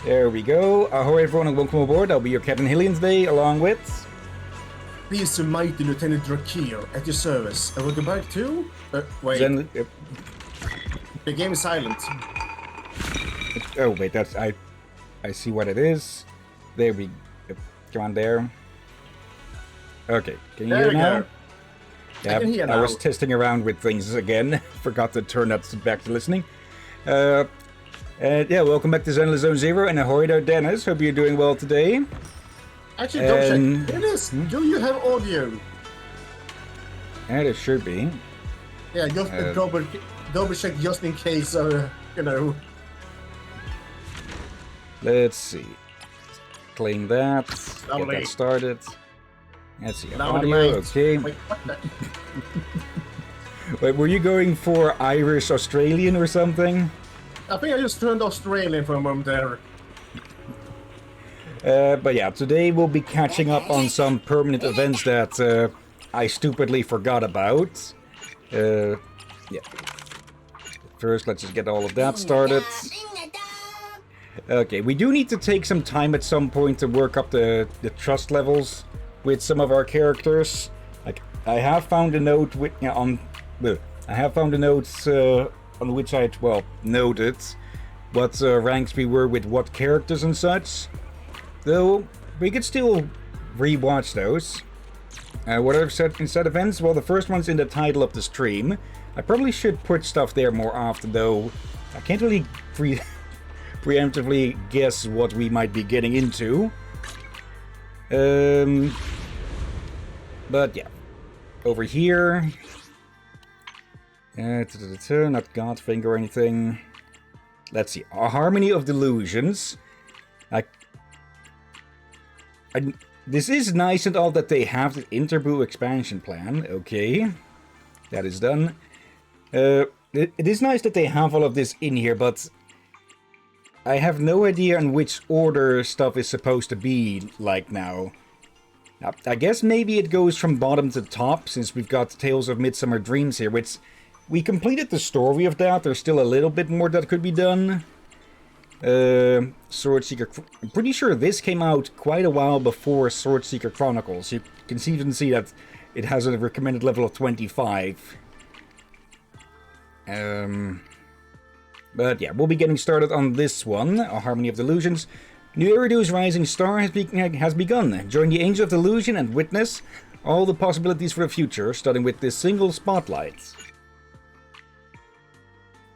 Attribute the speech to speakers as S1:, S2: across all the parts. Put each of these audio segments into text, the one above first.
S1: There we go. Ahoy everyone and welcome aboard. I'll be your Captain Hillyan today, along with...
S2: Please, mighty Lieutenant Drakir, at your service. And welcome back to... wait. The game is silent.
S1: Oh wait, that's... I see what it is. There we... Come on there. Okay, can you hear now?
S2: Yeah, I can hear now.
S1: I was testing around with things again. Forgot to turn that back to listening. Yeah, welcome back to Zenless Zone Zero, and ahoy there, Dennis. Hope you're doing well today.
S2: Actually, don't check. Dennis, do you have audio?
S1: Yeah, there should be.
S2: Yeah, just double check just in case, you know.
S1: Let's see. Claim that.
S2: Lovely.
S1: Get that started. Let's see.
S2: Lovely,
S1: Audio,
S2: mate.
S1: okay.
S2: Wait, what the?
S1: Wait, were you going for Irish Australian or something?
S2: I think I just turned Australian for a moment there.
S1: But yeah, today we'll be catching up on some permanent events that I stupidly forgot about. Yeah. First, let's just get all of that started. Okay, we do need to take some time at some point to work up the trust levels with some of our characters. Like, I have found a note with on which I noted what ranks we were with what characters and such. Though we could still rewatch those. What I've said instead of events, well, the first one's in the title of the stream. I probably should put stuff there more often, though. I can't really preemptively guess what we might be getting into. But yeah, over here. Not Godfinger or anything. Let's see. A Harmony of Delusions. This is nice and all that they have the Interbrew expansion plan. Okay. That is done. It is nice that they have all of this in here, but I have no idea in which order stuff is supposed to be like now. I guess maybe it goes from bottom to top, since we've got Tales of Midsummer Dreams here, which we completed the story of that. There's still a little bit more that could be done. Swordseeker... I'm pretty sure this came out quite a while before Swordseeker Chronicles. You can even see that it has a recommended level of 25. But yeah, we'll be getting started on this one, A Harmony of Delusions. New Eridu's Rising Star has begun. Join the Angel of Delusion and witness all the possibilities for the future, starting with this single spotlight.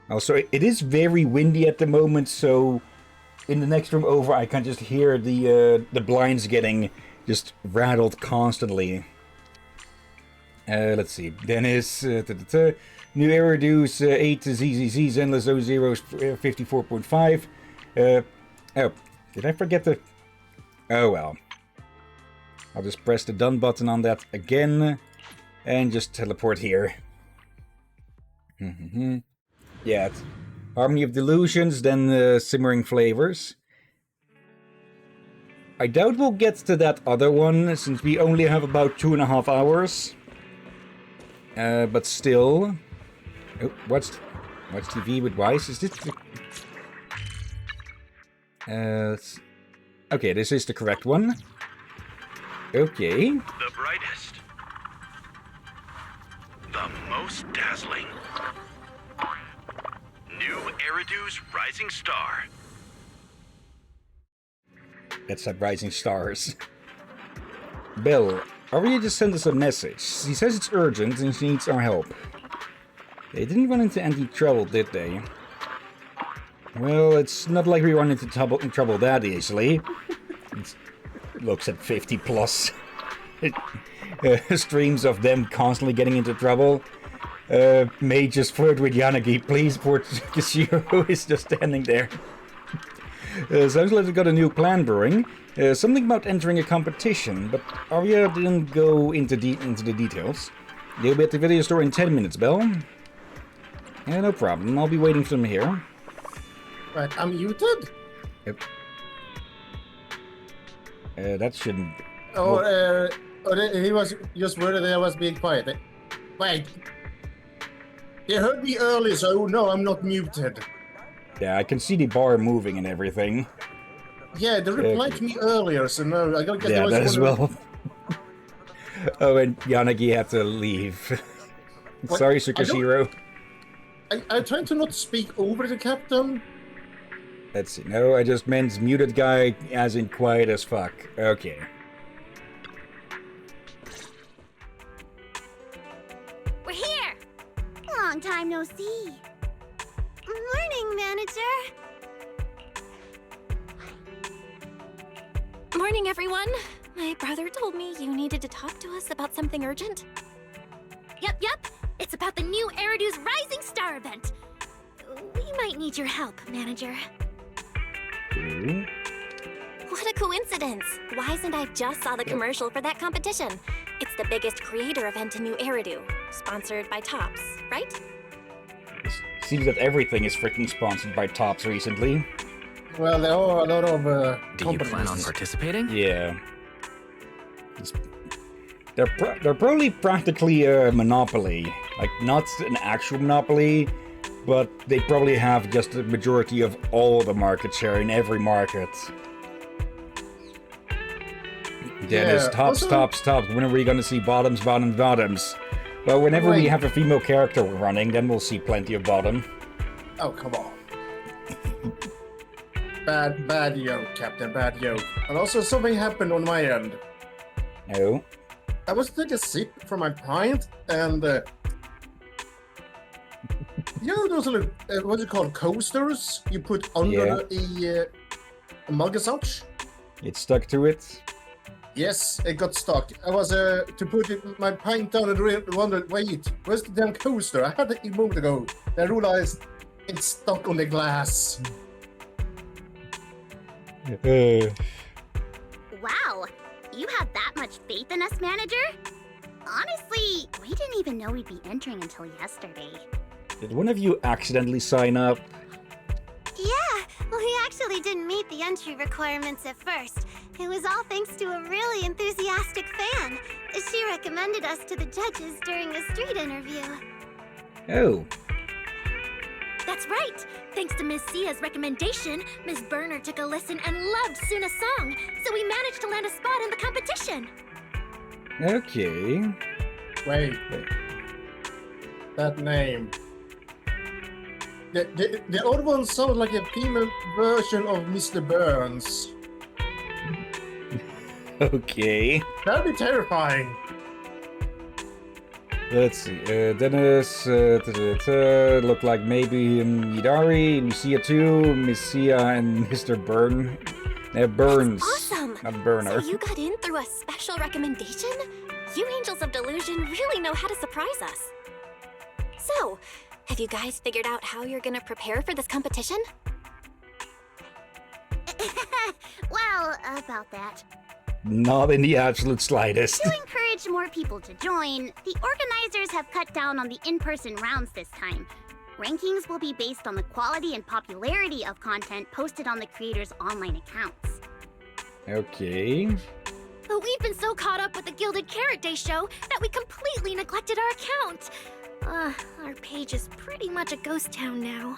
S1: Also, it is very windy at the moment, so in the next room over I can just hear the blinds getting just rattled constantly. Let's see. Dennis, New Eridu's 8 to ZZZ, Zenless Zone Zero's 54.5. Oh, did I forget the... Oh well. I'll just press the done button on that again, and just teleport here. Yeah, it's Harmony of Delusions, then Simmering Flavors. I doubt we'll get to that other one, since we only have about 2.5 hours. But still... Oh, watch TV with Wise. Is this the... Okay, this is the correct one. Okay.
S3: The brightest. The most dazzling. New Eridu's Rising Star.
S1: That's that Rising Stars. Bill, Aria just sent us a message. She says it's urgent and she needs our help. They didn't run into any trouble, did they? Well, it's not like we run into trouble that easily. It looks at 50 plus streams of them constantly getting into trouble. May just flirt with Yanagi, please, poor Kishiro is just standing there. Sounds like they've got a new plan brewing. Something about entering a competition, but Arya didn't go into the details. They'll be at the video store in 10 minutes, Belle. Yeah, no problem. I'll be waiting for them here.
S2: Right, I'm muted?
S1: Yep. That shouldn't...
S2: He was just worried that I was being quiet. Wait. You heard me earlier, so no, I'm not muted.
S1: Yeah, I can see the bar moving and everything.
S2: Yeah, they replied to me earlier, so no, I gotta get
S1: Yeah, that as well. Oh, and Yanagi had to leave.
S2: What?
S1: Sorry, Tsukishiro.
S2: I tried to not speak over the captain.
S1: Let's see. No, I just meant muted guy as in quiet as fuck. Okay.
S4: We're here! Long time no see. Morning, manager.
S5: Morning, everyone. My brother told me you needed to talk to us about something urgent.
S4: Yep. It's about the new Eridu's Rising Star event. We might need your help, manager.
S1: Ooh.
S5: What a coincidence! Wise and I just saw the commercial for that competition. It's the biggest creator event in New Eridu, sponsored by Tops, right?
S1: It seems that everything is freaking sponsored by Tops recently.
S2: Well, there are a lot of
S6: Do you plan on participating?
S1: Yeah. They're probably practically a monopoly. Like, not an actual monopoly, but they probably have just the majority of all the market share in every market. Then it's tops. When are we gonna see bottoms? Well, whenever we have a female character running, then we'll see plenty of bottom.
S2: Oh, come on. Bad joke, Captain, bad joke. And also, something happened on my end.
S1: No.
S2: I was taking a sip from my pint, and you know those little, what's it called, coasters you put under a mug as such?
S1: It stuck to it.
S2: Yes, it got stuck. I was to put my pint down and wondered, wait, where's the damn coaster? I had it a moment ago. I realized it's stuck on the glass.
S4: Wow, you have that much faith in us, manager? Honestly, we didn't even know we'd be entering until yesterday.
S1: Did one of you accidentally sign up?
S4: Yeah, we actually didn't meet the entry requirements at first. It was all thanks to a really enthusiastic fan. She recommended us to the judges during a street interview.
S1: Oh.
S4: That's right! Thanks to Miss Sia's recommendation, Miss Burner took a listen and loved Suna's song, so we managed to land a spot in the competition.
S1: Okay.
S2: Wait. That name. The old one sounded like a female version of Mr. Burns.
S1: Okay.
S2: That'd be terrifying.
S1: Let's see. Dennis looked like maybe Midari, Lucia too, Miss Sia, and Mr. Burns.
S5: That's awesome!
S1: Not Burner.
S5: So you got in through a special recommendation? You Angels of Delusion really know how to surprise us. So, have you guys figured out how you're gonna prepare for this competition?
S4: Well, about that.
S1: Not in the absolute slightest.
S4: To encourage more people to join, the organizers have cut down on the in-person rounds this time. Rankings will be based on the quality and popularity of content posted on the creators' online accounts.
S1: Okay.
S4: But we've been so caught up with the Gilded Carrot Day show that we completely neglected our account. Our page is pretty much a ghost town now.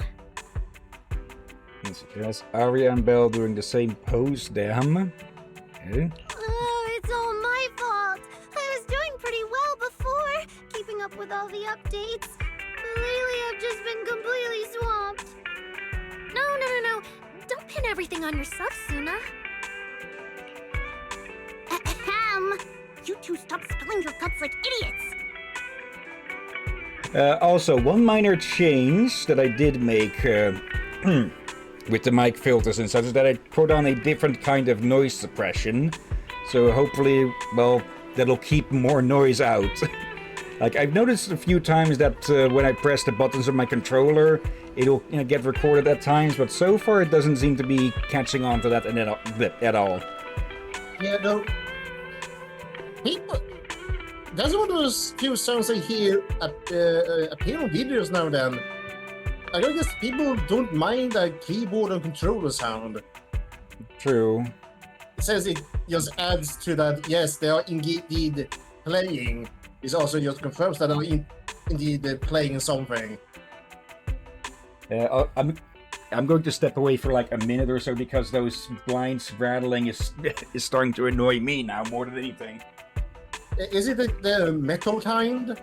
S1: Let's see. Yes, Arya and Belle doing the same pose, damn. Okay.
S4: It's all my fault. I was doing pretty well before, keeping up with all the updates. But lately I've just been completely swamped. No. Don't pin everything on yourself, Suna. Ahem. You two stop spilling your guts like idiots.
S1: Also, one minor change that I did make with the mic filters and such is that I put on a different kind of noise suppression. So hopefully, well, that'll keep more noise out. Like, I've noticed a few times that when I press the buttons of my controller, it'll get recorded at times, but so far it doesn't seem to be catching on to that at all.
S2: Yeah, no. People... That's one of those few sounds I hear appear on videos now and then. I guess people don't mind that keyboard and controller sound.
S1: True.
S2: It says it just adds to that, yes, they are indeed playing. It also just confirms that they are indeed playing something.
S1: I'm going to step away for like a minute or so because those blinds rattling is starting to annoy me now more than anything.
S2: Is it the metal kind?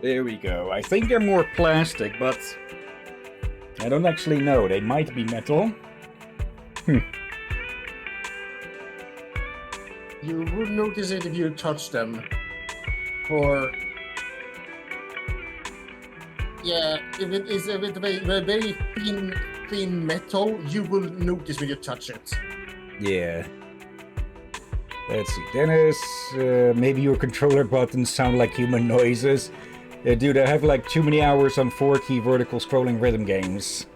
S1: There we go. I think they're more plastic, but I don't actually know. They might be metal.
S2: You would notice it if you touch them. Or yeah, if it is a very thin metal, you will notice when you touch it.
S1: Yeah. Let's see. Dennis, maybe your controller buttons sound like human noises. Dude, I have like too many hours on 4-key vertical scrolling rhythm games.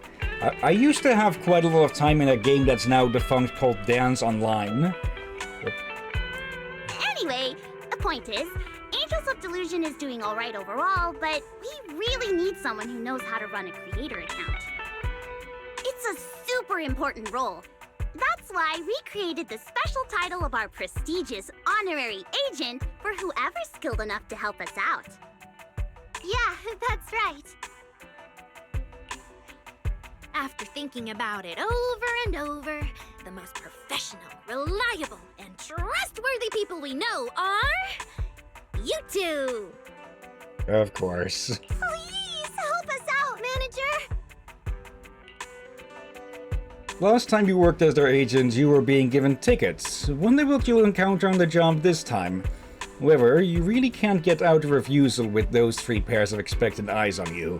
S1: I used to have quite a lot of time in a game that's now defunct called Dance Online.
S4: Anyway, the point is, Angels of Delusion is doing alright overall, but we really need someone who knows how to run a creator account. It's a super important role. That's why we created the special title of our prestigious honorary agent for whoever's skilled enough to help us out. Yeah, that's right.
S5: After thinking about it over and over, the most professional, reliable, and trustworthy people we know are... you two!
S1: Of course.
S4: Please help us out, manager!
S1: Last time you worked as their agent, you were being given tickets. Wonder what you'll encounter on the job this time. However, you really can't get out a refusal with those 3 pairs of expectant eyes on you.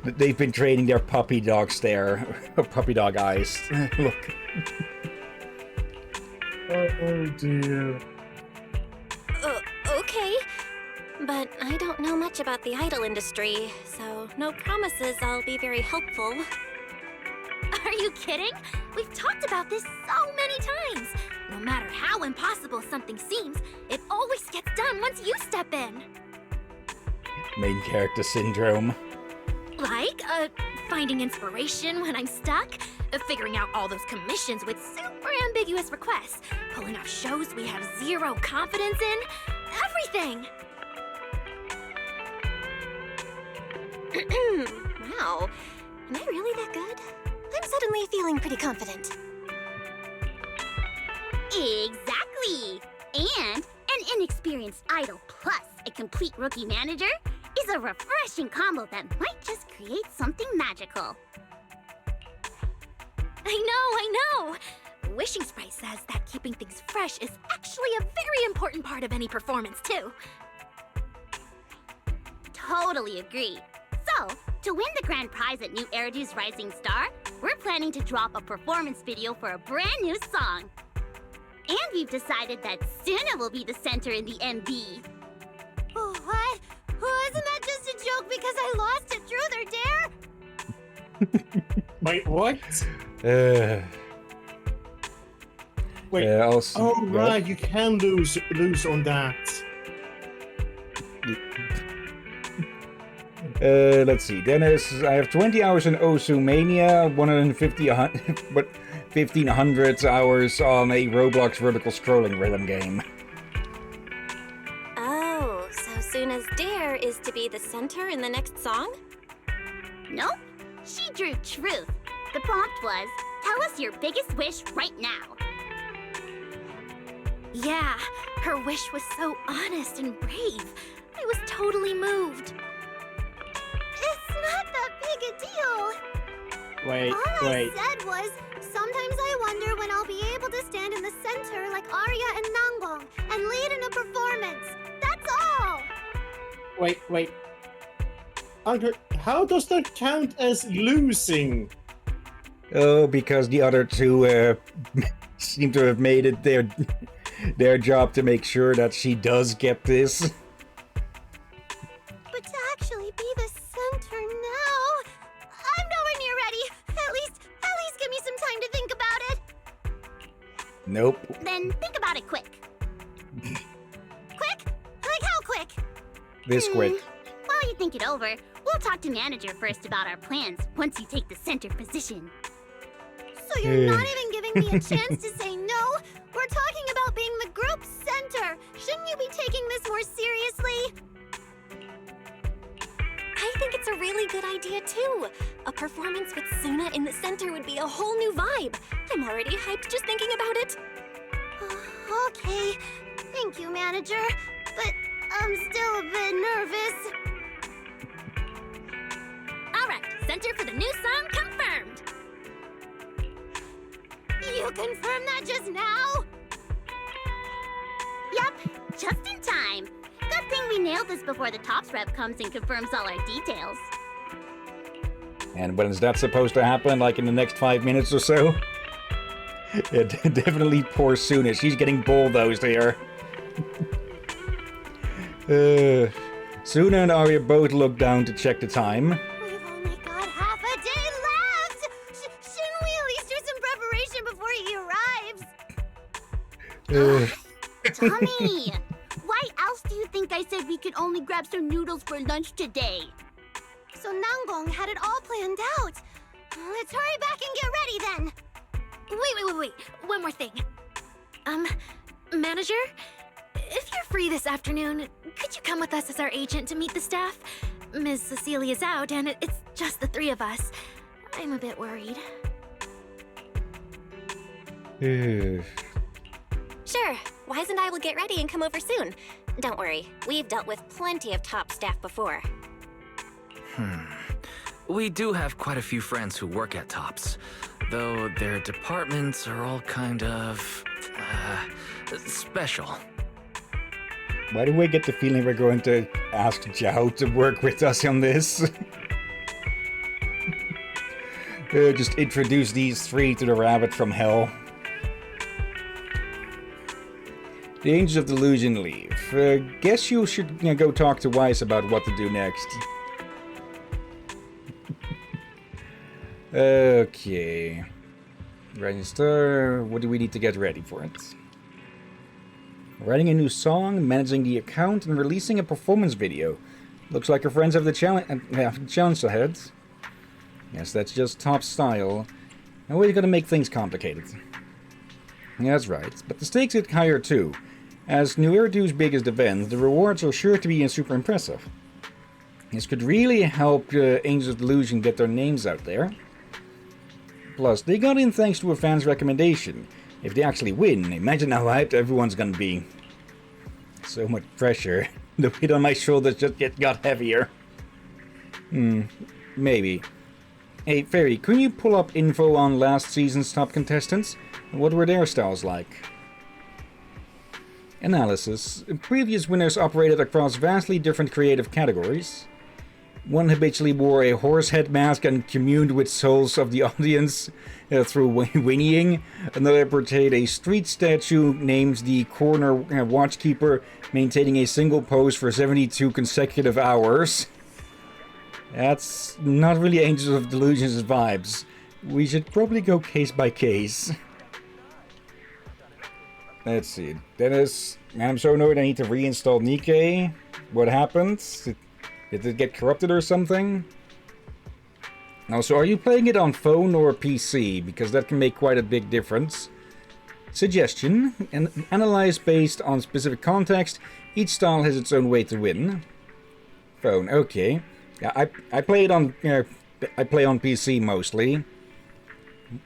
S1: They've been training their puppy dog stare. Puppy dog eyes. Look.
S2: Oh dear.
S5: Okay. But I don't know much about the idol industry, so no promises I'll be very helpful. Are you kidding? We've talked about this so many times. No matter how impossible something seems, it always gets done once you step in.
S1: Main character syndrome.
S5: Like, finding inspiration when I'm stuck, figuring out all those commissions with super ambiguous requests, pulling off shows we have zero confidence in, everything! Wow, am I really that good? I'm suddenly feeling pretty confident.
S4: Exactly! And an inexperienced idol plus a complete rookie manager is a refreshing combo that might just create something magical.
S5: I know! Wishing Sprite says that keeping things fresh is actually a very important part of any performance, too.
S4: Totally agree. So, to win the grand prize at New Eridu's Rising Star, we're planning to drop a performance video for a brand new song. And we've decided that Suna will be the center in the MV. Oh, what? Isn't that just a joke because I lost at Truth or Dare?
S2: Wait, what? Wait.
S1: Also,
S2: Oh right, you can lose on that.
S1: Let's see. Dennis, I have 20 hours in Osu Mania, 1,500 hours on a Roblox vertical scrolling rhythm game.
S5: Oh, so Suna's dare is to be the center in the next song?
S4: Nope. She drew Truth. The prompt was, tell us your biggest wish right now.
S5: Yeah, her wish was so honest and brave. I was totally moved.
S4: It's not that big a deal.
S2: Wait.
S4: All I said was, sometimes I wonder when I'll be able to stand in the center like Arya and Nangbong and lead in a performance. That's all.
S2: Wait. Uncle, how does that count as losing?
S1: Oh, because the other two seem to have made it their job to make sure that she does get this.
S4: But to actually be the center now, I'm nowhere near ready. At least give me some time to think about it.
S1: Nope.
S4: Then think about it quick. Quick? Like how quick?
S1: This quick.
S4: While you think it over, we'll talk to manager first about our plans once you take the center position. So you're not even giving me a chance to say no? We're talking about being the group center. Shouldn't you be taking this more seriously?
S5: I think it's a really good idea, too. A performance with Suna in the center would be a whole new vibe. I'm already hyped just thinking about it.
S4: Okay. Thank you, manager. But I'm still a bit nervous.
S5: All right, center for the new song confirmed.
S4: You confirmed that just now? Yup, just in time. Good thing we nailed this before the Tops rep comes and confirms all our details.
S1: And when is that supposed to happen? Like in the next 5 minutes or so? Yeah, definitely poor Suna. She's getting bulldozed here. Suna and Arya both look down to check the time.
S4: We've only got half a day left! Shouldn't we at least do some preparation before he arrives? Tommy! Why else do you think I said we could only grab some noodles for lunch today? So Nanggong had it all planned out. Let's hurry back and get ready then.
S5: Wait. One more thing. Manager? If you're free this afternoon, could you come with us as our agent to meet the staff? Ms. Cecilia's out, and it's just the three of us. I'm a bit worried. Sure. Wise and I will get ready and come over soon. Don't worry. We've dealt with plenty of top staff before.
S6: We do have quite a few friends who work at Tops, though their departments are all kind of special.
S1: Why do we get the feeling we're going to ask Zhao to work with us on this? Just introduce these three to the rabbit from hell. The Angels of Delusion leave. Guess you should go talk to Wise about what to do next. Okay. Register. What do we need to get ready for it? Writing a new song, managing the account, and releasing a performance video. Looks like your friends have the challenge ahead. Yes, that's just top style. And we're gonna make things complicated. Yeah, that's right. But the stakes get higher too. As New Eridu's biggest event, the rewards are sure to be super impressive. This could really help Angels of Delusion get their names out there. Plus, they got in thanks to a fan's recommendation. If they actually win, imagine how hyped everyone's gonna be. So much pressure. The weight on my shoulders just got heavier. Maybe. Hey, Fairy, can you pull up info on last season's top contestants? What were their styles like? Analysis. Previous winners operated across vastly different creative categories. One habitually wore a horse head mask and communed with souls of the audience through whinnying. Another portrayed a street statue named the Corner Watchkeeper, maintaining a single pose for 72 consecutive hours. That's not really Angels of Delusion's vibes. We should probably go case by case. Let's see. Dennis, I'm so annoyed I need to reinstall Nikkei. What happened? Did it get corrupted or something? Also, are you playing it on phone or PC? Because that can make quite a big difference. Suggestion. Analyze based on specific context. Each style has its own way to win. Phone, okay. Yeah, I play it on I play on PC mostly.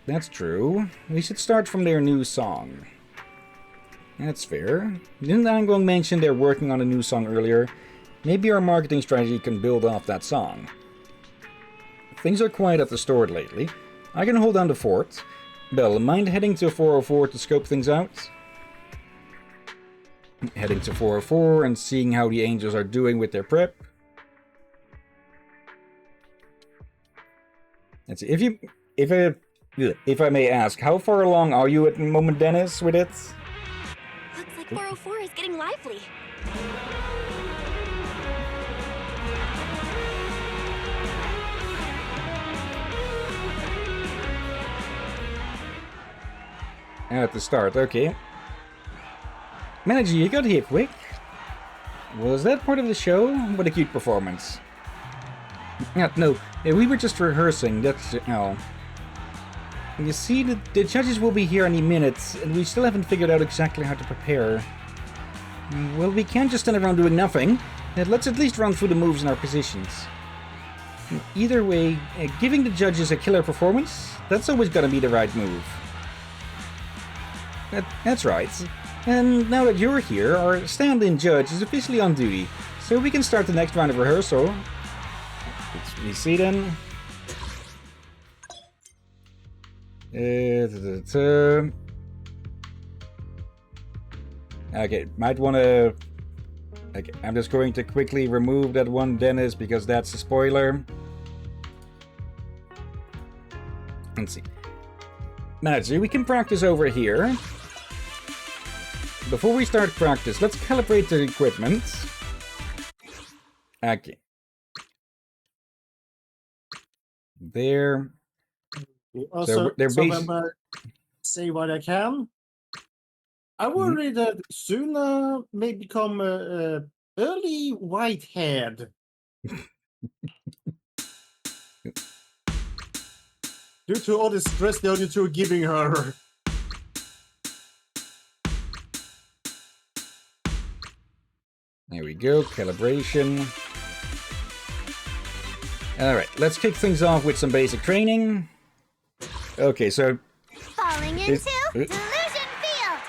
S1: That's true. We should start from their new song. That's fair. Didn't Angong mention they're working on a new song earlier? Maybe our marketing strategy can build off that song. Things are quiet at the store lately. I can hold down the fort. Belle, mind heading to 404 to scope things out? Heading to 404 and seeing how the angels are doing with their prep. Let's see. If I may ask, how far along are you at the moment, Dennis, with it?
S5: Looks like 404 is getting lively.
S1: At the start, okay. Manager, you got here quick. Was that part of the show? What a cute performance. No, we were just rehearsing, that's... Oh. You see, the judges will be here any minute, and we still haven't figured out exactly how to prepare. Well, we can't just stand around doing nothing. Let's at least run through the moves and our positions. Either way, giving the judges a killer performance, that's always gonna be the right move. That's right. And now that you're here, our stand-in judge is officially on duty, so we can start the next round of rehearsal. Let's see then. Okay, might want to... Okay, I'm just going to quickly remove that one, Dennis, because that's a spoiler. Let's see. Manager, we can practice over here. Before we start practice, let's calibrate the equipment. Okay. There.
S2: Also,
S1: they're
S2: say what I can. I worry that Suna may become early white-haired. Due to all the stress the other two are giving her.
S1: There we go, calibration. Alright, let's kick things off with some basic training. Okay, so...
S4: Falling into Delusion Field!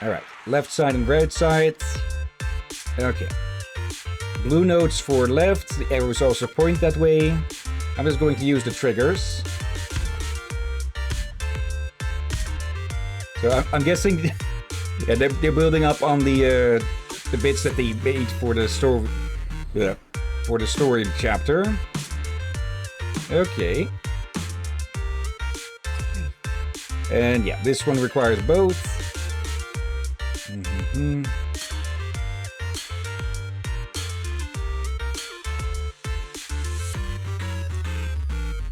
S1: Alright, left side and right side. Okay. Blue notes for left, the arrows also point that way. I'm just going to use the triggers. So I'm guessing... yeah, they're building up on the bits that they made for the story... for the story chapter. Okay. And yeah, this one requires both.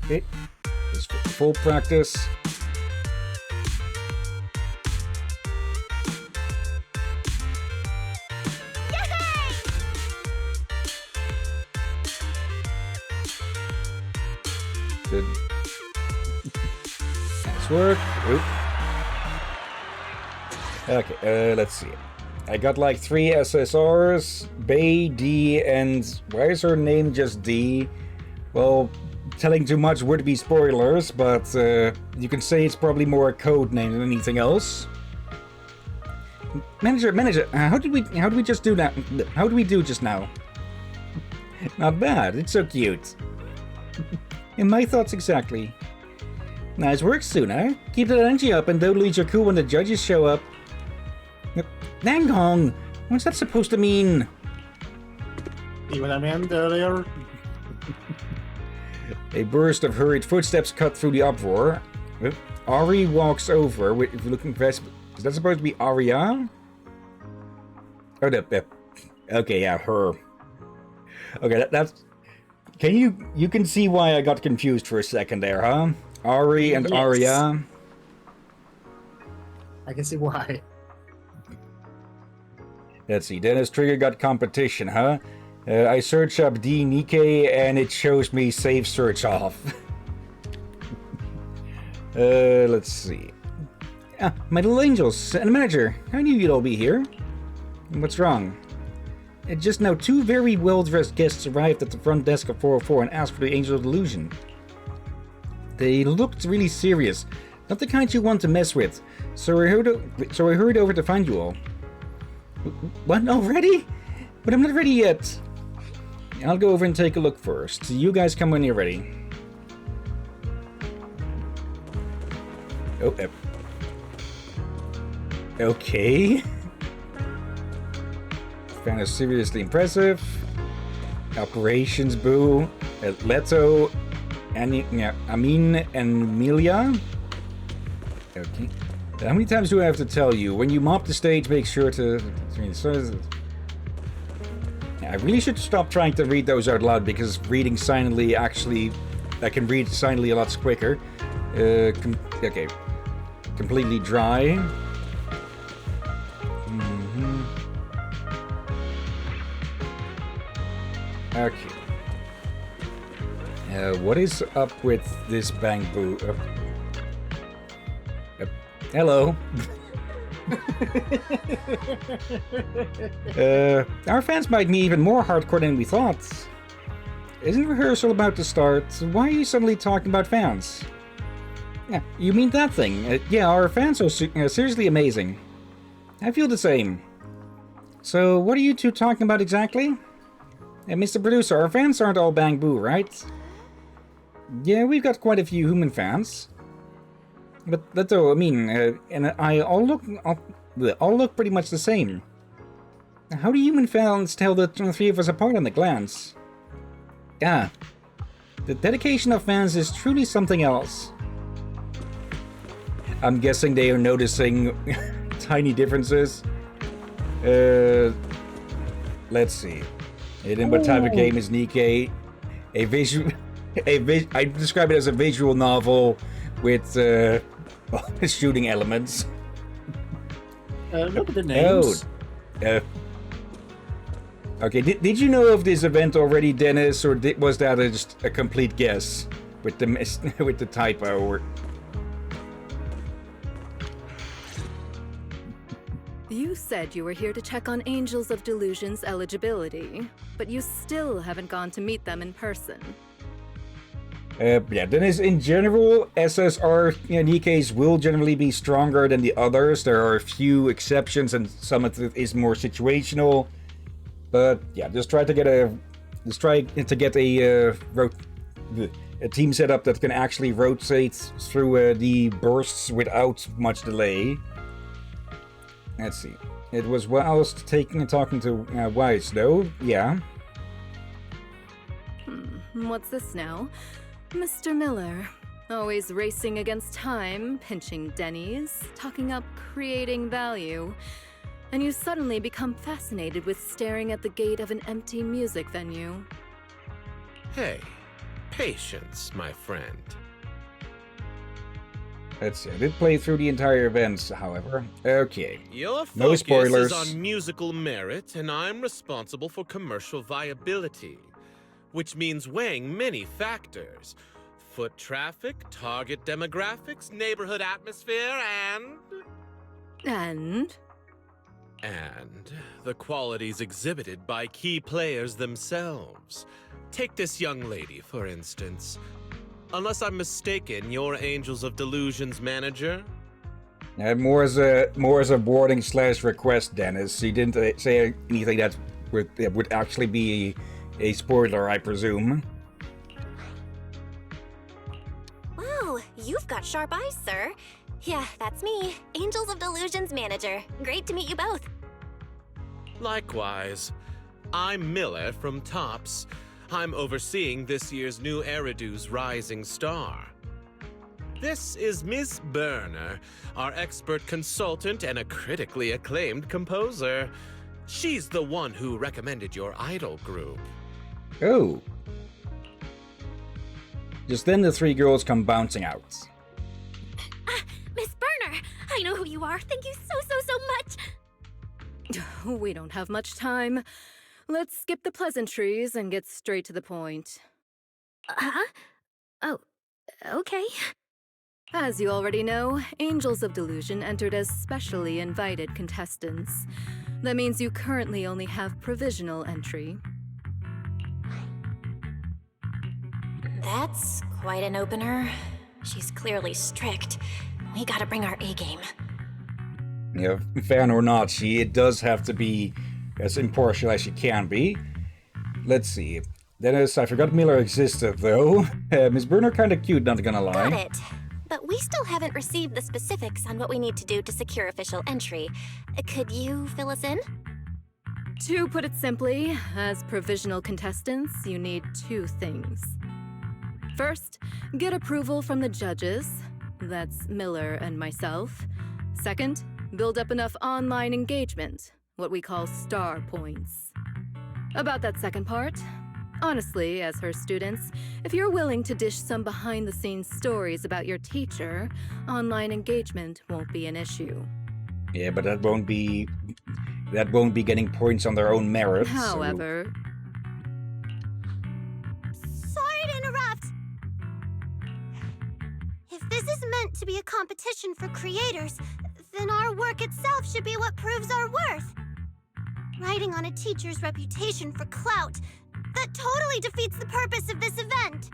S1: Okay, just for full practice. Good. Nice work. Oop. Okay, let's see. I got like 3 SSRs, Bay, D, and why is her name just D? Well, telling too much would be spoilers, but you can say it's probably more a code name than anything else. Manager, how did we just do that? How did we do just now? Not bad. It's so cute. In my thoughts exactly. Nice work, Suna. Keep that energy up and don't lose your cool when the judges show up. Dang Hong, what's that supposed to mean?
S2: See what I meant earlier?
S1: A burst of hurried footsteps cut through the uproar. Ari walks over. If you're looking for... Is that supposed to be Arya? Oh, okay, yeah, her. Okay, that's... You can see why I got confused for a second there, huh? Ari and
S2: Yes.
S1: Arya.
S2: I can see why.
S1: Let's see, Dennis Trigger got competition, huh? I search up D Nikkei and it shows me save search off. Let's see. Ah, my little angels and manager. I knew you'd all be here. What's wrong? Just now, 2 very well-dressed guests arrived at the front desk of 404 and asked for the Angel of Delusion. They looked really serious, not the kind you want to mess with. So I hurried over to find you all. What, already? But I'm not ready yet. I'll go over and take a look first. You guys come when you're ready. Oh, okay. Kind of seriously impressive. Operations Boo, Leto, Amin, and Amelia. Okay. How many times do I have to tell you? When you mop the stage, make sure to... I really should stop trying to read those out loud, because reading silently actually... I can read silently a lot quicker. Okay. Completely dry. Okay. What is up with this bamboo? Hello. Our fans might be even more hardcore than we thought. Isn't rehearsal about to start? Why are you suddenly talking about fans? Yeah, you mean that thing? Yeah, our fans are seriously amazing. I feel the same. So, what are you two talking about exactly? Mr. Producer, our fans aren't all bamboo, right? Yeah, we've got quite a few human fans. But though, I mean, and I all look pretty much the same. How do human fans tell the three of us apart in the glance? Yeah, the dedication of fans is truly something else. I'm guessing they are noticing tiny differences. Let's see. What type of game is Nikkei? I describe it as a visual novel with shooting elements.
S2: Look at the names.
S1: Okay, did you know of this event already, Dennis, or was that just a complete guess with the with the typo? Or...
S7: You said you were here to check on Angels of Delusion's eligibility, but you still haven't gone to meet them in person.
S1: Yeah, Dennis, in general, SSR Nikkeis will generally be stronger than the others. There are a few exceptions, and some of it is more situational. But yeah, just try to get a team setup that can actually rotate through the bursts without much delay. Let's see. It was whilst talking to Wise, though. Yeah.
S7: What's this now? Mr. Miller, always racing against time, pinching Denny's, talking up creating value, and you suddenly become fascinated with staring at the gate of an empty music venue.
S8: Hey, patience, my friend.
S1: Let's see, I did play through the entire events, however. Okay.
S8: Your
S1: No
S8: focus
S1: spoilers.
S8: is on musical merit, and I'm responsible for commercial viability, which means weighing many factors. Foot traffic, target demographics, neighborhood atmosphere,
S7: And
S8: the qualities exhibited by key players themselves. Take this young lady, for instance. Unless I'm mistaken, you're Angels of Delusion's manager?
S1: More as a warning / request, Dennis. He didn't say anything that would actually be a spoiler, I presume.
S5: Wow, you've got sharp eyes, sir. Yeah, that's me, Angels of Delusion's manager. Great to meet you both.
S8: Likewise. I'm Miller from TOPS. I'm overseeing this year's new Eridu's Rising Star. This is Miss Berner, our expert consultant and a critically acclaimed composer. She's the one who recommended your idol group.
S1: Oh. Just then the three girls come bouncing out.
S5: Miss Berner, I know who you are. Thank you so much.
S7: we don't have much time. Let's skip the pleasantries and get straight to the point.
S5: Huh? Oh, okay.
S7: As you already know, Angels of Delusion entered as specially invited contestants. That means you currently only have provisional entry.
S5: That's quite an opener. She's clearly strict. We gotta bring our A-game.
S1: Yeah, fan or not, she does have to be as impartial as she can be. Let's see. Dennis, I forgot Miller existed, though. Miss Berner kinda cute, not gonna lie.
S5: Got it. But we still haven't received the specifics on what we need to do to secure official entry. Could you fill us in?
S7: To put it simply, as provisional contestants, you need two things. First, get approval from the judges. That's Miller and myself. Second, build up enough online engagement, what we call star points. About that second part, honestly, as her students, if you're willing to dish some behind-the-scenes stories about your teacher, online engagement won't be an issue.
S1: Yeah, but that won't be getting points on their own merit.
S7: However...
S4: Sorry to interrupt. is meant to be a competition for creators, then our work itself should be what proves our worth. Riding on a teacher's reputation for clout, that totally defeats the purpose of this event.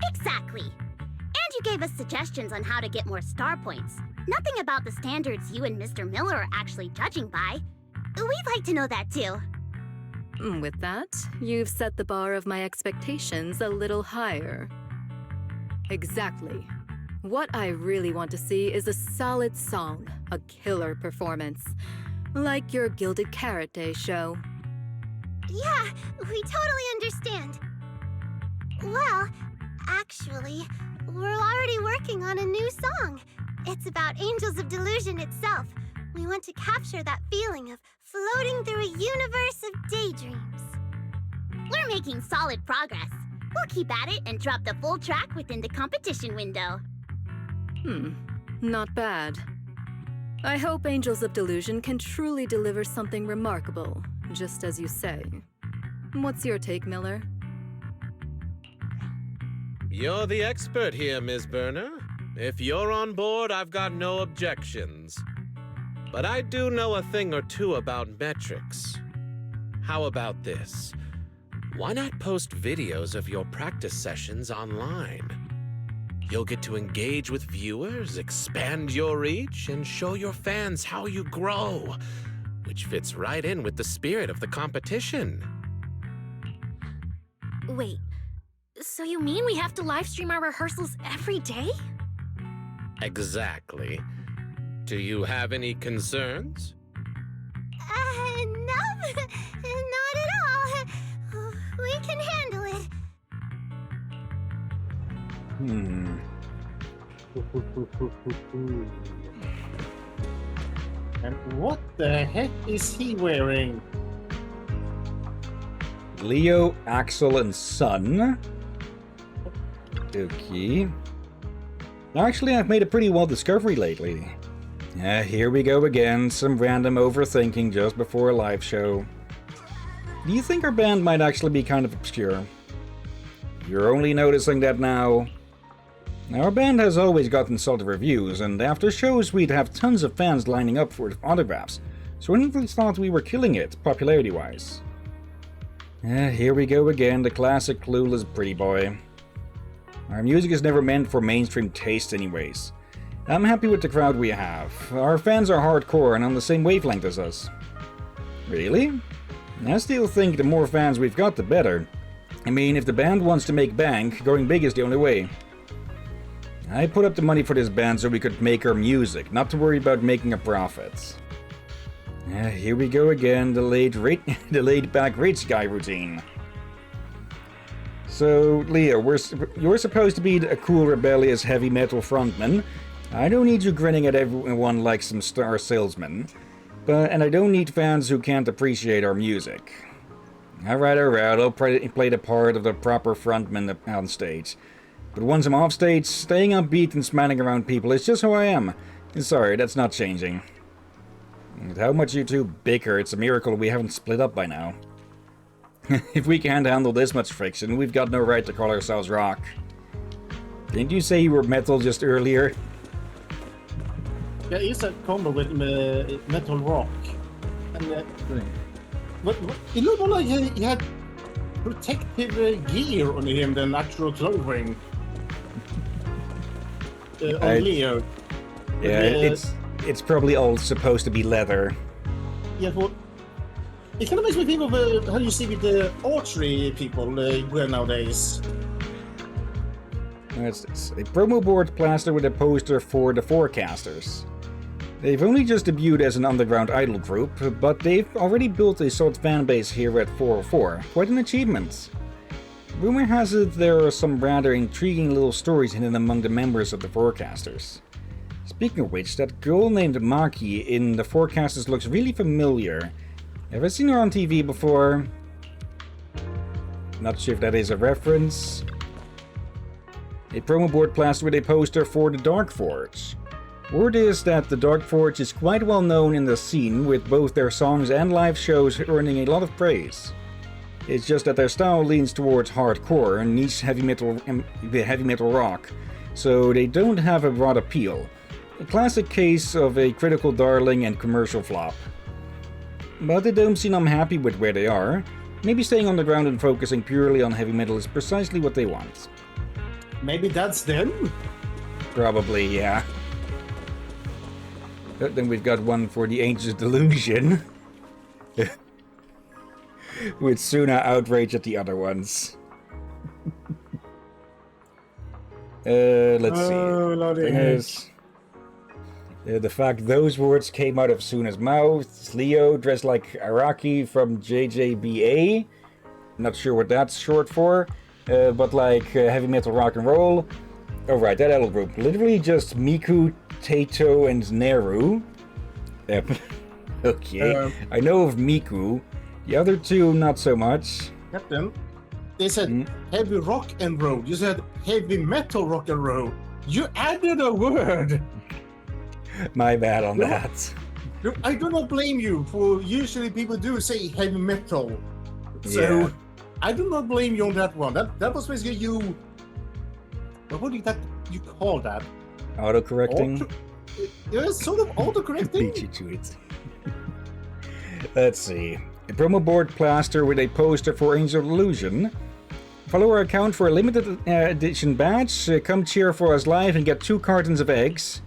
S9: Exactly. And you gave us suggestions on how to get more star points. Nothing about the standards you and Mr. Miller are actually judging by. We'd like to know that too.
S7: With that, you've set the bar of my expectations a little higher. Exactly. What I really want to see is a solid song, a killer performance. Like your Gilded Carrot Day show.
S4: Yeah, we totally understand. Well, actually, we're already working on a new song. It's about Angels of Delusion itself. We want to capture that feeling of floating through a universe of daydreams.
S9: We're making solid progress. We'll keep at it and drop the full track within the competition window.
S7: Not bad. I hope Angels of Delusion can truly deliver something remarkable, just as you say. What's your take, Miller?
S8: You're the expert here, Ms. Burner. If you're on board, I've got no objections. But I do know a thing or two about metrics. How about this? Why not post videos of your practice sessions online? You'll get to engage with viewers, expand your reach, and show your fans how you grow, which fits right in with the spirit of the competition.
S5: Wait, so you mean we have to live stream our rehearsals every day?
S8: Exactly. Do you have any concerns?
S4: No, not at all. We can handle it.
S2: And what the heck is he wearing?
S1: Leo, Axel, and Son. Okay. Actually, I've made a pretty wild discovery lately. Here we go again, some random overthinking just before a live show. Do you think our band might actually be kind of obscure? You're only noticing that now. Our band has always gotten solid reviews, and after shows we'd have tons of fans lining up for autographs, so I never thought we were killing it, popularity-wise. Here we go again, the classic clueless pretty boy. Our music is never meant for mainstream taste anyways. I'm happy with the crowd we have. Our fans are hardcore and on the same wavelength as us. Really? I still think the more fans we've got, the better. I mean, if the band wants to make bank, going big is the only way. I put up the money for this band so we could make our music, not to worry about making a profit. Here we go again, the laid-back rich guy routine. So, Leo, you're supposed to be a cool, rebellious, heavy metal frontman. I don't need you grinning at everyone like some star salesman. And I don't need fans who can't appreciate our music. Alright, I'll play the part of the proper frontman on stage. But once I'm off stage, staying upbeat and smiling around people is just who I am. Sorry, that's not changing. With how much you two bicker, it's a miracle we haven't split up by now. If we can't handle this much friction, we've got no right to call ourselves rock. Didn't you say you were metal just earlier?
S2: There is a combo with metal rock. And but it looked more like he had protective gear on him than actual clothing. On Leo.
S1: Yeah, it's probably all supposed to be leather.
S2: Yeah, well, it kind of makes me think of how you see with the archery people wear nowadays.
S1: What's this? A promo board plastered with a poster for the Forecasters. They've only just debuted as an underground idol group, but they've already built a solid fan base here at 404. Quite an achievement. Rumor has it there are some rather intriguing little stories hidden among the members of the Forecasters. Speaking of which, that girl named Maki in the Forecasters looks really familiar. Ever seen her on TV before? Not sure if that is a reference. A promo board plastered with a poster for the Dark Forge. Word is that the Dark Forge is quite well known in the scene, with both their songs and live shows earning a lot of praise. It's just that their style leans towards hardcore and niche heavy metal rock, so they don't have a broad appeal. A classic case of a critical darling and commercial flop. But they don't seem unhappy with where they are. Maybe staying on the ground and focusing purely on heavy metal is precisely what they want.
S2: Maybe that's them?
S1: Probably, yeah. But then we've got one for the Ancient Delusion. With Suna outrage at the other ones. Let's see. Thing is, the fact those words came out of Suna's mouth. Leo dressed like Araki from JJBA. Not sure what that's short for. But like heavy metal rock and roll. Oh right, that idol group. Literally just Miku, Taito, and Neru. Okay. I know of Miku. The other two, not so much.
S2: Captain, they said heavy rock and roll. You said heavy metal rock and roll. You added a word.
S1: My bad on that.
S2: Look, I do not blame you for usually people do say heavy metal. So
S1: Yeah.
S2: I do not blame you on that one. That was basically you. What do you call that?
S1: Autocorrecting.
S2: Yeah, sort of autocorrecting.
S1: Beat you to it. Let's see. A promo board plaster with a poster for Angel Illusion. Follow our account for a limited edition badge. Come cheer for us live and get 2 cartons of eggs.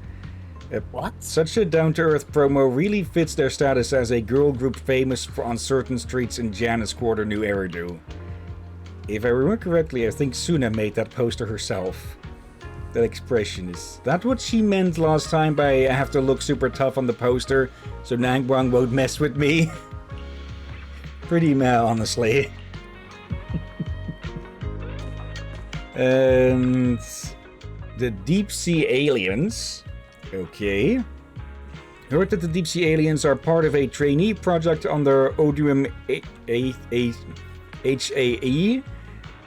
S2: What?
S1: Such a down-to-earth promo really fits their status as a girl group famous on certain streets in Janus Quarter, New Eridu. If I remember correctly, I think Suna made that poster herself. That expression, is that what she meant last time by I have to look super tough on the poster so Nangwang won't mess with me? Pretty meh, honestly. And the Deep Sea Aliens. Okay. Heard that the Deep Sea Aliens are part of a trainee project under Odium HAE.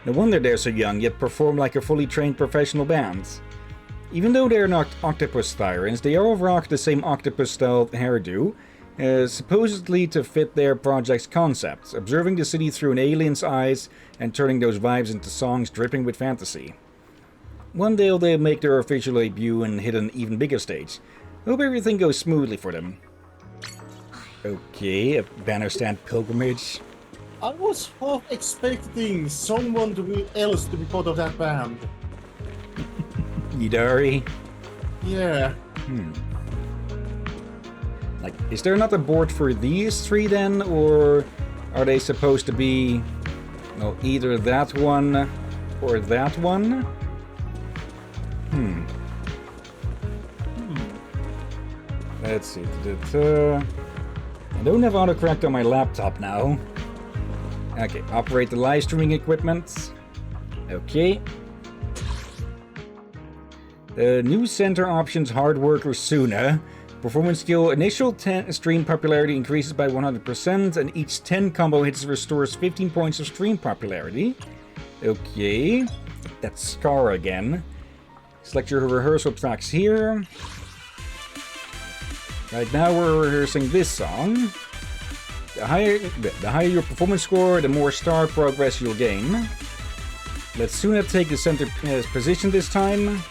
S1: No wonder they're so young, yet perform like a fully trained professional band. Even though they're not octopus sirens, they all rock the same octopus-style hairdo, supposedly to fit their project's concept, observing the city through an alien's eyes and turning those vibes into songs dripping with fantasy. One day they'll make their official debut and hit an even bigger stage. Hope everything goes smoothly for them. Okay, a banner stand pilgrimage.
S2: I was half expecting someone else to be part of that band.
S1: Yidari?
S2: Yeah.
S1: Like, is there not a board for these 3 then, or are they supposed to be, well, either that one or that one? Let's see. I don't have autocorrect on my laptop now. Okay, operate the live streaming equipment. Okay. New center options, hard worker Suna. Performance skill, initial 10 stream popularity increases by 100%, and each 10 combo hits restores 15 points of stream popularity. Okay. That's Scar again. Select your rehearsal tracks here. Right now we're rehearsing this song. The higher your performance score, the more star progress you'll gain. Let Suna take the center position this time.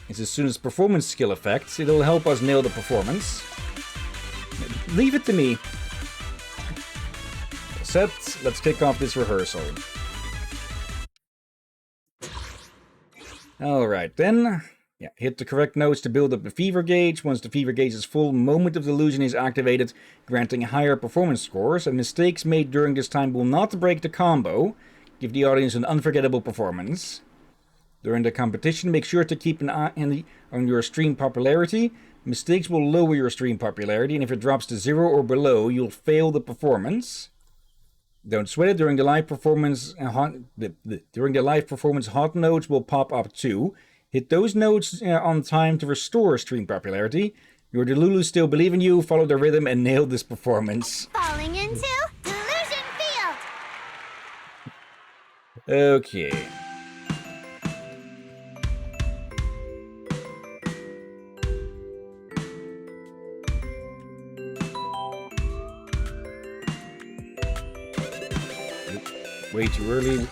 S1: It's Suna's performance skill effect. It'll help us nail the performance. Leave it to me. Set. Let's kick off this rehearsal. Alright then. Yeah, hit the correct notes to build up the fever gauge. Once the fever gauge is full, Moment of Delusion is activated, granting higher performance scores, and mistakes made during this time will not break the combo. Give the audience an unforgettable performance. During the competition, make sure to keep an eye on your stream popularity. Mistakes will lower your stream popularity, and if it drops to 0 or below, you'll fail the performance. Don't sweat it. During the live performance, hot notes will pop up too. Hit those notes on time to restore stream popularity. Your Delulu still believe in you. Follow the rhythm and nail this performance.
S4: Falling into Delusion Field!
S1: Okay. Way too early.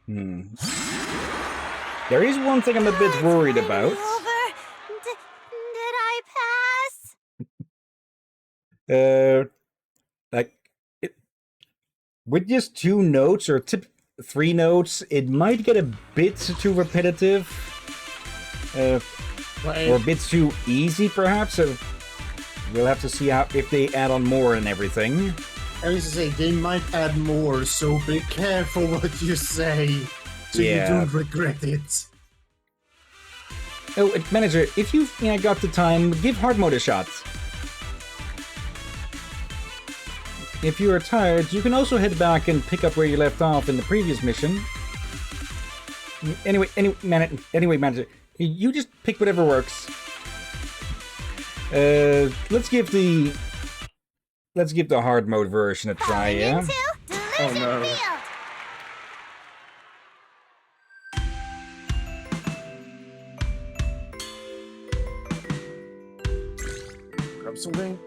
S1: There is one thing I'm a bit worried about.
S4: Over. Did I pass?
S1: Like, with just 2 notes or 3 notes, it might get a bit too repetitive. Or a bit too easy, perhaps. So we'll have to see if they add on more and everything.
S2: I was to say, they might add more, so be careful what you say, so you don't regret it.
S1: Oh, manager, if you've got the time, give hard mode a shot. If you are tired, you can also head back and pick up where you left off in the previous mission. Anyway, manager, you just pick whatever works. Let's give the hard mode version a try, yeah?
S2: Oh no. Grab something.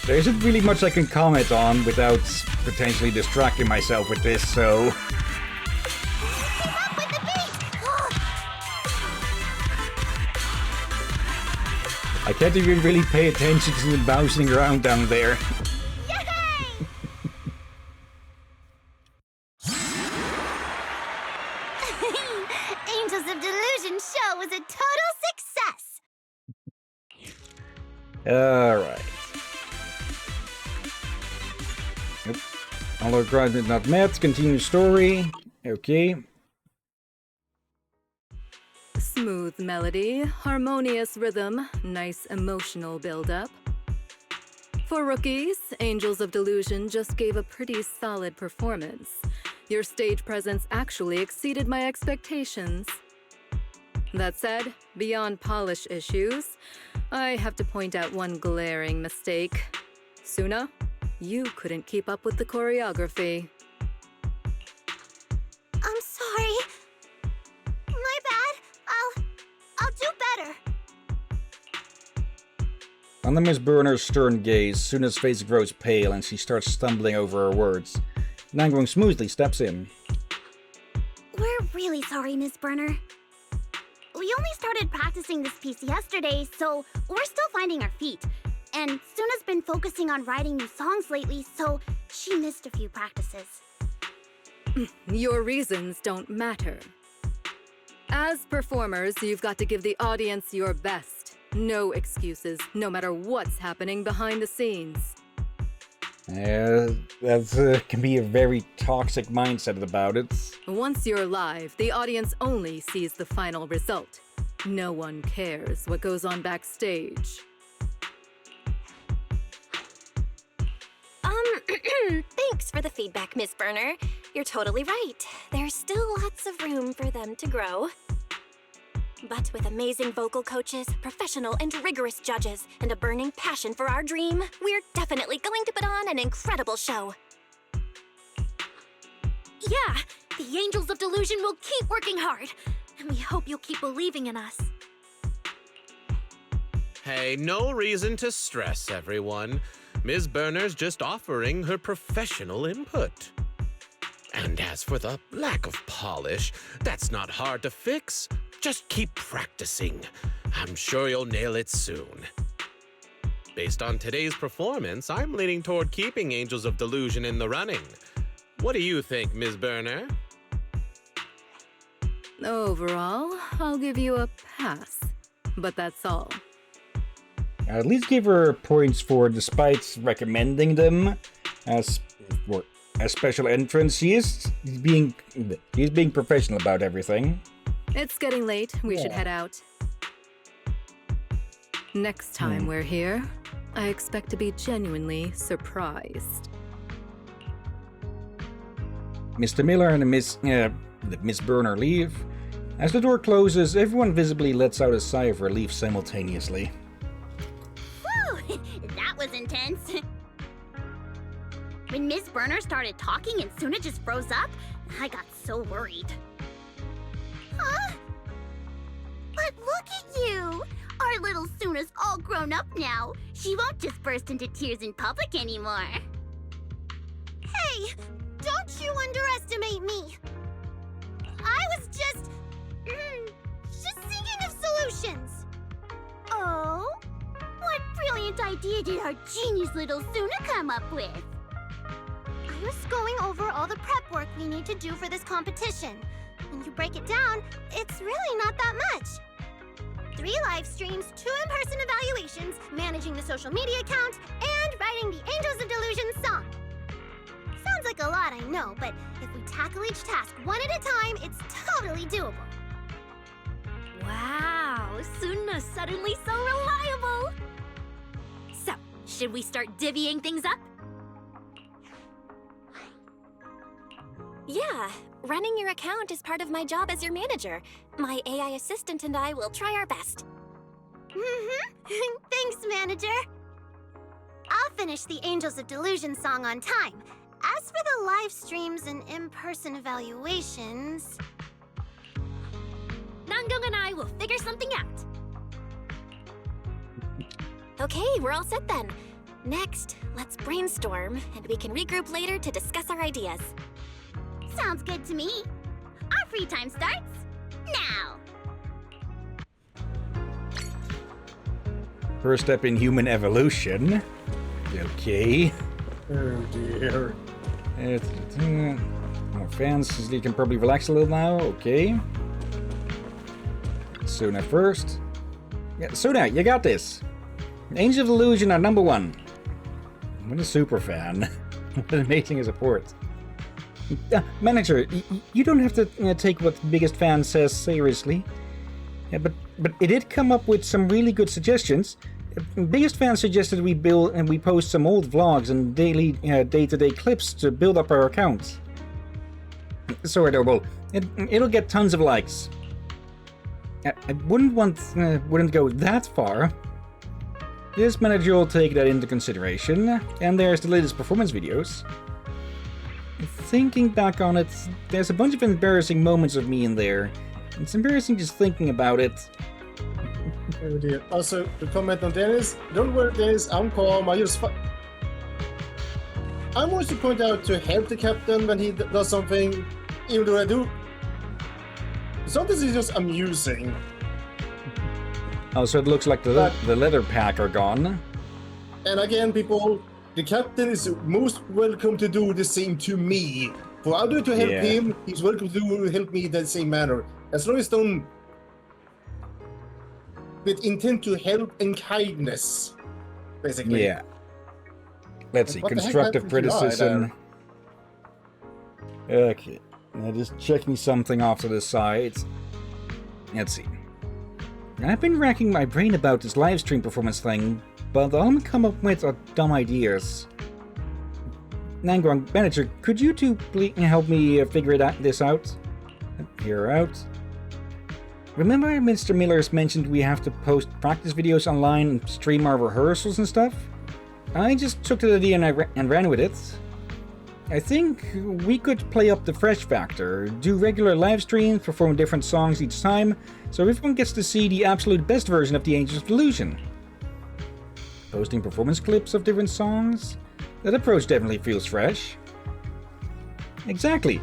S1: There isn't really much I can comment on without potentially distracting myself with this, so... I can't even really pay attention to them bouncing around down there.
S4: Angels of Delusion show was a total success!
S1: Alright. Yep. All requirements not met. Continue story. Okay.
S7: Smooth melody, harmonious rhythm, nice emotional build-up. For rookies, Angels of Delusion just gave a pretty solid performance. Your stage presence actually exceeded my expectations. That said, beyond polish issues, I have to point out one glaring mistake. Suna, you couldn't keep up with the choreography.
S4: I'm sorry. My bad. I'll do better.
S1: Under Miss Burner's stern gaze, Suna's face grows pale and she starts stumbling over her words. Nangwang smoothly steps in.
S9: We're really sorry, Miss Burner. We only started practicing this piece yesterday, so we're still finding our feet. And Suna's been focusing on writing new songs lately, so she missed a few practices.
S7: Your reasons don't matter. As performers, you've got to give the audience your best. No excuses, no matter what's happening behind the scenes.
S1: That can be a very toxic mindset about it.
S7: Once you're live, the audience only sees the final result. No one cares what goes on backstage.
S5: Thanks for the feedback, Miss Burner. You're totally right. There's still lots of room for them to grow. But with amazing vocal coaches, professional and rigorous judges, and a burning passion for our dream, we're definitely going to put on an incredible show.
S4: Yeah, the Angels of Delusion will keep working hard. And we hope you'll keep believing in us.
S8: Hey, no reason to stress, everyone. Ms. Burner's just offering her professional input. And as for the lack of polish, that's not hard to fix. Just keep practicing. I'm sure you'll nail it soon. Based on today's performance, I'm leaning toward keeping Angels of Delusion in the running. What do you think, Ms. Burner?
S7: Overall, I'll give you a pass. But that's all.
S1: At least give her points for despite recommending them. As for a special entrance. He's being professional about everything.
S7: It's getting late. We should head out. Next time we're here, I expect to be genuinely surprised.
S1: Mr. Miller and Miss Burner leave. As the door closes, everyone visibly lets out a sigh of relief simultaneously.
S9: Whew, that was intense. When Miss Burner started talking and Suna just froze up, I got so worried. Huh? But look at you! Our little Suna's all grown up now. She won't just burst into tears in public anymore.
S4: Hey, don't you underestimate me. I was just thinking of solutions.
S9: Oh? What brilliant idea did our genius little Suna come up with?
S4: I was going over all the prep work we need to do for this competition. When you break it down, it's really not that much. 3 live streams, 2 in-person evaluations, managing the social media account, and writing the Angels of Delusion song. Sounds like a lot, I know, but if we tackle each task one at a time, it's totally doable.
S9: Wow, Suna's suddenly so reliable! So, should we start divvying things up?
S5: Yeah, running your account is part of my job as your manager. My AI assistant and I will try our best.
S4: Thanks, manager. I'll finish the Angels of Delusion song on time. As for the live streams and in-person evaluations...
S9: Nanggong and I will figure something out.
S5: Okay, we're all set then. Next, let's brainstorm, and we can regroup later to discuss our ideas.
S9: Sounds good to me. Our free time starts now.
S1: First step in human evolution. Okay.
S2: Oh dear.
S1: More fans, you can probably relax a little now. Okay. Suna first. Yeah, Suna, you got this. Angels of Delusion are number 1. What a super fan. What an amazing support. Manager, you don't have to take what the biggest fan says seriously. Yeah, but it did come up with some really good suggestions. Biggest fan suggested we build and we post some old vlogs and daily day-to-day clips to build up our account. So adorable. It'll get tons of likes. I wouldn't go that far. This manager will take that into consideration. And there's the latest performance videos. Thinking back on it, there's a bunch of embarrassing moments of me in there. It's embarrassing just thinking about it.
S2: Oh dear. Also, to comment on Dennis, don't worry Dennis, I'm calm, I want to point out to help the captain when he does something, even though I do. Sometimes it's just amusing.
S1: Oh, so it looks like the leather pack are gone.
S2: And again, people, the captain is most welcome to do the same to me. For I do to help him, he's welcome to help me in the same manner. As long as done with intent to help and kindness, basically.
S1: Yeah. Let's see, constructive criticism. Okay. Now just checking something off to the side. Let's see. I've been racking my brain about this livestream performance thing, but all I'm come up with are dumb ideas. Nanggong, manager, could you two please help me figure this out? Hear out. Remember Mr. Miller's mentioned we have to post practice videos online and stream our rehearsals and stuff? I just took the idea and ran with it. I think we could play up the fresh factor, do regular live streams, perform different songs each time, so everyone gets to see the absolute best version of the Angels of Delusion. Posting performance clips of different songs? That approach definitely feels fresh. Exactly.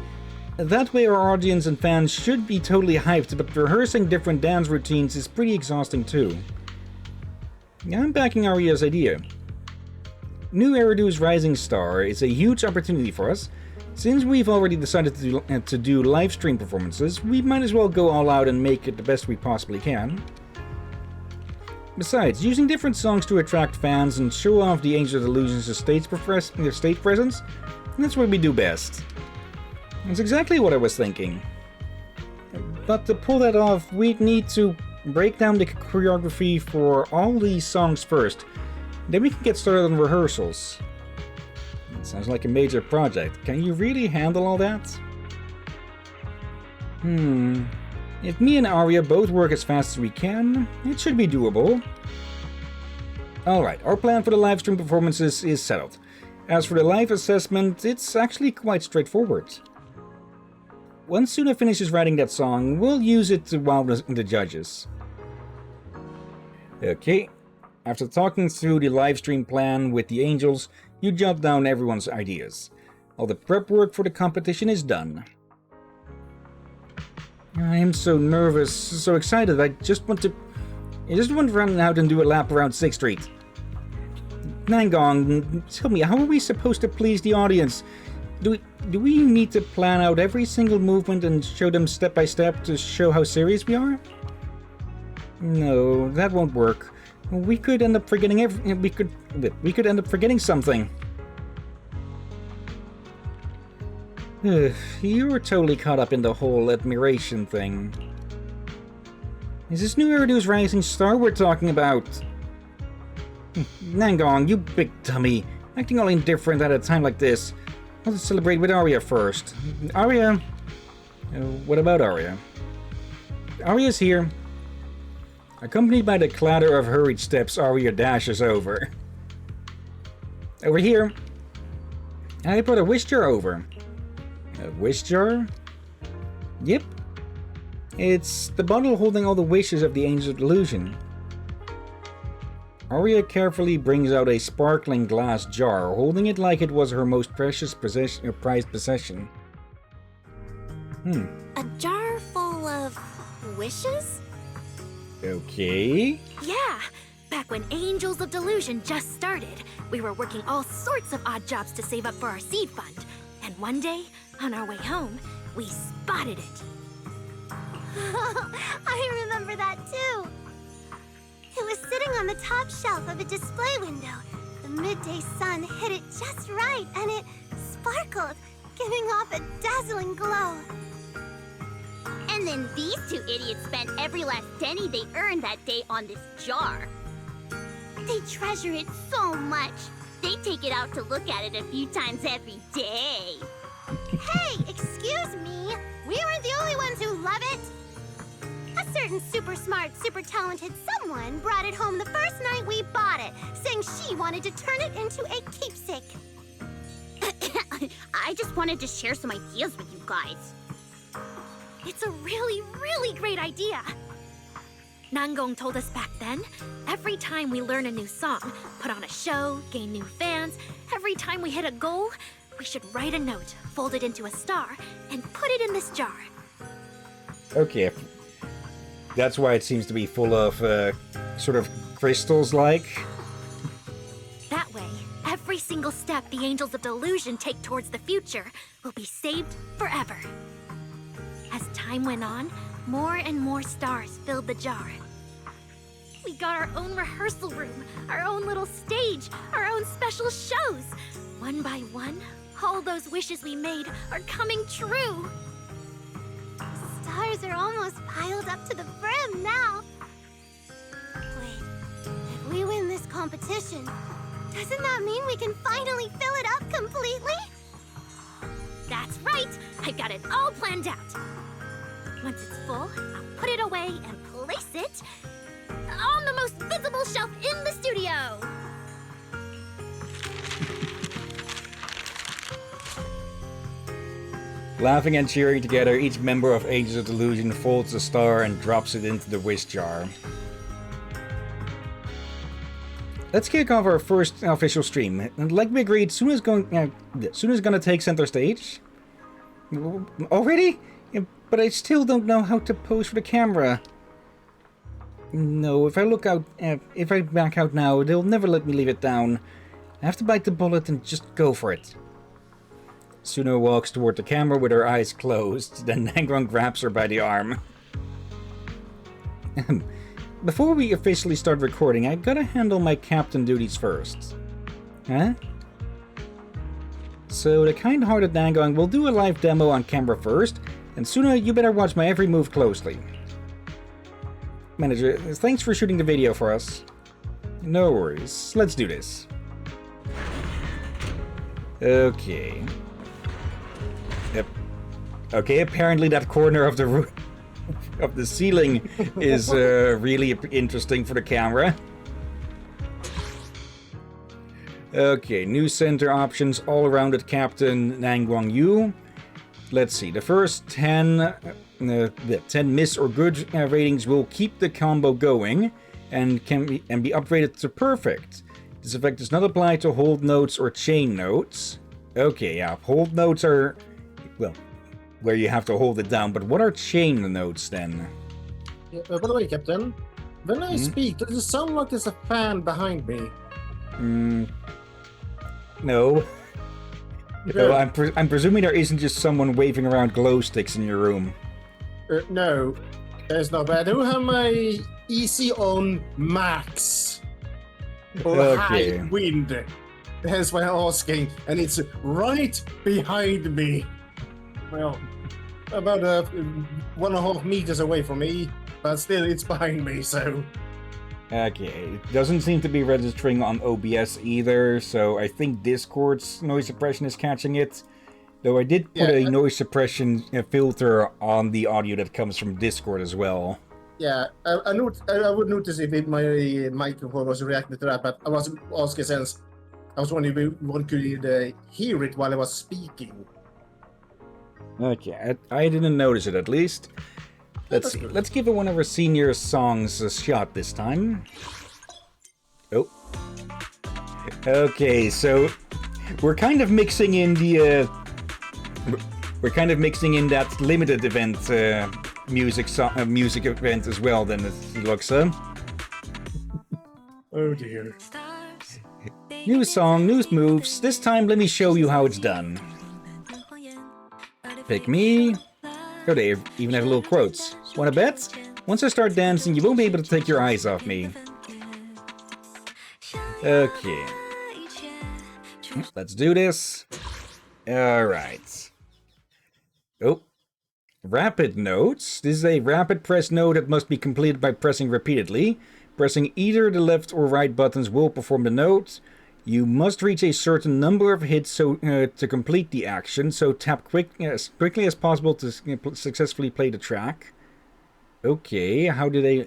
S1: That way our audience and fans should be totally hyped, but rehearsing different dance routines is pretty exhausting too. I'm backing Aria's idea. New Eridu's Rising Star is a huge opportunity for us. Since we've already decided to do live stream performances, we might as well go all out and make it the best we possibly can. Besides, using different songs to attract fans and show off the Angels of Delusion's stage presence That's what we do best. That's exactly what I was thinking. But to pull that off, we'd need to break down the choreography for all these songs first. Then we can get started on rehearsals. It sounds like a major project. Can you really handle all that? If me and Arya both work as fast as we can, it should be doable. Alright, our plan for the livestream performances is settled. As for the live assessment, it's actually quite straightforward. Once Suna finishes writing that song, we'll use it to wow the judges. Okay, after talking through the livestream plan with the angels, you jot down everyone's ideas. All the prep work for the competition is done. I am so nervous, so excited, I just want to run out and do a lap around 6th Street. Nangong, tell me, how are we supposed to please the audience? Do we need to plan out every single movement and show them step by step to show how serious we are? No, that won't work. We could end up forgetting we could end up forgetting something. You were totally caught up in the whole admiration thing. Is this new Eridu's rising star we're talking about? Nangong, you big dummy. Acting all indifferent at a time like this. Let's celebrate with Arya first. Arya? What about Arya? Arya's here. Accompanied by the clatter of hurried steps, Arya dashes over. Over here. I brought a wish jar over. A wish jar? Yep. It's the bottle holding all the wishes of the Angel of Delusion. Arya carefully brings out a sparkling glass jar, holding it like it was her most precious prized possession.
S5: A jar full of wishes?
S1: Okay.
S5: Yeah, back when Angels of Delusion just started, we were working all sorts of odd jobs to save up for our seed fund. And one day, on our way home, we spotted it.
S4: I remember that too. It was sitting on the top shelf of a display window. The midday sun hit it just right, and it sparkled, giving off a dazzling glow.
S9: And then these two idiots spent every last penny they earned that day on this jar. They treasure it so much. They take it out to look at it a few times every day.
S4: Hey, excuse me. We weren't the only ones who love it. A certain super smart, super talented someone brought it home the first night we bought it, saying she wanted to turn it into a keepsake.
S9: I just wanted to share some ideas with you guys.
S5: It's a really, really great idea. Nangong told us back then, every time we learn a new song, put on a show, gain new fans, every time we hit a goal, we should write a note, fold it into a star, and put it in this jar.
S1: Okay. That's why it seems to be full of, sort of crystals-like.
S5: That way, every single step the Angels of Delusion take towards the future will be saved forever. As time went on, more and more stars filled the jar. We got our own rehearsal room, our own little stage, our own special shows. One by one, all those wishes we made are coming true.
S4: Stars are almost piled up to the brim now. Wait, if we win this competition, doesn't that mean we can finally fill it up completely?
S5: That's right! I've got it all planned out. Once it's full, I'll put it away and place it on the most visible shelf in the studio.
S1: Laughing and cheering together, each member of Angels of Delusion folds a star and drops it into the wish jar. Let's kick off our first official stream. And like we agreed, Suna's gonna take center stage. Already? But I still don't know how to pose for the camera. No, if I back out now, they'll never let me leave it down. I have to bite the bullet and just go for it. Suna walks toward the camera with her eyes closed, then Nangong grabs her by the arm. Before we officially start recording, I gotta handle my captain duties first. Huh? So the kind-hearted Nangong will do a live demo on camera first, and Suna, you better watch my every move closely. Manager, thanks for shooting the video for us. No worries, let's do this. Okay. Yep. Okay, apparently that corner of the roof of the ceiling is really interesting for the camera. Okay, new center options all around it, Captain Nangwang Yu. Let's see, the first 10 miss or good ratings will keep the combo going and can be upgraded to perfect. This effect does not apply to hold notes or chain notes. Okay, yeah, hold notes are, well, where you have to hold it down, but what are chain notes then?
S2: Yeah, by the way, Captain, when I speak, does it sound like there's a fan behind me?
S1: No.
S2: Yeah.
S1: No, I'm presuming there isn't just someone waving around glow sticks in your room.
S2: No, there's not. But I do have my EC on max. Or
S1: Okay.
S2: high wind. That's why I'm asking, and it's right behind me. Well, about 1.5 meters away from me, but still it's behind me, so...
S1: Okay, it doesn't seem to be registering on OBS either, so I think Discord's noise suppression is catching it. Though I did put a noise suppression filter on the audio that comes from Discord as well.
S2: Yeah, I would notice if my microphone was reacting to that, but I was asking since I was wondering if one could hear it while I was speaking.
S1: Okay, I didn't notice it at least. Let's see. Let's give one of our senior songs a shot this time. Oh. Okay, so we're kind of mixing in the that limited event music event as well. Then it looks.
S2: Oh dear.
S1: New song, new moves. This time, let me show you how it's done. Pick me. Oh, they even have little quotes. Wanna bet? Once I start dancing, you won't be able to take your eyes off me. Okay. Let's do this. Alright. Oh. Rapid notes. This is a rapid press note that must be completed by pressing repeatedly. Pressing either the left or right buttons will perform the note. You must reach a certain number of hits to complete the action, so tap as quickly as possible to successfully play the track. Okay, how do they...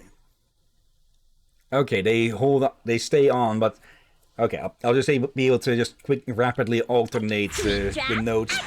S1: Okay, they stay on, but... Okay, I'll just be able to just rapidly alternate the notes.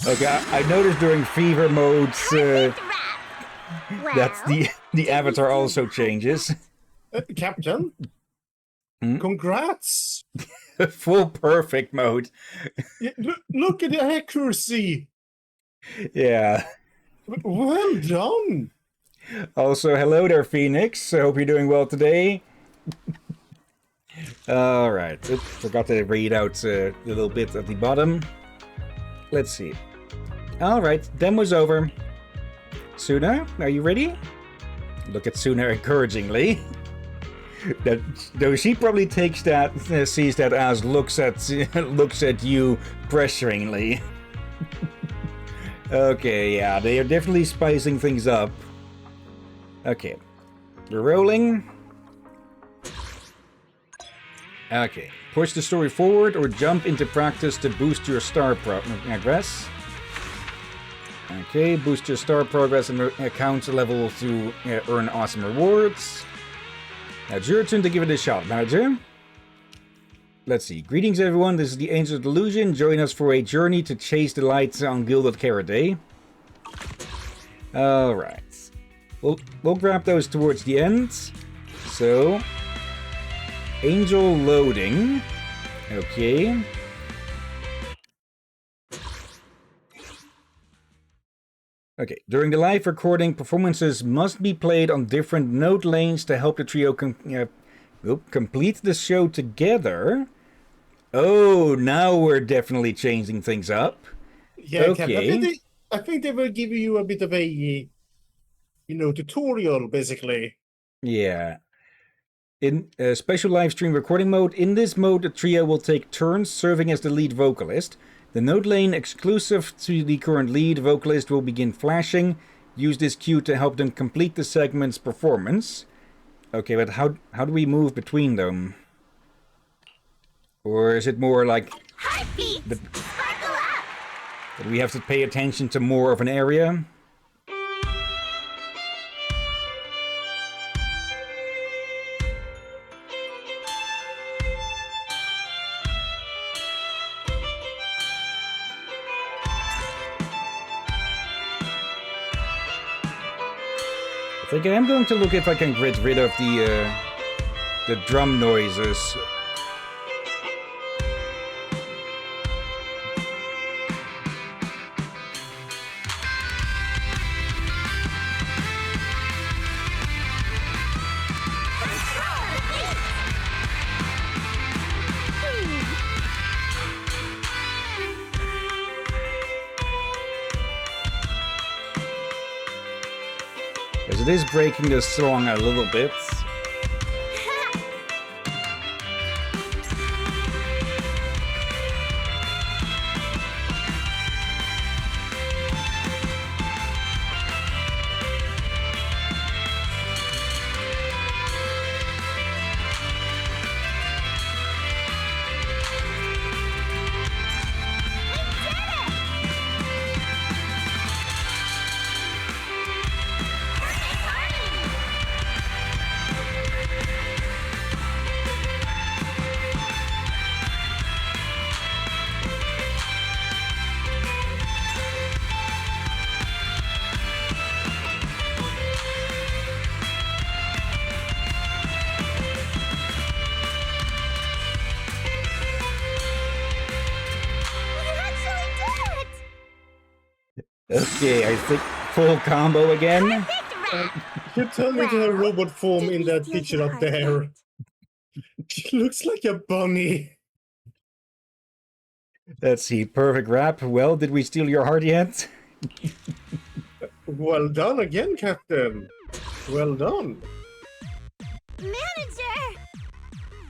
S1: Okay, I noticed during fever modes that the avatar also changes.
S2: Captain? Congrats!
S1: Full perfect mode.
S2: Yeah, look at the accuracy!
S1: Yeah.
S2: Well done!
S1: Also, hello there, Phoenix. I hope you're doing well today. Alright, forgot to read out the little bit at the bottom. Let's see. Alright, demo's over. Suna, are you ready? Look at Suna encouragingly. Though she probably takes that, sees that as looks at you pressuringly. Okay, yeah, they are definitely spicing things up. Okay, we're rolling. Okay, push the story forward or jump into practice to boost your star progress. Okay, boost your star progress and account level to earn awesome rewards. Now it's your turn to give it a shot, manager. Let's see. Greetings, everyone. This is the Angel of Delusion. Join us for a journey to chase the lights on Gilded Carrot Day. Alright. We'll grab those towards the end. So, Angel loading. Okay. Okay, during the live recording, performances must be played on different note lanes to help the trio complete the show together. Oh, now we're definitely changing things up.
S2: Yeah,
S1: okay.
S2: I think they will give you a bit of a, tutorial, basically.
S1: Yeah. In a special live stream recording mode, in this mode, the trio will take turns serving as the lead vocalist. The note lane exclusive to the current lead vocalist will begin flashing. Use this cue to help them complete the segment's performance. Okay, but how do we move between them? Or is it more like...
S9: Heartbeat! Sparkle up!
S1: that we have to pay attention to more of an area? I think I am going to look if I can get rid of the drum noises. It is breaking the song a little bit. Okay, I think full combo again.
S2: You turned into a robot form in that picture up there. She looks like a bunny.
S1: Let's see, perfect rap. Well, did we steal your heart yet?
S2: Well done again, Captain. Well done.
S4: Manager!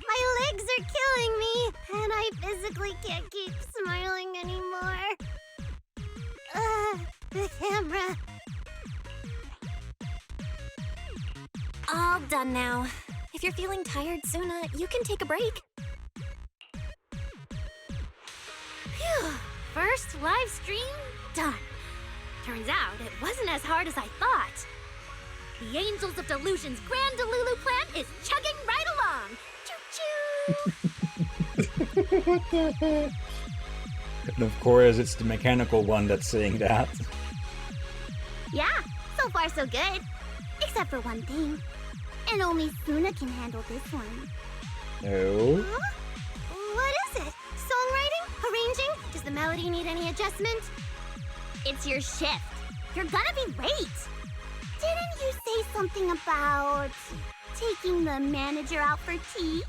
S4: My legs are killing me, and I physically can't keep smiling anymore. The camera.
S5: All done now. If you're feeling tired, Suna, you can take a break.
S4: Phew! First live stream done. Turns out it wasn't as hard as I thought. The Angels of Delusion's Grand Delulu plan is chugging right along. Choo-choo!
S2: What the heck?
S1: And of course, it's the mechanical one that's saying that.
S9: Yeah, so far so good. Except for one thing. And only Suna can handle this one.
S1: No.
S4: Huh? What is it? Songwriting? Arranging? Does the melody need any adjustment?
S9: It's your shift. You're gonna be late.
S4: Didn't
S9: you say something about taking the manager out for tea?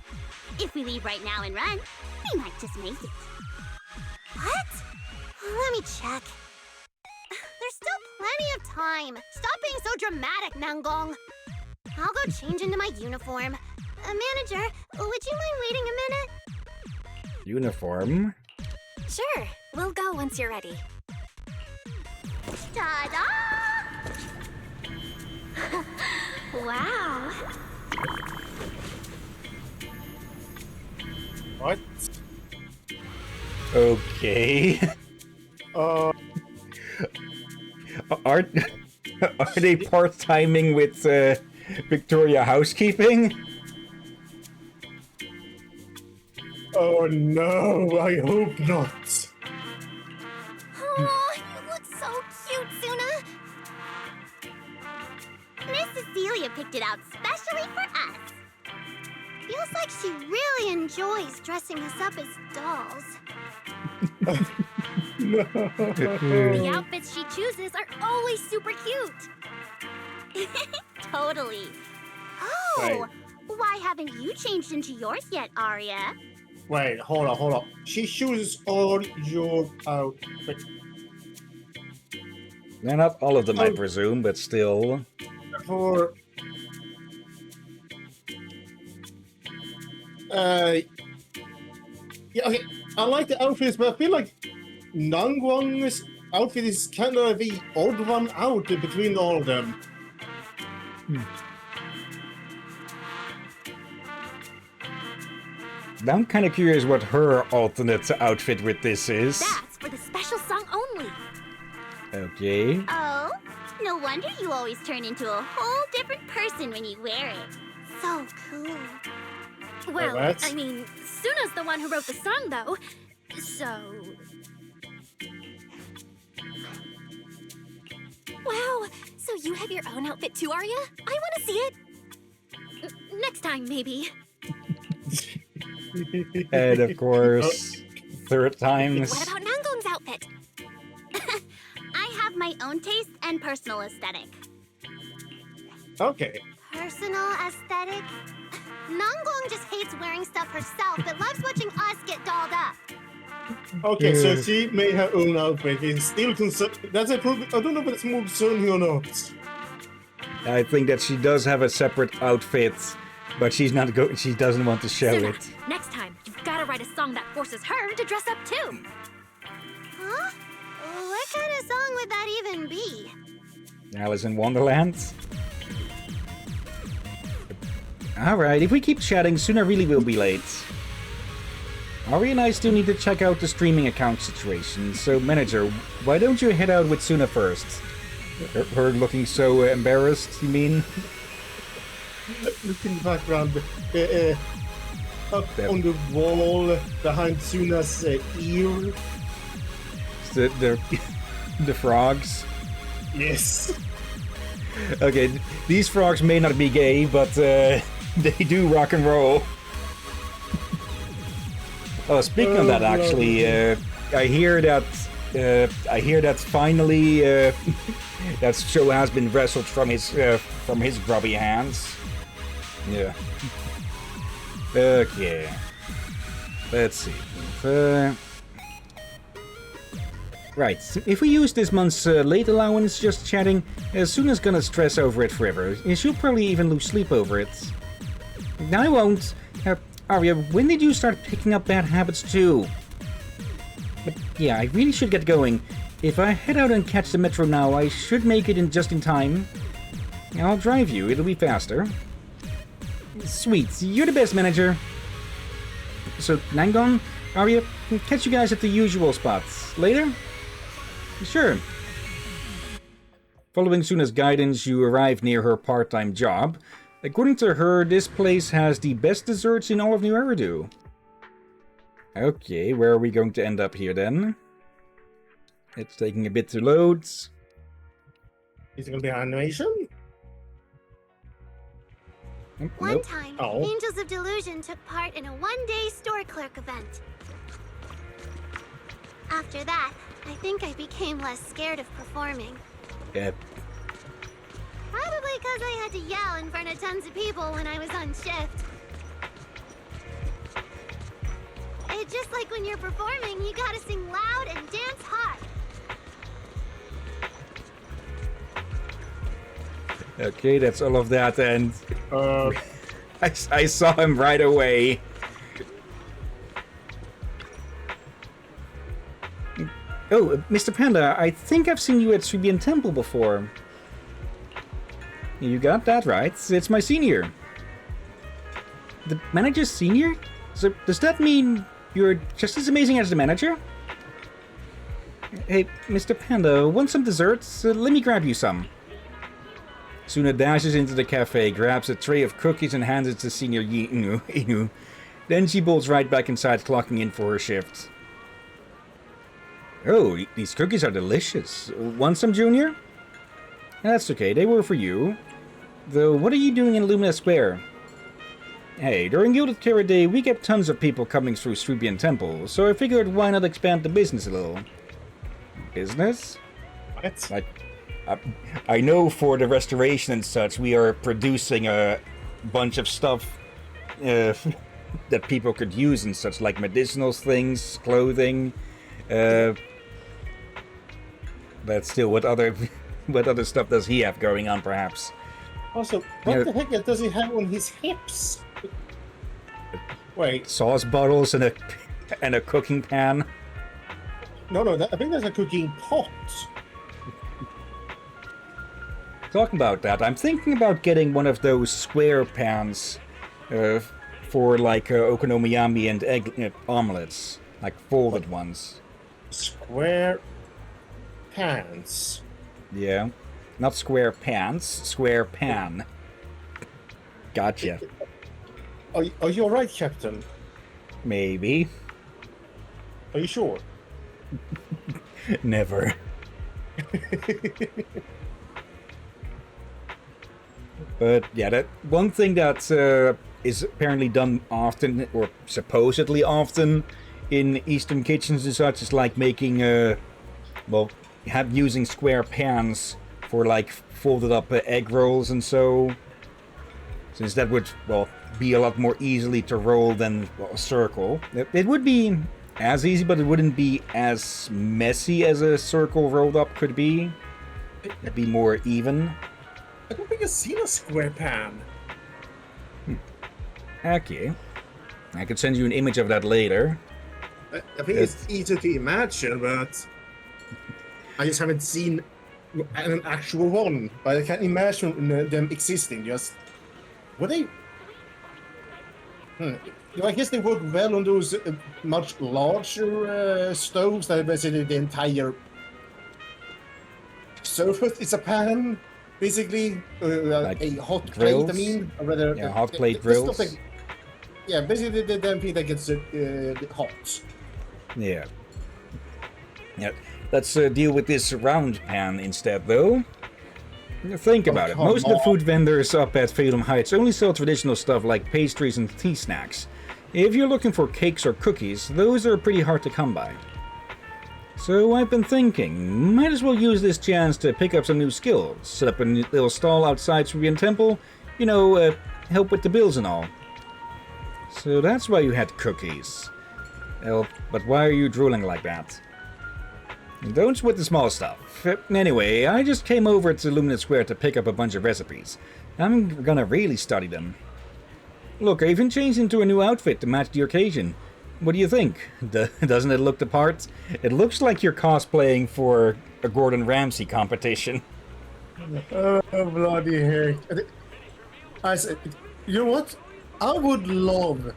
S9: If we leave right now and run, we might just make it. What? Let me check.
S4: There's still plenty of time. Stop being so dramatic, Nangong. I'll go change into my uniform. Manager, would you mind waiting a minute?
S1: Uniform?
S5: Sure, we'll go once you're ready.
S4: Ta-da!
S5: Wow.
S2: What?
S1: Okay. Are they part-timing with Victoria Housekeeping?
S2: Oh no, I hope not.
S4: Oh, you look so cute, Suna.
S9: Miss Cecilia picked it out specially for us.
S4: Feels like she really enjoys dressing us up as dolls.
S5: The outfits she chooses are always super cute.
S9: Totally. Oh, why haven't you changed into yours yet, Arya?
S2: Wait, hold on. She chooses all your outfits.
S1: Not all of them, I presume, but still.
S2: For yeah, okay. I like the outfits, but I feel like Nangwang's outfit is kind of the odd one out between all of them.
S1: Now I'm kind of curious what her alternate outfit with this is.
S5: That's for the special song only.
S1: Okay.
S9: Oh, no wonder you always turn into a whole different person when you wear it.
S4: So cool.
S5: Well,
S2: what?
S5: I mean, Suna's the one who wrote the song, though. So... Wow, so you have your own outfit too, Arya? I want to see it. Next time, maybe.
S1: And of course, third times.
S5: What about Nangong's outfit?
S9: I have my own taste and personal aesthetic.
S2: Okay.
S4: Personal aesthetic? Nangong just hates wearing stuff herself, but loves watching us get dolled up.
S2: Okay, so she made her own outfit. It's still concerned. That's a problem. I don't know if it's more concerning or not.
S1: I think that she does have a separate outfit, but she's not she doesn't want to show
S5: Suna,
S1: it.
S5: next time, you've got to write a song that forces her to dress up too.
S4: Huh? What kind of song would that even be?
S1: Alice in Wonderland? Alright, if we keep chatting, soon I really will be late. Ari and I still need to check out the streaming account situation, so manager, why don't you head out with Suna first? Her looking so embarrassed, you mean?
S2: Look in the background. Up on the wall behind Suna's ear.
S1: The frogs?
S2: Yes.
S1: Okay, these frogs may not be gay, but they do rock and roll. Oh, speaking of that, actually, I hear that finally that show has been wrestled from his grubby hands. Yeah. Okay. Let's see. Right. If we use this month's late allowance just chatting, Suna's gonna stress over it forever. She'll probably even lose sleep over it. I won't. Arya, when did you start picking up bad habits too? But yeah, I really should get going. If I head out and catch the metro now, I should make it in just in time. I'll drive you, it'll be faster. Sweet, you're the best, manager. So, Nangong, Arya, catch you guys at the usual spots. Later? Sure. Following Suna's guidance, you arrive near her part-time job. According to her, this place has the best desserts in all of New Eridu. Okay, where are we going to end up here then? It's taking a bit to load.
S2: Is it going to be animation?
S4: One
S1: Nope.
S4: time,
S2: Oh.
S4: Angels of Delusion took part in a one-day store clerk event. After that, I think I became less scared of performing.
S1: Yep.
S4: Probably because I had to yell in front of tons of people when I was on shift. It's just like when you're performing, you gotta sing loud and dance hard.
S1: Okay, that's all of that, and I saw him right away. Oh, Mr. Panda, I think I've seen you at Hillyan Temple before. You got that right. It's my senior. The manager's senior? So does that mean you're just as amazing as the manager? Hey, Mr. Panda, want some desserts? Let me grab you some. Suna dashes into the cafe, grabs a tray of cookies and hands it to Senior Inu. Then she bolts right back inside, clocking in for her shift. Oh, these cookies are delicious. Want some, Junior? That's okay, they were for you. Though, what are you doing in Lumina Square? Hey, during Gilded Terror Day, we get tons of people coming through Hillyan Temple, so I figured why not expand the business a little. Business?
S2: What?
S1: Like, I know for the restoration and such, we are producing a bunch of stuff that people could use and such, like medicinal things, clothing. But still, what other stuff does he have going on, perhaps?
S2: Also, what the heck does he have on his hips? Wait.
S1: Sauce bottles and a cooking pan.
S2: No, I think that's a cooking pot.
S1: Talking about that, I'm thinking about getting one of those square pans for like okonomiyaki and egg omelets, like folded ones.
S2: Square pans.
S1: Yeah, not square pants, square pan. Gotcha.
S2: Are you alright, Captain?
S1: Maybe.
S2: Are you sure?
S1: Never. But yeah, that one thing that is apparently done often, or supposedly often, in Eastern kitchens and such, is like making, using square pans for like folded up egg rolls and so. Since that would, be a lot more easily to roll than a circle. It would be as easy, but it wouldn't be as messy as a circle rolled up could be. It'd be more even.
S2: I don't think I've seen a square pan.
S1: Okay. I could send you an image of that later.
S2: I think it's easy to imagine, but I just haven't seen an actual one. But I can imagine them existing. Just were they? I guess they work well on those much larger stoves that basically the entire surface is a pan. Basically,
S1: like
S2: a hot
S1: grills?
S2: plate, I mean. Or rather,
S1: hot plate grills.
S2: Basically the damn thing that gets hot.
S1: Yeah. Let's deal with this round pan instead, though. Think about it. Most of the food vendors up at Phelan Heights only sell traditional stuff like pastries and tea snacks. If you're looking for cakes or cookies, those are pretty hard to come by. So I've been thinking, might as well use this chance to pick up some new skills. Set up a little stall outside Hillyan Temple, help with the bills and all. So that's why you had cookies. Well, but why are you drooling like that? Don't sweat the small stuff. Anyway, I just came over to Lumina Square to pick up a bunch of recipes. I'm gonna really study them. Look, I even changed into a new outfit to match the occasion. What do you think? Doesn't it look the part? It looks like you're cosplaying for a Gordon Ramsay competition.
S2: Oh, bloody heck. I said, you know what? I would love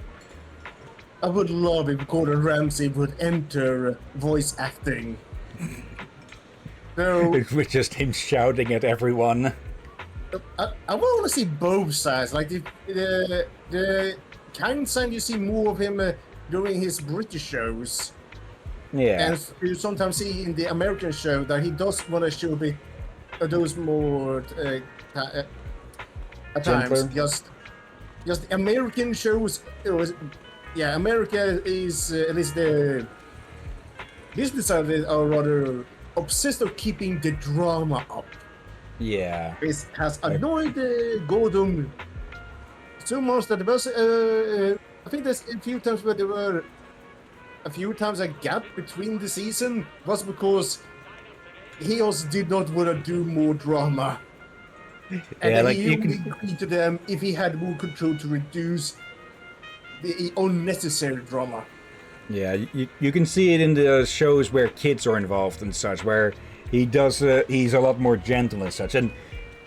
S2: if Gordon Ramsay would enter voice acting. So,
S1: With just him shouting at everyone.
S2: I want to see both sides. Like the kind side, you see more of him during his British shows.
S1: Yeah.
S2: And you sometimes see in the American show that he does want to show a bit those more at times. Just American shows. America is at least the business side of it are rather obsessed of keeping the drama up.
S1: Yeah.
S2: This has annoyed Gordon so much that there was, I think there's a few times where there were a few times a gap between the season was because he also did not want to do more drama. And
S1: Yeah, like
S2: he
S1: you
S2: only
S1: can.
S2: agreed to them if he had more control to reduce the unnecessary drama.
S1: Yeah, you can see it in the shows where kids are involved and such, where he does he's a lot more gentle and such. And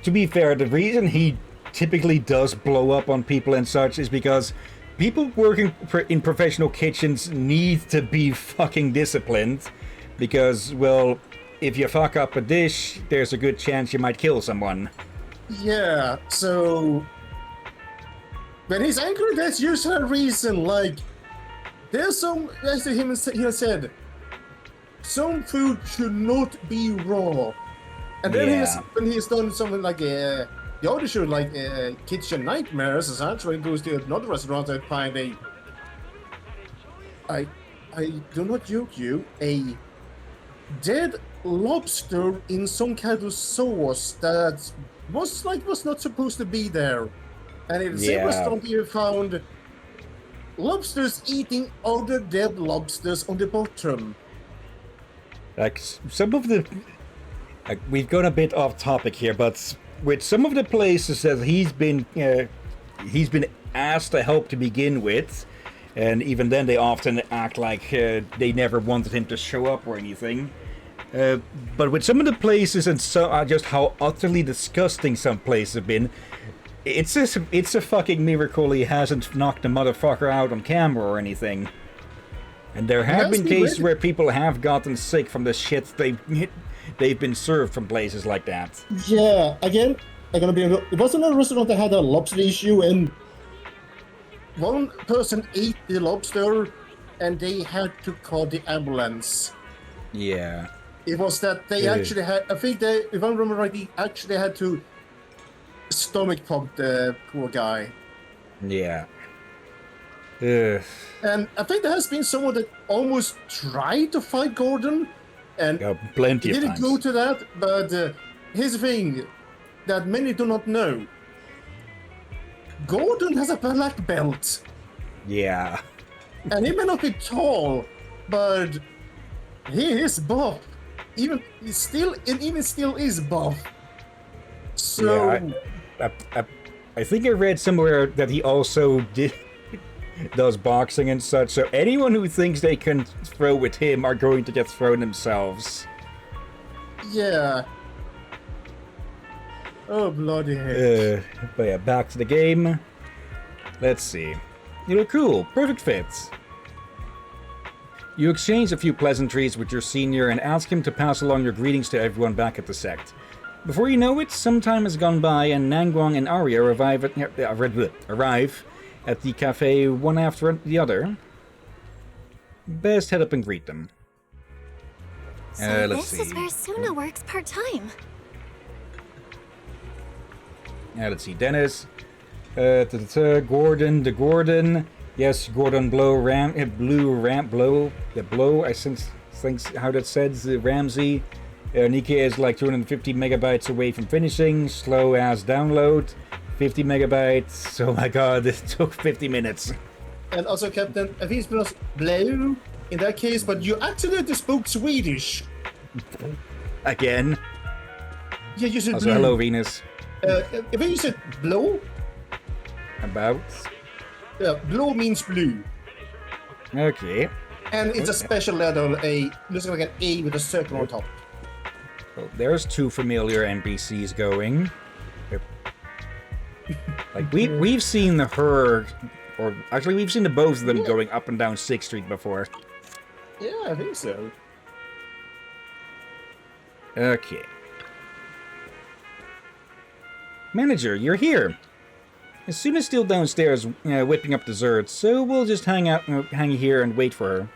S1: to be fair, the reason he typically does blow up on people and such is because people working in professional kitchens need to be fucking disciplined, because, well, if you fuck up a dish, there's a good chance you might kill someone.
S2: Yeah, so when he's angry, that's usually a reason. Like, there's some, as he said, some food should not be raw. And then
S1: Yeah.
S2: when he's done something like the other show, like Kitchen Nightmares, essentially, he goes to another restaurant and find I do not joke you, a dead lobster in some kind of sauce that was not supposed to be there. And in the same
S1: Yeah.
S2: restaurant you found lobsters eating other dead lobsters on the bottom.
S1: Like, some of the... Like, we've gone a bit off topic here, but with some of the places that he's been asked to help to begin with, and even then they often act like they never wanted him to show up or anything. But with some of the places and just how utterly disgusting some places have been, it's a fucking miracle he hasn't knocked the motherfucker out on camera or anything. And there have been cases where people have gotten sick from the shit they've been served from places like that.
S2: Yeah, again, I'm gonna be. It wasn't a restaurant that had a lobster issue, and one person ate the lobster, and they had to call the ambulance.
S1: Yeah.
S2: It was that they actually had. I think they, if I remember right, they actually had to stomach pump the poor guy.
S1: Yeah. Ugh.
S2: And I think there has been someone that almost tried to fight Gordon, and
S1: Plenty
S2: he
S1: of
S2: didn't
S1: times.
S2: go to that. But here's the thing that many do not know: Gordon has a black belt,
S1: Yeah.
S2: and he may not be tall, but he is buff. Even still is buff. So
S1: Yeah, I think I read somewhere that he also does boxing and such, so anyone who thinks they can throw with him are going to get thrown themselves.
S2: yeah. Oh bloody hell.
S1: But yeah, back to the game. Let's see. You look cool. Perfect fit. You exchange a few pleasantries with your senior and ask him to pass along your greetings to everyone back at the sect. Before you know it, some time has gone by and Nangguang and Arya arrive at the cafe one after the other. Best head up and greet them.
S5: So
S1: Let's
S5: this is
S1: see.
S5: where Suna works part-time.
S1: Let's see. Dennis. Gordon. Yes, Gordon Blow, I think how that says, Ramsey. Nikki is like 250 megabytes away from finishing, slow as download, 50 megabytes, oh my god, it took 50 minutes.
S2: And also, Captain, I think it's pronounced Blue in that case, but you accidentally spoke Swedish.
S1: Again.
S2: Yeah, you said
S1: Also,
S2: blue.
S1: hello, Venus.
S2: I think you said blow.
S1: About?
S2: Yeah, blow means blue.
S1: Okay.
S2: And it's a special letter, A. Looks like an A with a circle on top.
S1: Well, there's two familiar NPCs going. Like, we've seen her, or actually we've seen the both of them going up and down 6th Street before.
S2: Yeah, I think so.
S1: Okay. Manager, you're here. Suna's still downstairs whipping up desserts, so we'll just hang here and wait for her.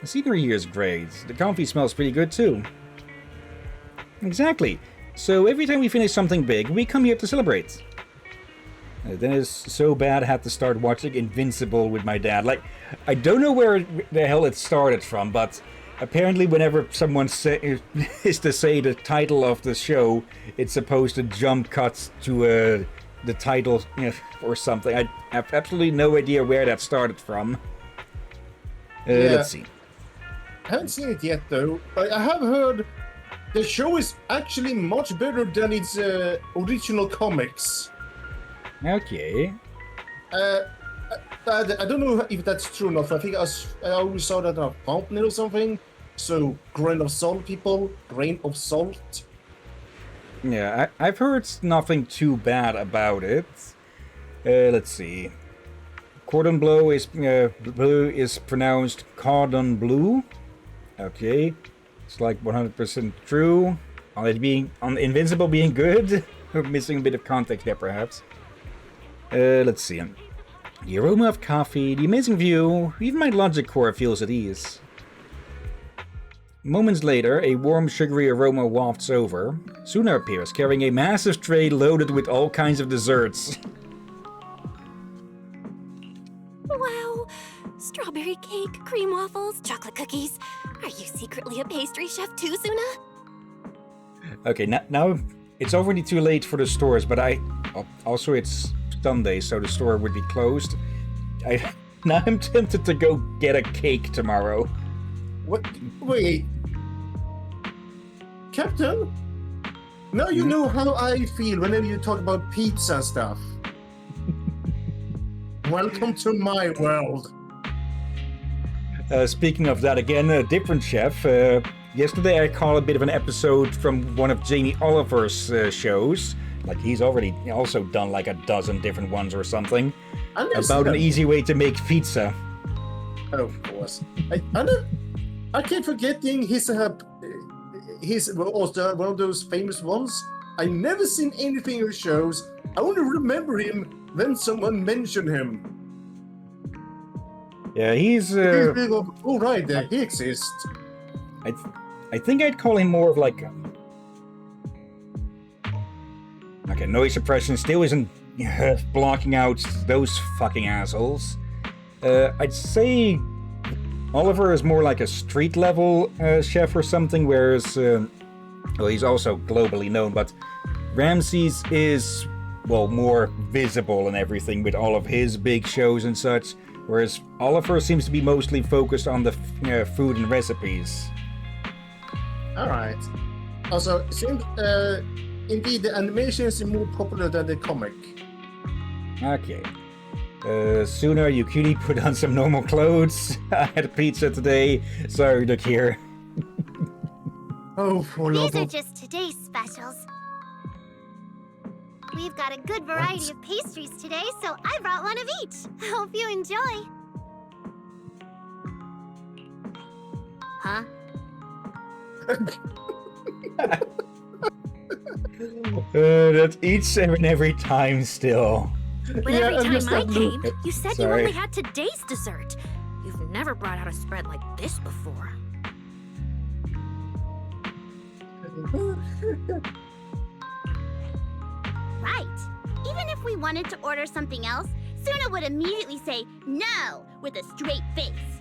S1: The scenery here is great. The coffee smells pretty good too. Exactly. So every time we finish something big, we come here to celebrate. Then it's so bad I had to start watching Invincible with my dad. Like, I don't know where the hell it started from, but Apparently, whenever someone is to say the title of the show, it's supposed to jump cuts to the title or something. I have absolutely no idea where that started from. Let's see.
S2: I haven't seen it yet, though. But I have heard the show is actually much better than its original comics.
S1: Okay.
S2: I don't know if that's true enough. I think I always saw that on a thumbnail or something. So, grain of salt, people. Grain of salt.
S1: Yeah, I've heard nothing too bad about it. Let's see. Cordon bleu is pronounced cordon bleu. Okay. It's like 100% true. On Invincible being good. Missing a bit of context there, perhaps. Let's see. The aroma of coffee, the amazing view, even my logic core feels at ease. Moments later, a warm, sugary aroma wafts over. Suna appears, carrying a massive tray loaded with all kinds of desserts.
S5: Wow! Strawberry cake, cream waffles, chocolate cookies. Are you secretly a pastry chef too, Suna?
S1: Okay, now it's already too late for the stores, but also it's Sunday, so the store would be closed. Now I'm tempted to go get a cake tomorrow.
S2: What? Wait. Captain? Now you know how I feel whenever you talk about pizza and stuff. Welcome to my world.
S1: Speaking of that, again, a different chef. Yesterday I caught a bit of an episode from one of Jamie Oliver's shows. Like, he's already also done like a dozen different ones or something. About an easy way to make pizza.
S2: Of course. I keep forgetting he's one of those famous ones. I never seen anything in shows. I only remember him when someone mentioned him.
S1: Yeah, he's...
S2: oh, right, there he exists.
S1: I think I'd call him more of like... Okay, noise suppression still isn't blocking out those fucking assholes. I'd say Oliver is more like a street-level chef or something, whereas... well, he's also globally known, but Ramses is, well, more visible and everything with all of his big shows and such, whereas Oliver seems to be mostly focused on the food and recipes.
S2: Alright. Also, it seems... indeed, the animation is more popular than the comic.
S1: Okay. Sooner, you cutie, put on some normal clothes. I had pizza today. Sorry, look here.
S2: Oh, for love
S9: These are
S2: of...
S9: just today's specials. We've got a good variety of pastries today, so I brought one of each. Hope you enjoy. Huh?
S1: That's each and every time still.
S5: But
S2: Yeah,
S5: every
S2: I'm
S5: time
S2: just
S5: I
S2: not
S5: came, you said you
S1: Sorry.
S5: only had today's dessert. You've never brought out a spread like this before.
S9: Right. Even if we wanted to order something else, Suna would immediately say no with a straight face.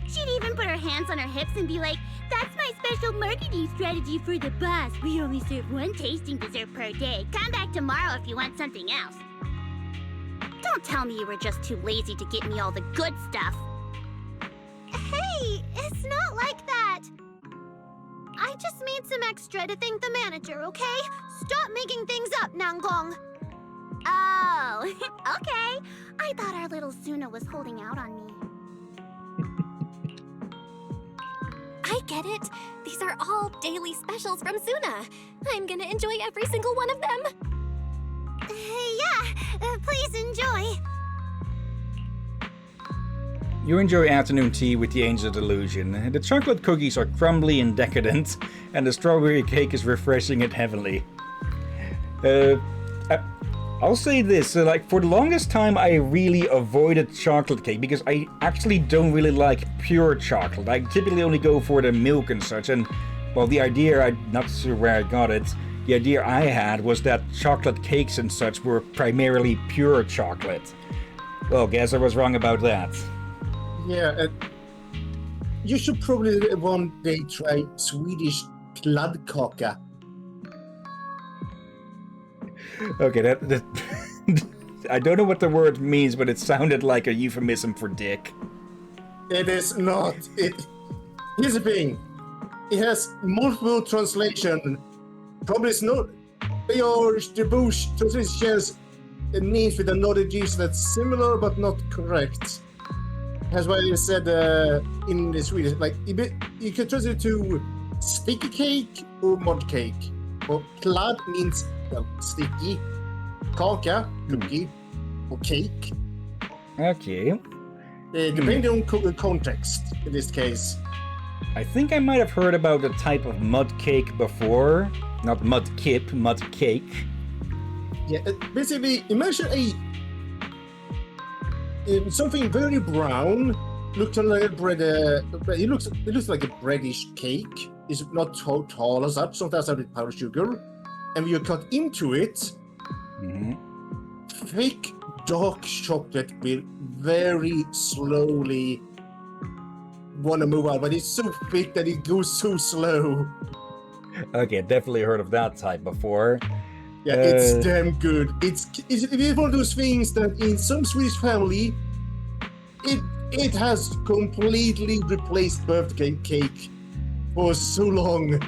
S9: She'd even put her hands on her hips and be like, "That's my special marketing strategy for the boss. We only serve one tasting dessert per day. Come back tomorrow if you want something else." Don't tell me you were just too lazy to get me all the good stuff. Hey, it's not like that. I just made some extra to thank the manager, okay? Stop making things up, Nangong. Oh, okay. I thought our little Suna was holding out on me.
S5: I get it. These are all daily specials from Suna. I'm gonna enjoy every single one of them.
S9: Please enjoy.
S1: You enjoy afternoon tea with the Angel Delusion. The chocolate cookies are crumbly and decadent, and the strawberry cake is refreshing and heavenly. I'll say this, like, for the longest time I really avoided chocolate cake, because I actually don't really like pure chocolate. I typically only go for the milk and such, and, well, the idea, I'm not sure where I got it, the idea I had was that chocolate cakes and such were primarily pure chocolate. Well, guess I was wrong about that.
S2: Yeah, you should probably one day try Swedish kladdkaka.
S1: Okay, that I don't know what the word means, but it sounded like a euphemism for dick.
S2: It is not. Here's the thing. It has multiple translation. Probably it's not. They are the Bush translations names with another dish that's similar but not correct. That's why I said in the Swedish, like you can translate it to sticky cake or mud cake. Or kladd means sticky, kaka, cookie, or cake.
S1: Okay.
S2: Depending on context in this case.
S1: I think I might have heard about a type of mud cake before. Not mud kip, mud cake.
S2: Yeah, basically, imagine something very brown, looks like a bread. It looks like a breadish cake. It's not so tall as such. Sometimes with powdered sugar, and when you cut into it, thick dark chocolate will very slowly want to move out, but it's so thick that it goes so slow.
S1: Okay, definitely heard of that type before.
S2: Yeah, it's damn good. It's one of those things that in some Swedish family, it has completely replaced birthday cake for so long.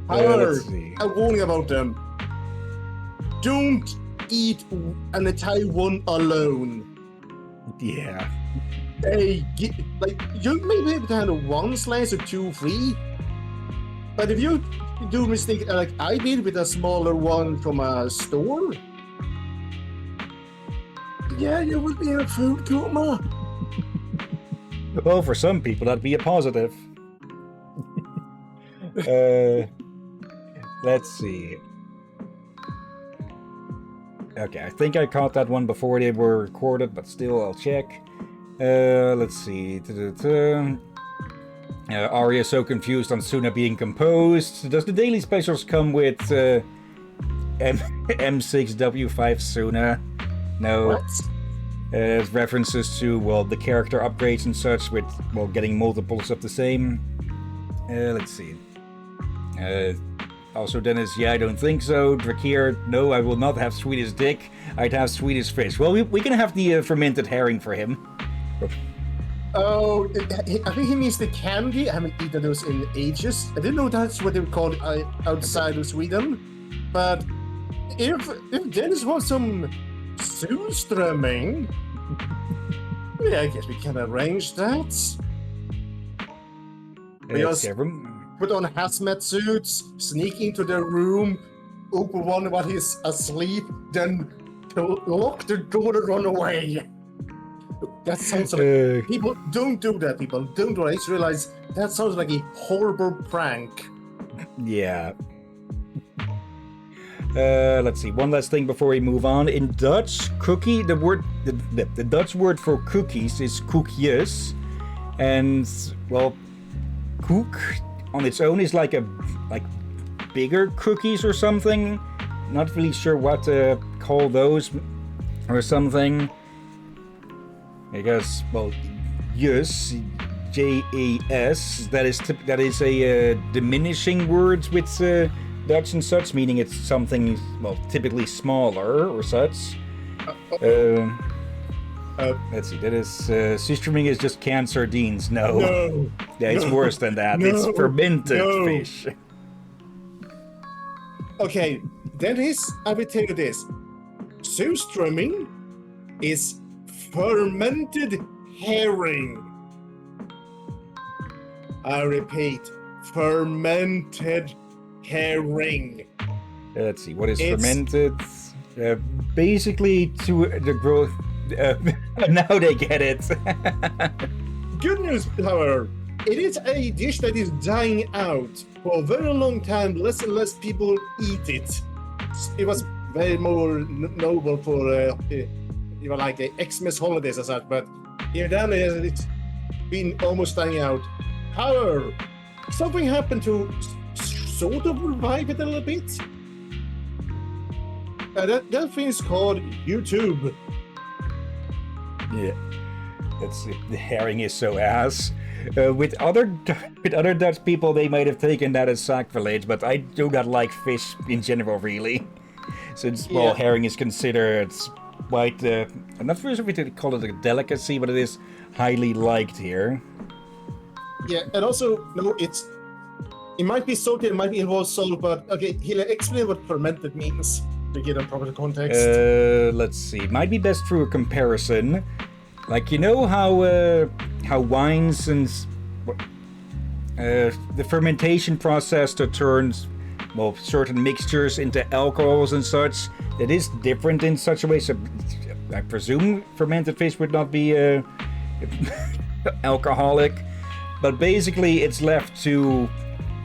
S2: However, a warning about them: don't eat an entire one alone.
S1: Yeah.
S2: You may be able to handle one slice or 2, 3, but if you do a mistake like I did with a smaller one from a store, yeah, you would be in a food coma.
S1: Well, for some people, that'd be a positive. Let's see. Okay, I think I caught that one before they were recorded, but still, I'll check. Let's see. Arya so confused on Suna being composed. Does the daily specials come with M6W5 Suna? No.
S2: What?
S1: References to, well, the character upgrades and such with, well, getting multiples of the same. Let's see. Also Dennis, yeah, I don't think so. Drakir, no, I will not have Swedish dick. I'd have Swedish fish. Well, we can have the fermented herring for him.
S2: Oh, I think he means the candy. I haven't eaten those in ages. I didn't know that's what they were called outside of Sweden. But if Dennis wants some surströmming, yeah, I guess we can arrange that. We just put on hazmat suits, sneak into their room, open one while he's asleep, then lock the door and run away. That sounds like... people, don't do that, people. Don't do it. I just realized that sounds like a horrible prank.
S1: Yeah. Let's see. One last thing before we move on. In Dutch, cookie, the Dutch word for cookies is koekjes. And, well, koek on its own is like bigger cookies or something. Not really sure what to call those or something. Because, well, jus, J-A-S, that is a diminishing word with Dutch and such, meaning it's something, well, typically smaller or such. Let's see, that is, surströmming is just canned sardines. No. Yeah, it's worse than that. It's fermented fish.
S2: Okay, Dennis, I will tell you this. Surströmming is fermented herring. I repeat, fermented herring.
S1: Let's see, what is fermented? Basically, to the growth. Now they get it.
S2: Good news, however, it is a dish that is dying out. For a very long time, less and less people eat it. It was very more noble for like the Xmas holidays or such, but even then it's been almost dying out. However, something happened to sort of revive it a little bit. That thing is called YouTube.
S1: Yeah. The herring is so ass. With other Dutch people, they might have taken that as sacrilege, but I do not like fish in general, really. Since, well, herring is considered quite, I'm not sure if we could call it a delicacy, but it is highly liked here.
S2: Yeah, and also, no, it might be salty, it might involve salt, but okay, Hillyan, explain what fermented means to get a proper context.
S1: Let's see. Might be best through a comparison. Like, you know how wines and the fermentation process that turns, well, certain mixtures into alcohols and such, it is different in such a way. So I presume fermented fish would not be alcoholic, but basically it's left to,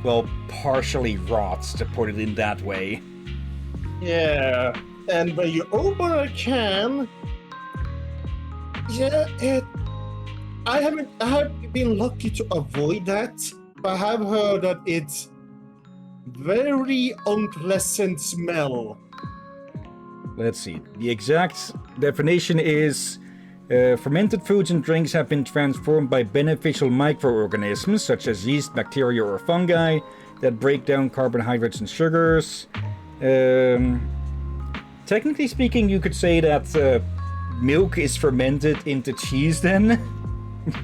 S1: well, partially rot, to put it in that way.
S2: Yeah, and when you open a can, I have been lucky to avoid that, but I have heard that it's very unpleasant smell.
S1: Let's see. The exact definition is fermented foods and drinks have been transformed by beneficial microorganisms such as yeast, bacteria, or fungi that break down carbohydrates and sugars. Technically speaking, you could say that milk is fermented into cheese then.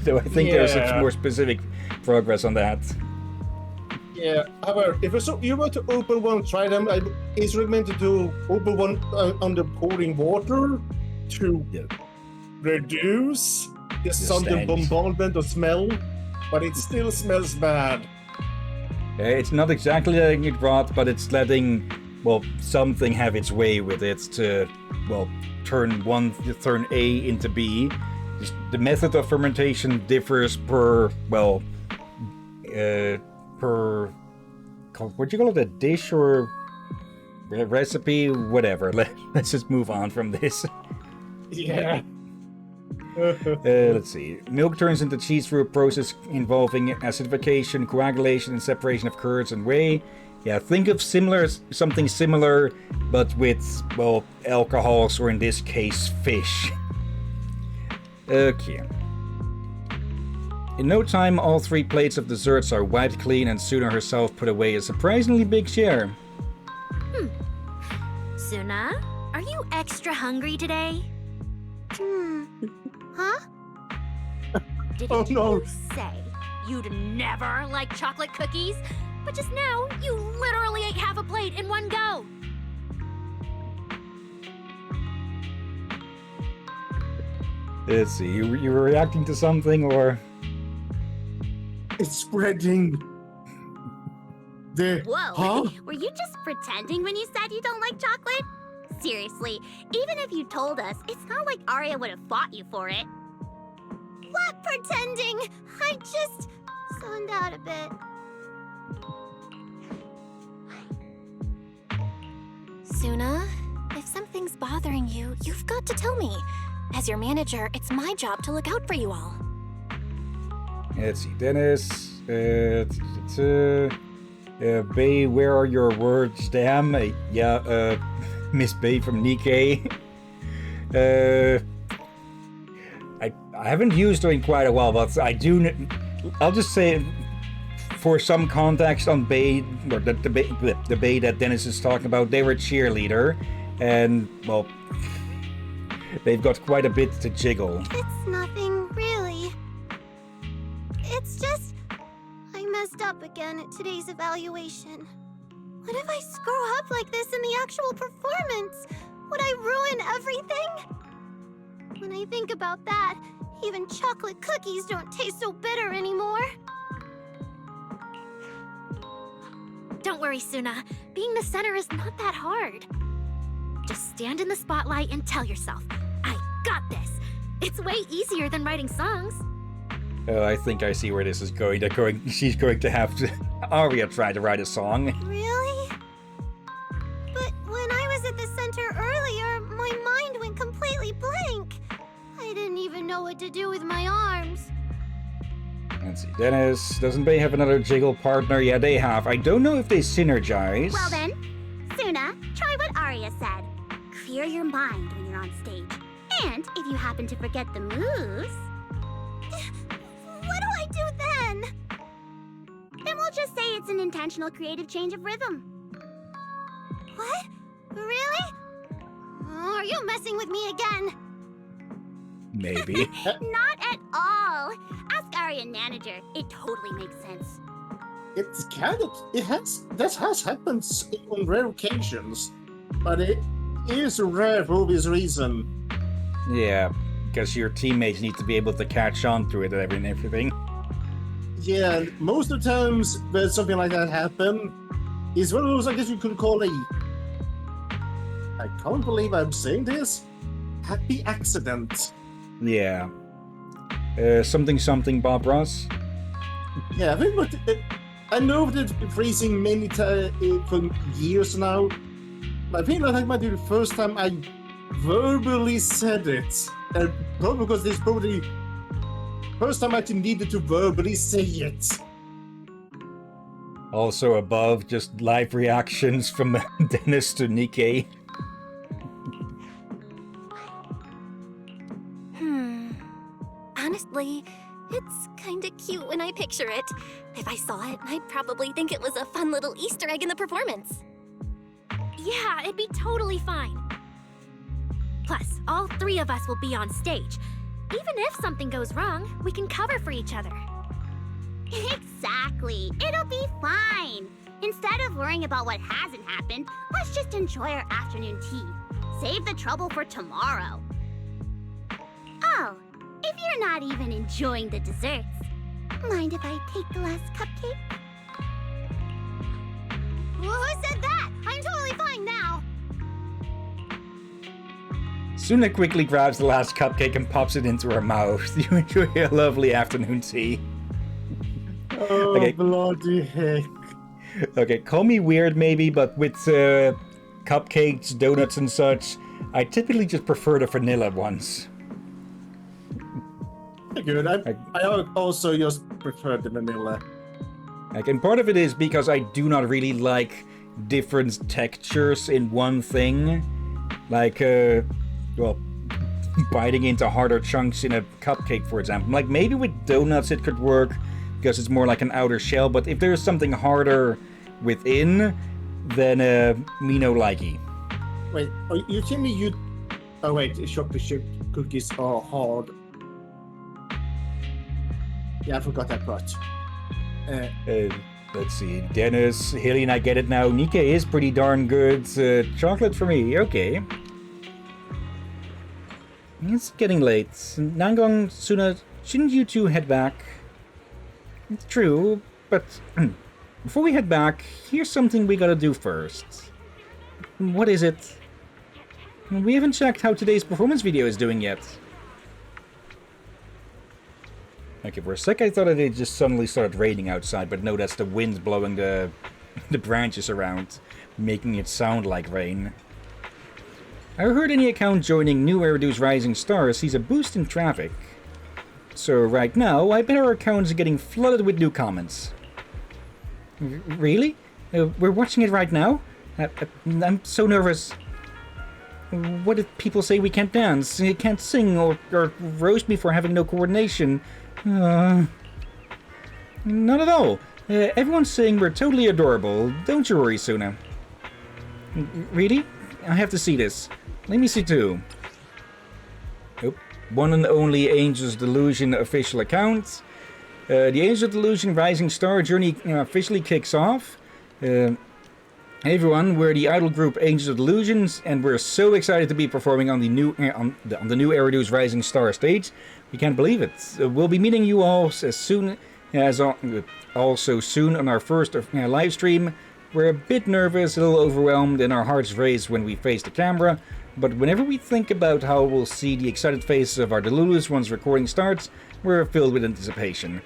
S1: So I think there's some more specific progress on that.
S2: Yeah, however, if you were to open one, try them, it's recommended to open one under pouring water to reduce the sudden bombardment of smell, but it still smells bad.
S1: It's not exactly letting it rot, but it's letting, well, something have its way with it to, well, turn A into B. Just the method of fermentation differs per, well, per, what do you call it, a dish or a recipe? Whatever. Let's just move on from this.
S2: Yeah.
S1: Let's see. Milk turns into cheese through a process involving acidification, coagulation, and separation of curds and whey. Yeah, think of something similar, but with, well, alcohols, or in this case, fish. Okay. In no time, all 3 plates of desserts are wiped clean, and Suna herself put away a surprisingly big share.
S5: Suna, are you extra hungry today?
S9: Huh?
S5: Didn't
S2: no.
S5: you say you'd never like chocolate cookies? But just now, you literally ate half a plate in one go.
S1: Let's see, you were reacting to something, or?
S2: It's spreading.
S9: Whoa,
S2: Huh?
S9: were you just pretending when you said you don't like chocolate? Seriously, even if you told us, it's not like Arya would have fought you for it. What pretending? I just zoned out a bit.
S5: Suna, if something's bothering you, you've got to tell me. As your manager, it's my job to look out for you all.
S1: Let's see, Dennis. Bay, where are your words? Damn. Miss Bay from Nikkei. I haven't used her in quite a while, but I do. I'll just say, for some context on Bay, or the Bay that Dennis is talking about, they were a cheerleader, and well, they've got quite a bit to jiggle.
S4: It's nothing, really. It's just, I messed up again at today's evaluation. What if I screw up like this in the actual performance? Would I ruin everything? When I think about that, even chocolate cookies don't taste so bitter anymore.
S5: Don't worry, Suna. Being the center is not that hard. Just stand in the spotlight and tell yourself, I got this. It's way easier than writing songs.
S1: Oh, I think I see where this is going. She's going to have to Arya try to write a song.
S4: Really? But when I was at the center earlier, my mind went completely blank. I didn't even know what to do with my arms.
S1: Let's see, Dennis. Doesn't Bay have another jiggle partner? Yeah, they have. I don't know if they synergize.
S9: Well then, Suna, try what Arya said. Clear your mind when you're on stage. And if you happen to forget the moves, an intentional creative change of rhythm.
S4: What? Really? Oh, are you messing with me again?
S1: Maybe.
S9: Not at all. Ask Aryan Manager. It totally makes sense.
S2: It's kind of that has happened on rare occasions, but it is rare for obvious reason.
S1: Yeah, because your teammates need to be able to catch on to it and everything.
S2: Yeah, and most of the times when something like that happen, is one of those I guess you could call a. I can't believe I'm saying this. Happy accident.
S1: Yeah. Something Bob Ross?
S2: Yeah, I think what I know that it's been freezing many times for years now. But I think that might be the first time I verbally said it. And probably because this is probably first time I actually needed to verbally say it.
S1: Also above, just live reactions from Dennis to Nikkei.
S5: Honestly, it's kinda cute when I picture it. If I saw it, I'd probably think it was a fun little Easter egg in the performance.
S10: Yeah, it'd be totally fine. Plus, all three of us will be on stage. Even if something goes wrong, we can cover for each other.
S9: Exactly. It'll be fine. Instead of worrying about what hasn't happened, let's just enjoy our afternoon tea. Save the trouble for tomorrow. Oh, if you're not even enjoying the desserts, mind if I take the last cupcake?
S4: Well, who said that? I'm totally fine now.
S1: Suna quickly grabs the last cupcake and pops it into her mouth. You enjoy a lovely afternoon tea.
S2: Oh,
S1: Okay.
S2: bloody heck.
S1: Okay, call me weird maybe, but with cupcakes, donuts and such, I typically just prefer the vanilla ones.
S2: Good. I also just prefer the vanilla.
S1: Like, and part of it is because I do not really like different textures in one thing. Like, well, biting into harder chunks in a cupcake, for example. Like, maybe with donuts it could work, because it's more like an outer shell, but if there's something harder within, then me no likey.
S2: Wait, you tell me you... Oh wait, chocolate chip cookies are hard. Yeah, I forgot that part.
S1: Let's see, Dennis, Hillyan, I get it now. Nikkei is pretty darn good. Chocolate for me, okay. It's getting late. Nangong, Suna, shouldn't you two head back? It's true, but before we head back, here's something we gotta do first. What is it? We haven't checked how today's performance video is doing yet. Okay, for a sec I thought it just suddenly started raining outside, but no, that's the wind blowing the branches around, making it sound like rain. I heard any account joining New Eridu's Rising Star sees a boost in traffic. So right now, I bet our account is getting flooded with new comments. Really? We're watching it right now? I'm so nervous. What if people say we can't dance, can't sing, or roast me for having no coordination? Not at all. Everyone's saying we're totally adorable. Don't you worry, Suna. Really? I have to see this. Let me see too. Oh, one and only Angel's Delusion official account. The Angel's Delusion Rising Star journey officially kicks off. Hey everyone, we're the idol group Angels of Delusions, and we're so excited to be performing on the new Eridu's Rising Star stage. We can't believe it. We'll be meeting you all as soon as also soon on our first live stream. We're a bit nervous, a little overwhelmed, and our hearts race when we face the camera. But whenever we think about how we'll see the excited faces of our Delulus once recording starts, we're filled with anticipation.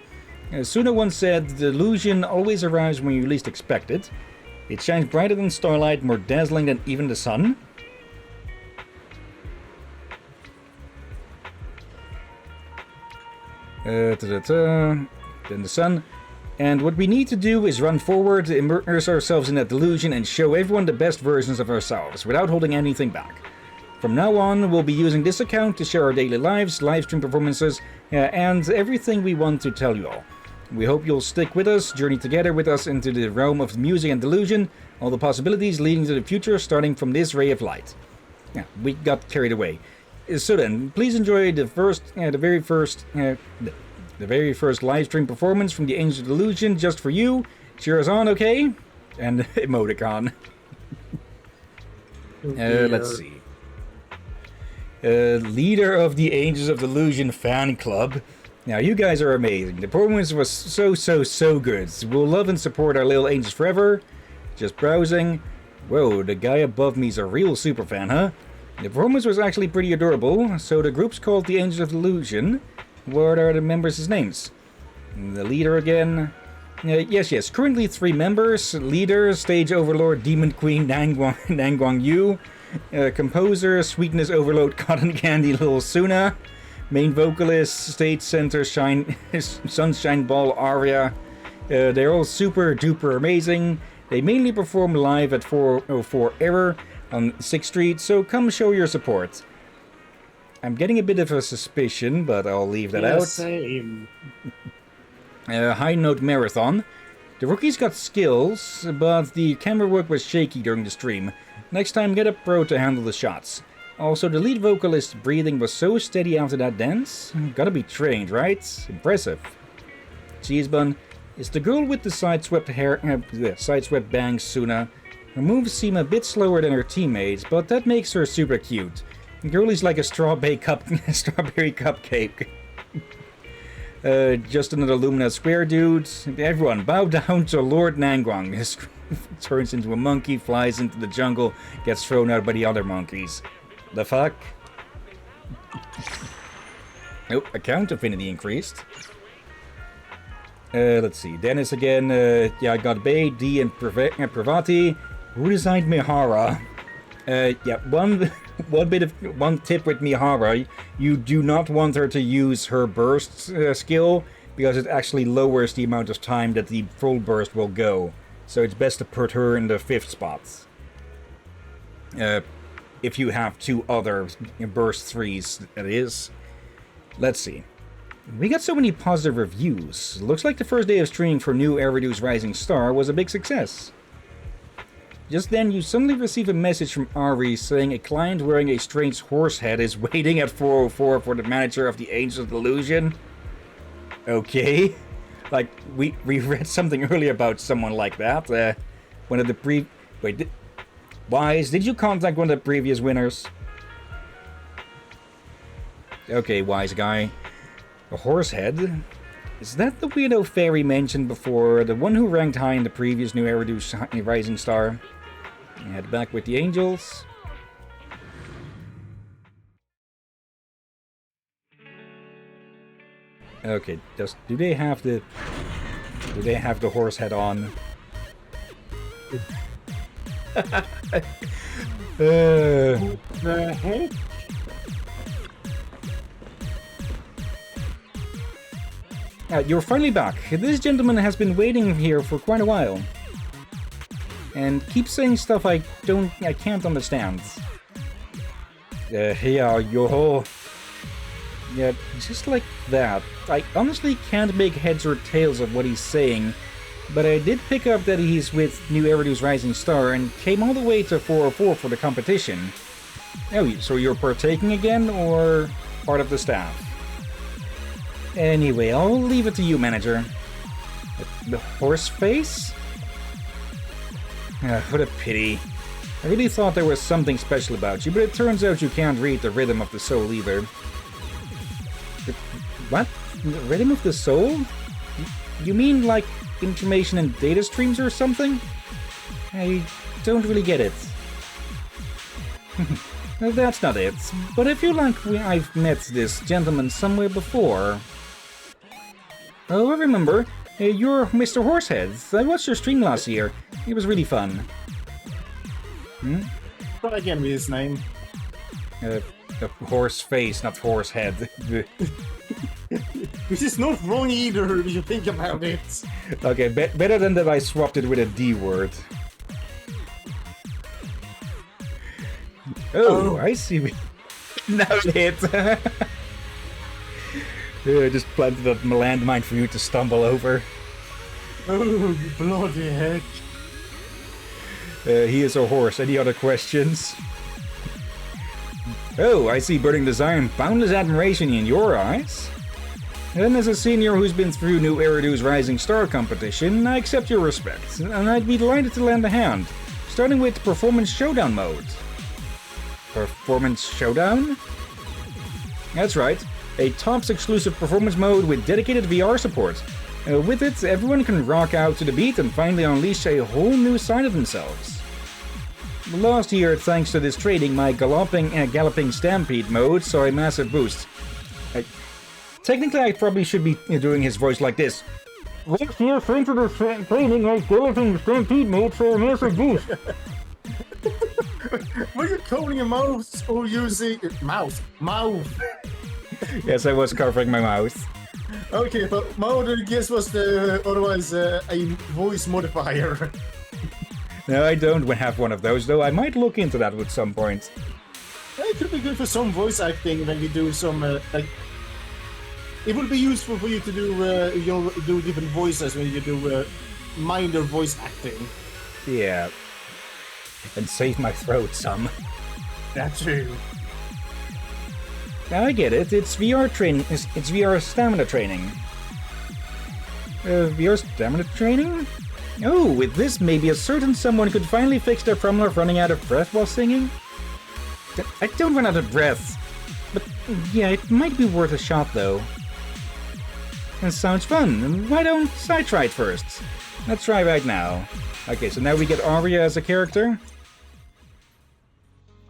S1: Suna once said, "The delusion always arrives when you least expect it. It shines brighter than starlight, more dazzling than even the sun." Then the sun. And what we need to do is run forward, immerse ourselves in that delusion, and show everyone the best versions of ourselves, without holding anything back. From now on, we'll be using this account to share our daily lives, live stream performances, and everything we want to tell you all. We hope you'll stick with us, journey together with us into the realm of music and delusion, all the possibilities leading to the future starting from this ray of light. Yeah, we got carried away. So then, please enjoy the very first live stream performance from the Angels of Delusion just for you. Cheer us on, okay? And emoticon. Let's see. Leader of the Angels of Delusion fan club. Now, you guys are amazing. The performance was so good. We'll love and support our little angels forever. Just browsing. Whoa, the guy above me is a real super fan, huh? The performance was actually pretty adorable. So the group's called the Angels of Delusion. What are the members' names? The leader again. Yes. Currently 3 members. Leader, Stage Overlord, Demon Queen, Nangguang Yu. Composer, Sweetness Overload, Cotton Candy, Little Suna. Main vocalist, Stage Center, Sunshine Ball, Aria. They're all super duper amazing. They mainly perform live at 404 Error on 6th Street, so come show your support. I'm getting a bit of a suspicion, but I'll leave that out.
S2: Same.
S1: High Note Marathon. The rookies got skills, but the camera work was shaky during the stream. Next time, get a pro to handle the shots. Also, the lead vocalist's breathing was so steady after that dance. Gotta be trained, right? Impressive. Cheesebun. It's the girl with the sideswept hair, sideswept bangs, Suna. Her moves seem a bit slower than her teammates, but that makes her super cute. The girl is like a strawberry cupcake. Just another Lumina Square dude. Everyone, bow down to Lord Nangguang. His turns into a monkey, flies into the jungle, gets thrown out by the other monkeys. The fuck? Oh, account affinity increased. Let's see. Dennis again. I got Bay, D, and Pravati. Who designed Mihara? One tip with Mihara. You do not want her to use her burst skill, because it actually lowers the amount of time that the full burst will go. So it's best to put her in the 5th spot. If you have 2 other burst 3s, that is. Let's see. We got so many positive reviews. Looks like the first day of streaming for new Eridu's Rising Star was a big success. Just then, you suddenly receive a message from Ari saying a client wearing a strange horse head is waiting at 404 for the manager of the Angels of Delusion. Okay. Like, we read something earlier about someone like that. One of the Wise, did you contact one of the previous winners? Okay, wise guy. A horse head? Is that the weirdo fairy mentioned before? The one who ranked high in the previous new Eridu's Rising Star? Head back with the angels. Okay, do they have the horse head on?
S2: The heck?
S1: You're finally back. This gentleman has been waiting here for quite a while. And keeps saying stuff I can't understand. Yeah, just like that. I honestly can't make heads or tails of what he's saying, but I did pick up that he's with New Eridu's Rising Star and came all the way to 404 for the competition. Oh, so you're partaking again, or part of the staff? Anyway, I'll leave it to you, manager. The horse face? What a pity. I really thought there was something special about you, but it turns out you can't read the rhythm of the soul either. What? The rhythm of the soul? You mean like information and data streams or something? I don't really get it. That's not it. But I feel like I've met this gentleman somewhere before. Oh, I remember. You're Mr. Horsehead. I watched your stream last year. It was really fun.
S2: Try again with his name.
S1: Horse face, not horse head.
S2: Which is not wrong either, if you think about it.
S1: Okay, better than that I swapped it with a D word. Oh, I see. Now it hit. Just planted a landmine for you to stumble over.
S2: Oh, bloody heck.
S1: He is a horse. Any other questions? Oh, I see burning desire and boundless admiration in your eyes. And as a senior who's been through New Eridu's Rising Star competition, I accept your respect, and I'd be delighted to lend a hand, starting with Performance Showdown mode. Performance Showdown? That's right, a TOPS exclusive performance mode with dedicated VR support. With it, everyone can rock out to the beat and finally unleash a whole new side of themselves. Last year, thanks to this training, my galloping stampede mode saw a massive boost. Technically, I probably should be doing his voice like this. Last year, thanks to this training, my galloping stampede mode saw a massive boost.
S2: Were you covering your mouth or using... Mouth?
S1: Yes, I was covering my mouth.
S2: Okay, but my other guess was the otherwise a voice modifier.
S1: No, I don't have one of those, though I might look into that at some point.
S2: It could be good for some voice acting when you do some, like... It would be useful for you to do different voices when you do minor voice acting.
S1: Yeah. And save my throat some.
S2: That too.
S1: I get it. It's VR training. It's VR stamina training. VR stamina training? Oh, with this, maybe a certain someone could finally fix their problem of running out of breath while singing? I don't run out of breath. But yeah, it might be worth a shot, though. That sounds fun. Why don't I try it first? Let's try right now. Okay, so now we get Arya as a character.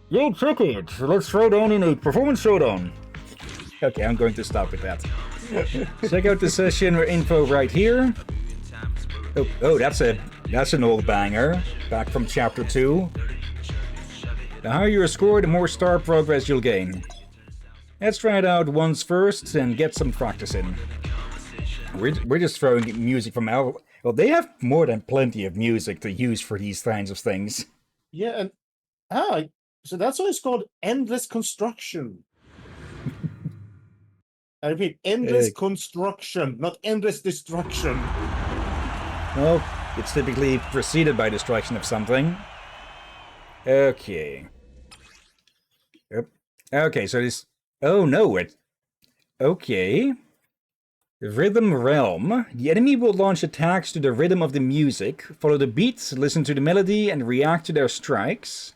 S1: Yo, check it! Let's throw down in a performance showdown. Okay, I'm going to stop with that. Check out the session info right here. Oh, that's an old banger. Back from chapter 2. The higher your score, the more star progress you'll gain. Let's try it out once first and get some practice in. We're just throwing music from our... Well, they have more than plenty of music to use for these kinds of things.
S2: Yeah, and... so that's why it's called Endless Construction. I repeat, Endless Construction, not Endless Destruction.
S1: Well, it's typically preceded by destruction of something. Okay. Yep. Okay, so this... Oh, no, it... Okay. Rhythm Realm. The enemy will launch attacks to the rhythm of the music, follow the beats, listen to the melody, and react to their strikes.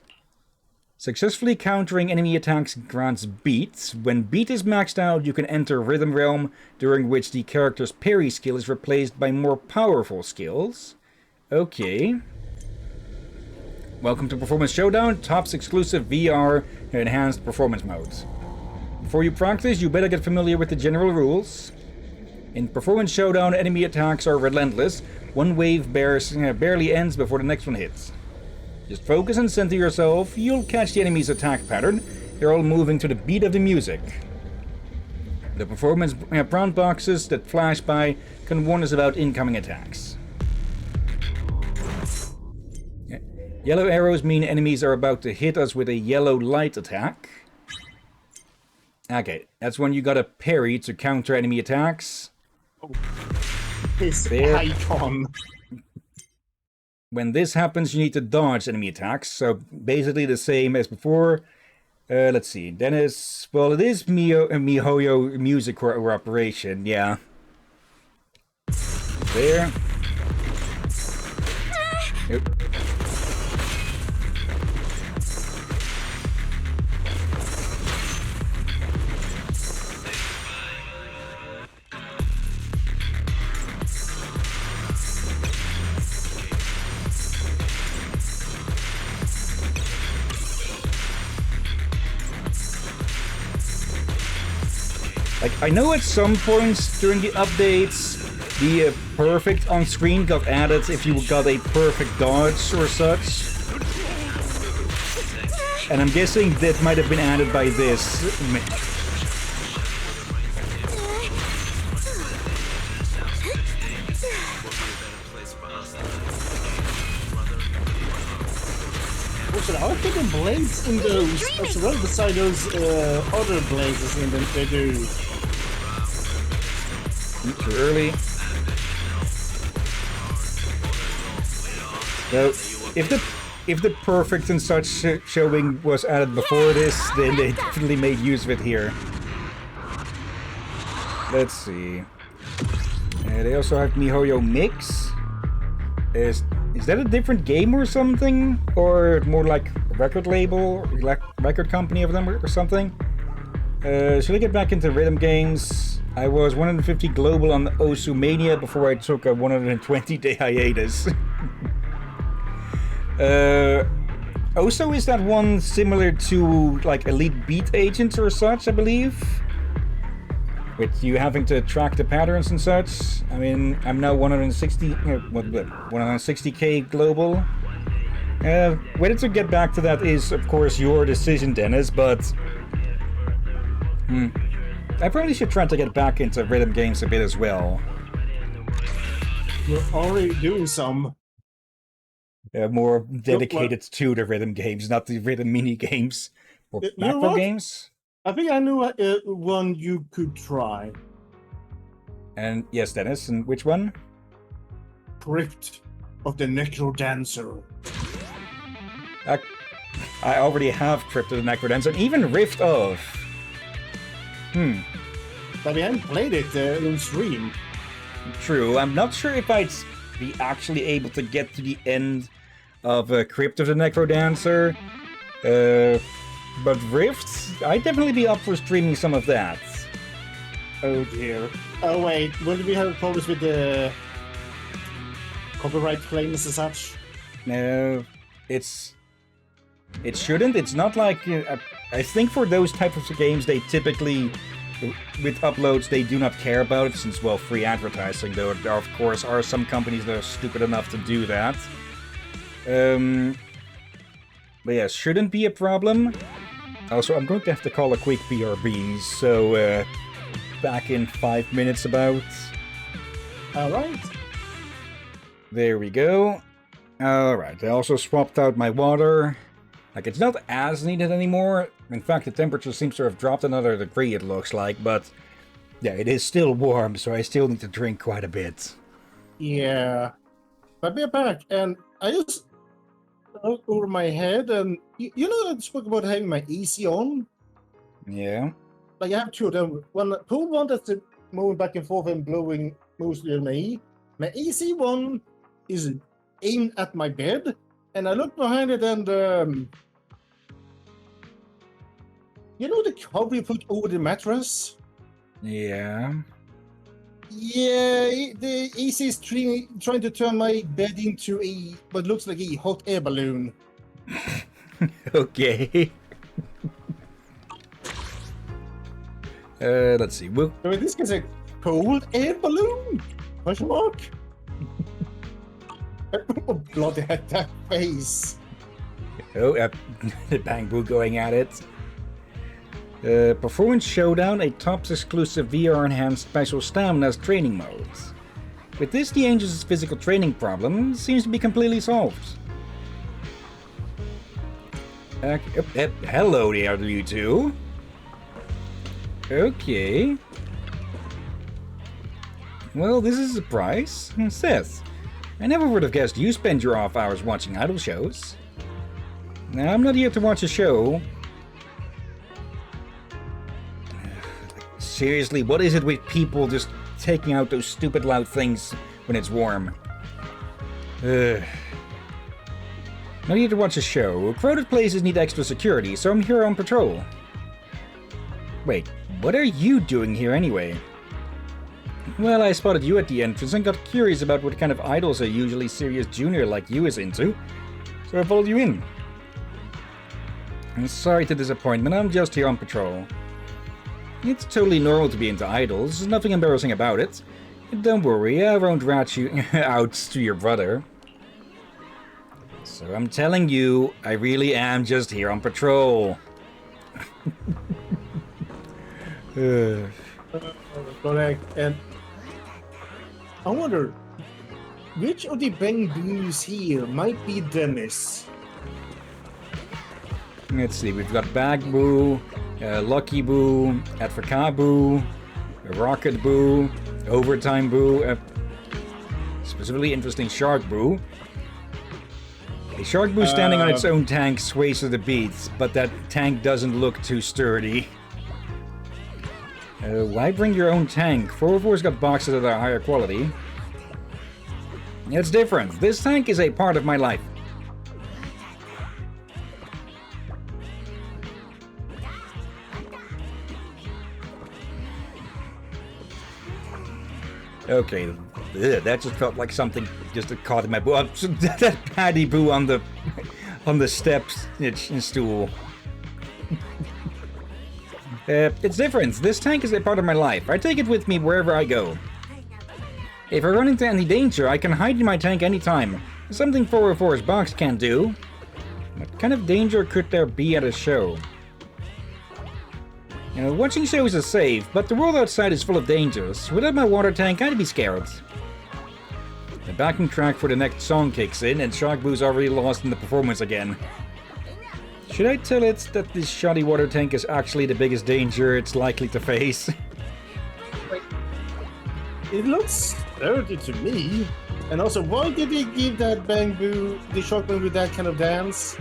S1: Successfully countering enemy attacks grants beat. When beat is maxed out, you can enter Rhythm Realm, during which the character's parry skill is replaced by more powerful skills. Okay. Welcome to Performance Showdown, TOPS exclusive VR enhanced performance mode. Before you practice, you better get familiar with the general rules. In Performance Showdown, enemy attacks are relentless. One wave barely ends before the next one hits. Just focus and center yourself, you'll catch the enemy's attack pattern. They're all moving to the beat of the music. The performance prompt boxes that flash by can warn us about incoming attacks. Yellow arrows mean enemies are about to hit us with a yellow light attack. Okay, that's when you gotta parry to counter enemy attacks.
S2: This
S1: There.
S2: icon.
S1: When this happens, you need to dodge enemy attacks, so basically the same as before. Let's see, then is... Well, it is MiHoYo music cooperation, yeah. There. Yep. Like, I know at some points during the updates, the perfect on screen got added if you got a perfect dodge or such. And I'm guessing that might have been added by this.
S2: Also, I think the blades in those, as well beside those other blades in them, they do.
S1: Too early. So, if the perfect and such showing was added before this, then they definitely made use of it here. Let's see. They also have MiHoYo Mix. Is that a different game or something? Or more like a record label? Like record company of them or something? Should I get back into rhythm games? I was 150 global on Osumania before I took a 120-day hiatus. Osu, is that one similar to like Elite Beat Agents or such, I believe? With you having to track the patterns and such. I mean, I'm now 160k global. Whether to get back to that is, of course, your decision, Dennis, but... I probably should try to get back into rhythm games a bit as well.
S2: You're already doing some.
S1: More dedicated to the rhythm games, not the rhythm mini games or macro games.
S2: I think I knew one you could try.
S1: And yes, Dennis, and which one?
S2: Crypt of the Necro Dancer.
S1: I already have Crypt of the Necro Dancer, and even Rift of.
S2: But we haven't played it on stream.
S1: True, I'm not sure if I'd be actually able to get to the end of Crypt of the Necro Dancer. But Rift, I'd definitely be up for streaming some of that.
S2: Oh dear. Oh wait, wouldn't we have problems with the copyright claims and such?
S1: No, it shouldn't. It's not like... I think for those types of games, they typically... With uploads, they do not care about it, since, well, free advertising, though there, of course, are some companies that are stupid enough to do that. But yeah, shouldn't be a problem. Also, I'm going to have to call a quick BRB, so back in 5 minutes about.
S2: Alright.
S1: There we go. Alright, I also swapped out my water. Like, it's not as needed anymore. In fact, the temperature seems to have dropped another degree, it looks like, but yeah, it is still warm, so I still need to drink quite a bit.
S2: Yeah. But we're back, and I just looked over my head, and you know I spoke about having my AC on?
S1: Yeah.
S2: Like, I have two of them. One pool one that's moving back and forth and blowing mostly on me. My AC one is aimed at my bed, and I look behind it, and you know the cover you put over the mattress?
S1: Yeah.
S2: Yeah, the AC is trying to turn my bed into what looks like a hot air balloon.
S1: Okay. Let's see.
S2: So in this case, a cold air balloon? Question mark? Oh, bloody had that face.
S1: Oh, the Bang Boo going at it. Performance Showdown, a TOPS exclusive VR enhanced special stamina training mode. With this, the Angels' physical training problem seems to be completely solved. Hello there, you two. Okay. Well, this is a surprise. Seth, I never would have guessed you spend your off hours watching idol shows. Now, I'm not here to watch a show. Seriously, what is it with people just taking out those stupid loud things when it's warm? Not here to watch a show. Crowded places need extra security, so I'm here on patrol. Wait, what are you doing here anyway? Well, I spotted you at the entrance and got curious about what kind of idols a usually serious junior like you is into, so I followed you in. I'm sorry to disappoint, but I'm just here on patrol. It's totally normal to be into idols, there's nothing embarrassing about it. Don't worry, I won't rat you out to your brother. So I'm telling you, I really am just here on patrol.
S2: Correct, and I wonder, which of the Bang Boos here might be Demis?
S1: Let's see, we've got Bag Boo, Lucky Boo, Advocate Boo, Rocket Boo, Overtime Boo. Specifically interesting Shark Boo. A Shark Boo standing on its own tank sways to the beats, but that tank doesn't look too sturdy. Why bring your own tank? 404's got boxes that are higher quality. It's different. This tank is a part of my life. Okay, that just felt like something just caught in my boo. That Patty Boo on the steps stool. It's different. This tank is a part of my life. I take it with me wherever I go. If I run into any danger, I can hide in my tank anytime. Something 404's box can't do. What kind of danger could there be at a show? You know, watching shows is safe, but the world outside is full of dangers. Without my water tank, I'd be scared. The backing track for the next song kicks in, and Shark Boo's already lost in the performance again. Should I tell it that this shoddy water tank is actually the biggest danger it's likely to face?
S2: Wait. It looks sturdy to me. And also, why did they give that Bangbu, the Shark Bangbu, that kind of dance?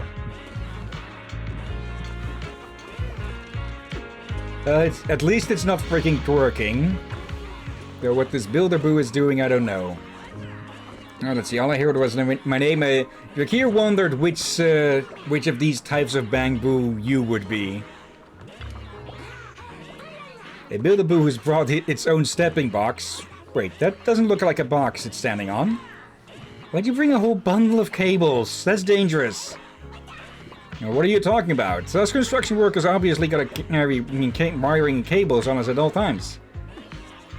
S1: At least it's not freaking twerking. Though what this Builder Boo is doing, I don't know. Oh, let's see, all I heard was my name. Yakir wondered which of these types of Bang Boo you would be. A Builder Boo has brought its own stepping box. Wait, that doesn't look like a box it's standing on. Why'd you bring a whole bundle of cables? That's dangerous. Now, what are you talking about? Us construction workers obviously gotta carry wiring cables on us at all times.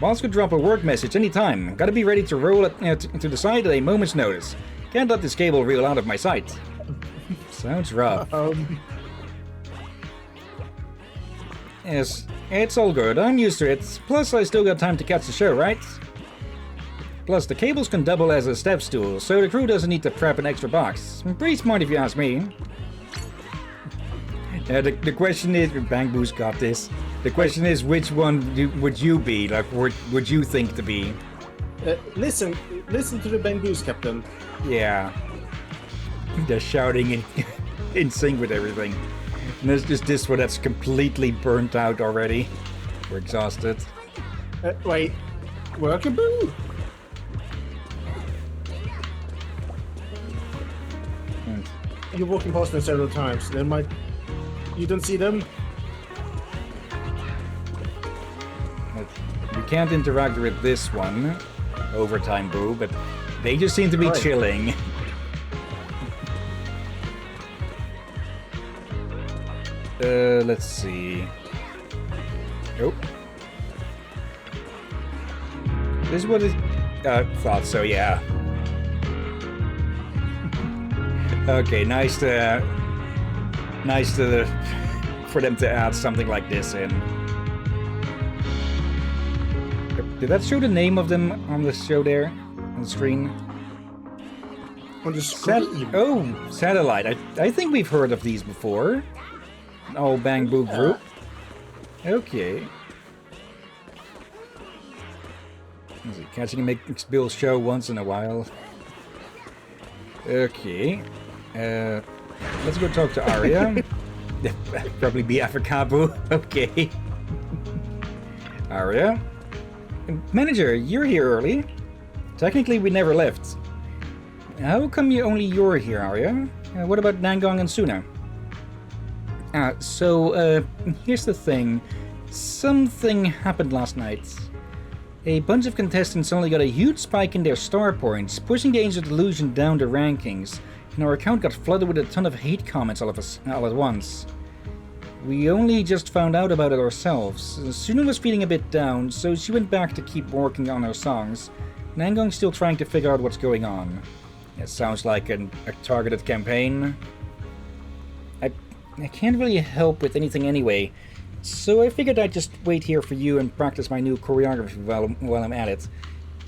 S1: Boss could drop a work message anytime. Gotta be ready to roll it to the side at a moment's notice. Can't let this cable reel out of my sight. Sounds rough. Yes, it's all good. I'm used to it. Plus, I still got time to catch the show, right? Plus, the cables can double as a step stool, so the crew doesn't need to prep an extra box. Pretty smart if you ask me. The question is, Bang Boo's got this. The question is, which one would you be? Like, would you think to be?
S2: Listen to the Bang Boos, Captain.
S1: Yeah. They're shouting in sync with everything. And there's just this one that's completely burnt out already. We're exhausted.
S2: Wait. Worker Boo? You're walking past them several times. They might... You don't see them?
S1: We can't interact with this one, Overtime Boo, but they just seem to be chilling. Let's see. Oh. This is what it... thought so, yeah. Okay, nice to for them to add something like this in. Did that show the name of them on the show there on the screen?
S2: On the screen?
S1: Satellite. I think we've heard of these before. An old Bang Boo group. Okay. Is it catching and making Bill's show once in a while? Okay. Let's go talk to Arya. Probably be Afrikabu. Okay. Arya? Manager, you're here early. Technically, we never left. How come you're here, Arya? What about Nangong and Suna? Here's the thing. Something happened last night. A bunch of contestants only got a huge spike in their star points, pushing the Angel Delusion down the rankings, and our account got flooded with a ton of hate comments all at once. We only just found out about it ourselves. Suna was feeling a bit down, so she went back to keep working on her songs. Nangong's still trying to figure out what's going on. It sounds like a targeted campaign. I can't really help with anything anyway, so I figured I'd just wait here for you and practice my new choreography while I'm at it.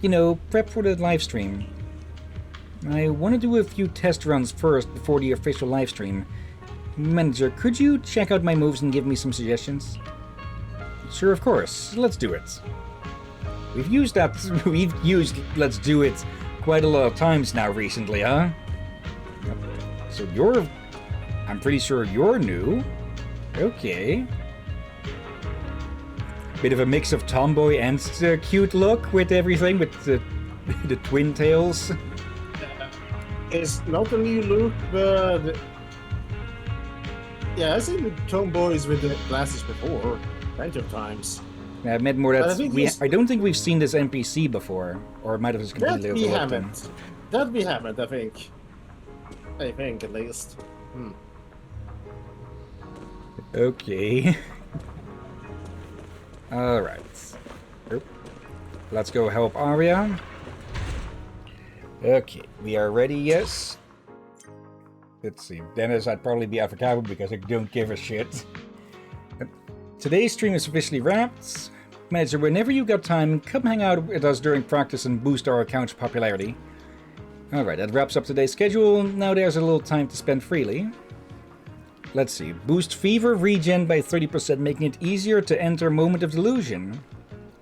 S1: You know, prep for the livestream. I want to do a few test runs first before the official livestream. Manager, could you check out my moves and give me some suggestions? Sure, of course. Let's do it. We've used that. We've used "Let's Do It" quite a lot of times now recently, huh? Yep. So you're. I'm pretty sure you're new. Okay. Bit of a mix of tomboy and cute look with everything, with the twin tails.
S2: It's not a new look, but yeah, I've seen the tomboys with the glasses before, plenty of times.
S1: I meant more that
S2: I
S1: I don't think we've seen this NPC before, or it might have just completely
S2: That we
S1: overlooked him.
S2: haven't. That we haven't, I think. I think, at least.
S1: Okay. Alright. Let's go help Arya. Okay, we are ready, yes? Let's see. Dennis, I'd probably be avocado because I don't give a shit. Today's stream is officially wrapped. Manager, whenever you got time, come hang out with us during practice and boost our account's popularity. Alright, that wraps up today's schedule. Now there's a little time to spend freely. Let's see. Boost fever regen by 30%, making it easier to enter Moment of Delusion.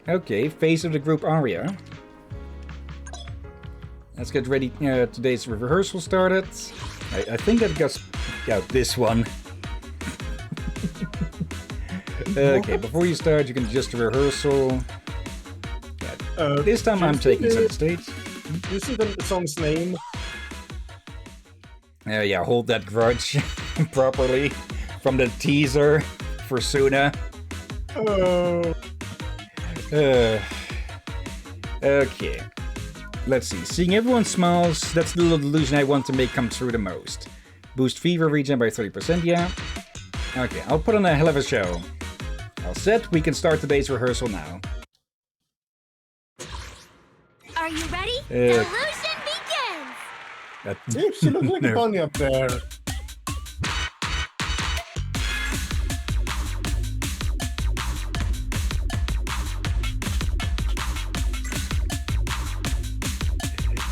S1: Okay, face of the group Arya. Let's get ready. Today's rehearsal started. I think that got this one. Okay, before you start, you can adjust the rehearsal. This time I'm taking center stage.
S2: Do you see the song's name?
S1: Yeah, hold that grudge properly from the teaser for Suna.
S2: Oh.
S1: Okay. Let's see. Seeing everyone smiles, that's the little delusion I want to make come true the most. Boost fever regen by 30%, yeah. Okay, I'll put on a hell of a show. All set, we can start today's rehearsal now.
S10: Are you ready? Delusion begins!
S2: She looks like a bunny up there.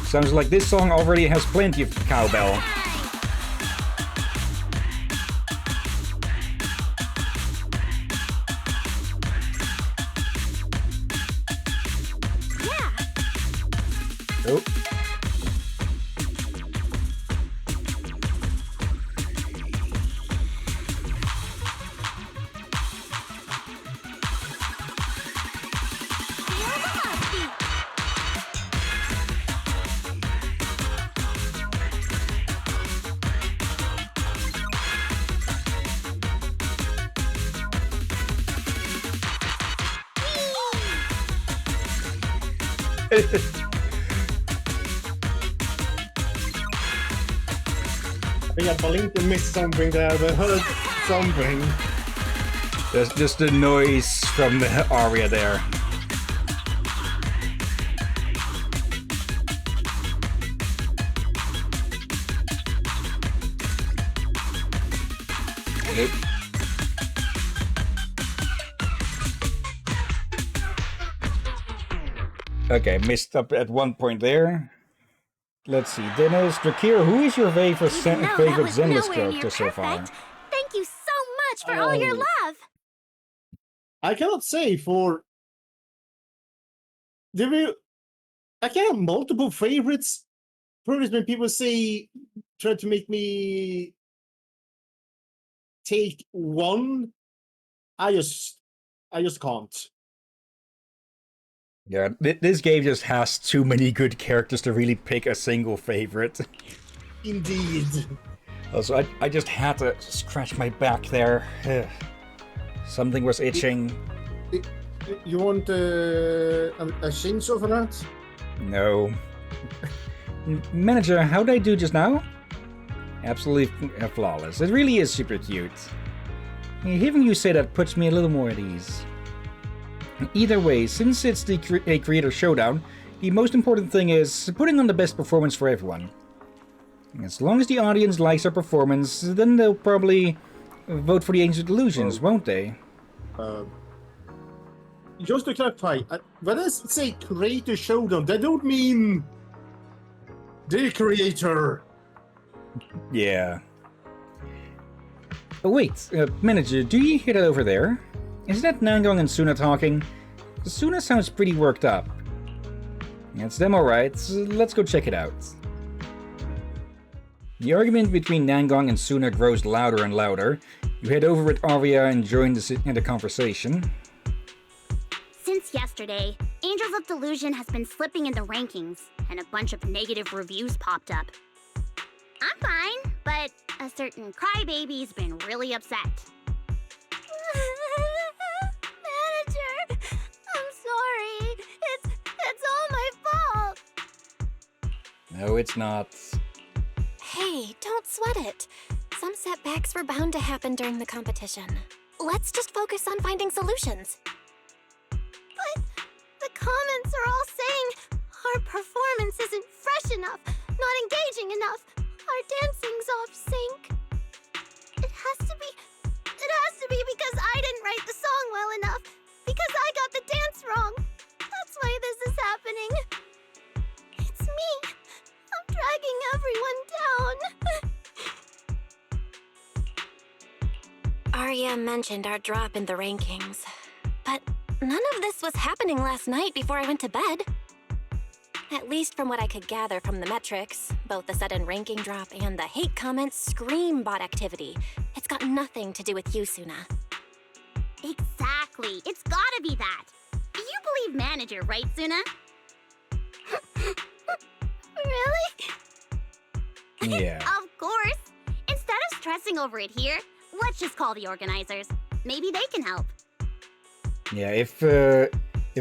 S1: Sounds like this song already has plenty of cowbell. Oh.
S2: I think I blinked and missed something there, but heard something.
S1: There's just the noise from the aria there. Nope. Okay, missed up at one point there. Let's see, Dennis, Drakir, who is your favorite Zenless character so far?
S10: Thank you so much for all your love.
S2: I cannot say for. I can have multiple favorites. Probably when people try to make me take one, I just can't.
S1: Yeah, this game just has too many good characters to really pick a single favorite.
S2: Indeed.
S1: Also, I just had to scratch my back there. Something was itching.
S2: You want a chainsaw for that?
S1: No. Manager, how did I do just now? Absolutely flawless. It really is super cute. Hearing you say that puts me a little more at ease. Either way, since it's a creator showdown, the most important thing is putting on the best performance for everyone. As long as the audience likes our performance, then they'll probably vote for the Ancient Illusions, won't they?
S2: Just to clarify, when I say creator showdown, that don't mean the creator.
S1: Yeah. Oh, wait, Manager, do you hear that over there? Is that Nangong and Suna talking? Suna sounds pretty worked up. It's them alright, so let's go check it out. The argument between Nangong and Suna grows louder and louder. You head over with Arya and join the conversation.
S9: Since yesterday, Angels of Delusion has been slipping in the rankings, and a bunch of negative reviews popped up. I'm fine, but a certain crybaby's been really upset.
S4: Manager, I'm sorry. It's all my fault.
S1: No, it's not.
S5: Hey, don't sweat it. Some setbacks were bound to happen during the competition. Let's just focus on finding solutions.
S4: But the comments are all saying our performance isn't fresh enough, not engaging enough. Our dancing's off sync. It has to be because I didn't write the song well enough. Because I got the dance wrong. That's why this is happening. It's me. I'm dragging everyone down.
S5: Arya mentioned our drop in the rankings, but none of this was happening last night before I went to bed. At least from what I could gather from the metrics, both the sudden ranking drop and the hate comments scream bot activity. It's got nothing to do with you, Suna.
S9: Exactly. It's gotta be that. You believe Manager, right, Suna?
S4: Really?
S1: Yeah.
S9: Of course. Instead of stressing over it here, let's just call the organizers. Maybe they can help.
S1: Yeah, if a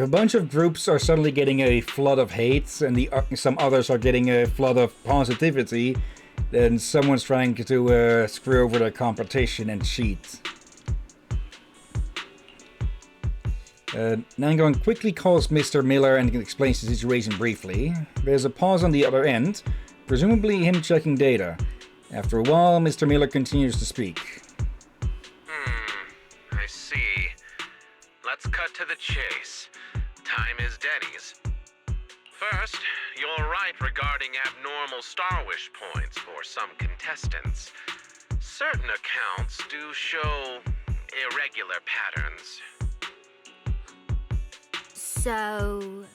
S1: bunch of groups are suddenly getting a flood of hate and some others are getting a flood of positivity, then someone's trying to screw over the competition and cheat. Nangong quickly calls Mr. Miller and explains the situation briefly. There's a pause on the other end, presumably him checking data. After a while, Mr. Miller continues to speak.
S3: I see. Let's cut to the chase. Time is Denny's. First, you're right regarding abnormal Star Wish points for some contestants. Certain accounts do show irregular patterns.
S10: So...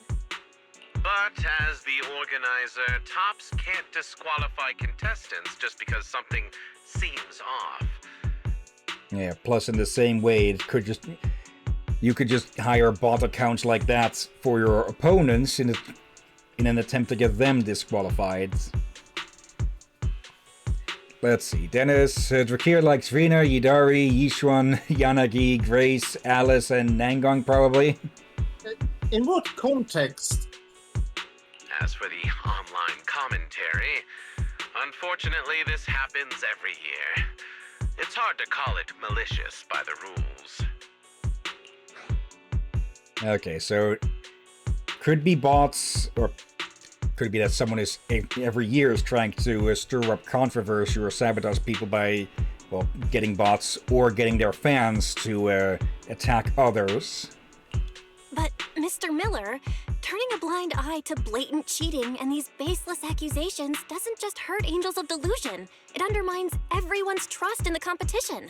S3: But as the organizer, Tops can't disqualify contestants just because something seems off.
S1: Yeah, plus in the same way, you could just hire bot accounts like that for your opponents in an attempt to get them disqualified. Let's see. Dennis, Drakir likes Rina, Yidari, Yishuan, Yanagi, Grace, Alice, and Nangong probably.
S2: In what context?
S3: As for the online commentary, unfortunately this happens every year. It's hard to call it malicious by the rules.
S1: Okay, so could be bots, or could be that someone is every year is trying to stir up controversy or sabotage people by, well, getting bots or getting their fans to attack others.
S5: But, Mr. Miller, turning a blind eye to blatant cheating and these baseless accusations doesn't just hurt Angels of Delusion. It undermines everyone's trust in the competition.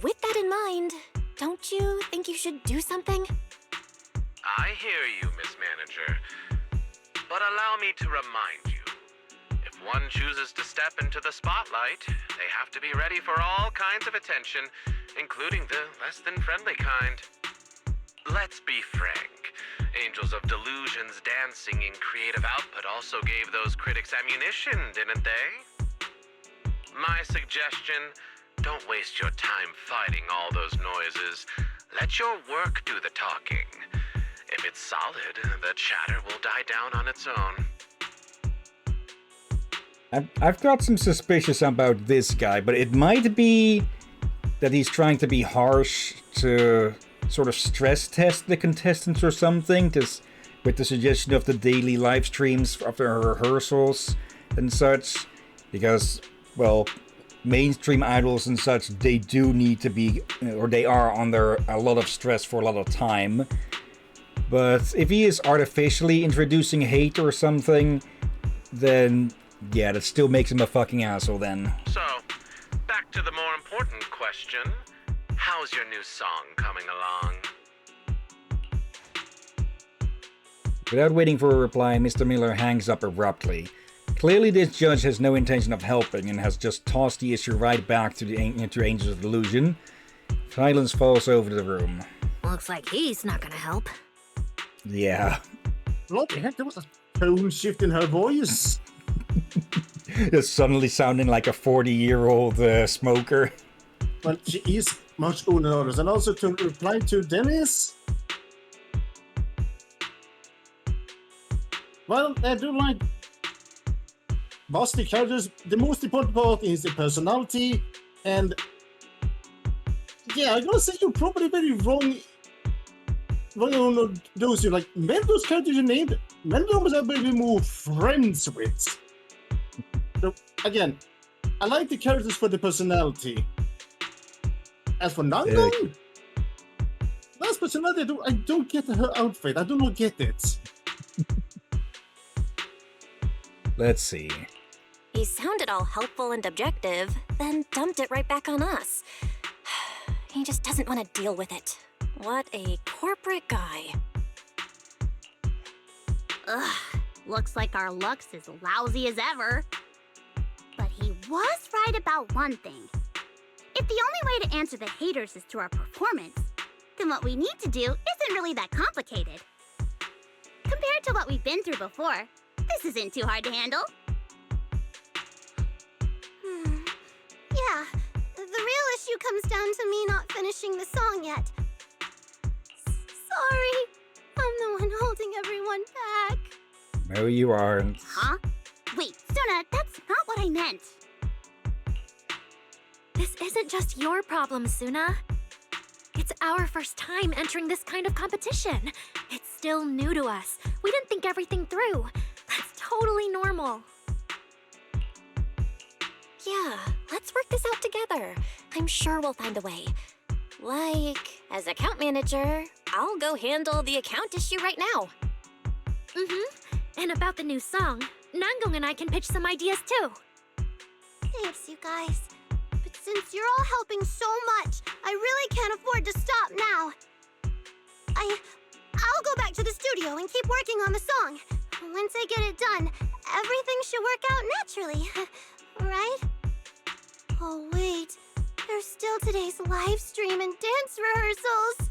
S5: With that in mind, don't you think you should do something?
S3: I hear you, Miss Manager. But allow me to remind you, if one chooses to step into the spotlight, they have to be ready for all kinds of attention, including the less than friendly kind. Let's be frank. Angels of Delusion's dancing and creative output also gave those critics ammunition, didn't they? My suggestion, don't waste your time fighting all those noises. Let your work do the talking. If it's solid, the chatter will die down on its own.
S1: I've got some suspicions about this guy, but it might be that he's trying to be harsh to sort of stress test the contestants or something, with the suggestion of the daily live streams after rehearsals and such, because, well, mainstream idols and such, they do need to be, or they are under a lot of stress for a lot of time. But if he is artificially introducing hate or something, then yeah, that still makes him a fucking asshole then.
S3: So, back to the more important question. How's your new song coming along?
S1: Without waiting for a reply, Mr. Miller hangs up abruptly. Clearly this judge has no intention of helping and has just tossed the issue right back to Angels of Delusion. Silence falls over the room.
S10: Looks like he's not gonna help.
S1: Yeah.
S2: Bloody heck, there was a tone shift in her voice.
S1: It's suddenly sounding like a 40-year-old smoker.
S2: Well, she is much older than others. And also to reply to Dennis. Well, I do like Bostic characters. The most important part is the personality. And yeah, I'm gonna say you're probably very wrong. On those like many of those characters you named, many of them are maybe more friends with. So again, I like the characters for the personality. As for Nangon, that's personality. I don't get her outfit. I do not get it.
S1: Let's see.
S5: He sounded all helpful and objective, then dumped it right back on us. He just doesn't want to deal with it. What a corporate guy.
S9: Ugh, looks like our luck's as lousy as ever. But he was right about one thing. If the only way to answer the haters is through our performance, then what we need to do isn't really that complicated. Compared to what we've been through before, this isn't too hard to handle.
S4: Yeah, the real issue comes down to me not finishing the song yet. Sorry, I'm the one holding everyone back.
S1: No, you aren't.
S9: Huh? Wait, Suna, that's not what I meant.
S10: This isn't just your problem, Suna. It's our first time entering this kind of competition. It's still new to us. We didn't think everything through. That's totally normal.
S5: Yeah, let's work this out together. I'm sure we'll find a way. Like, as account manager, I'll go handle the account issue right now.
S10: And about the new song, Nangon and I can pitch some ideas too.
S4: Thanks, you guys. But since you're all helping so much, I really can't afford to stop now. I'll go back to the studio and keep working on the song. Once I get it done, everything should work out naturally, right? Oh, wait. There's still today's live stream and dance rehearsals.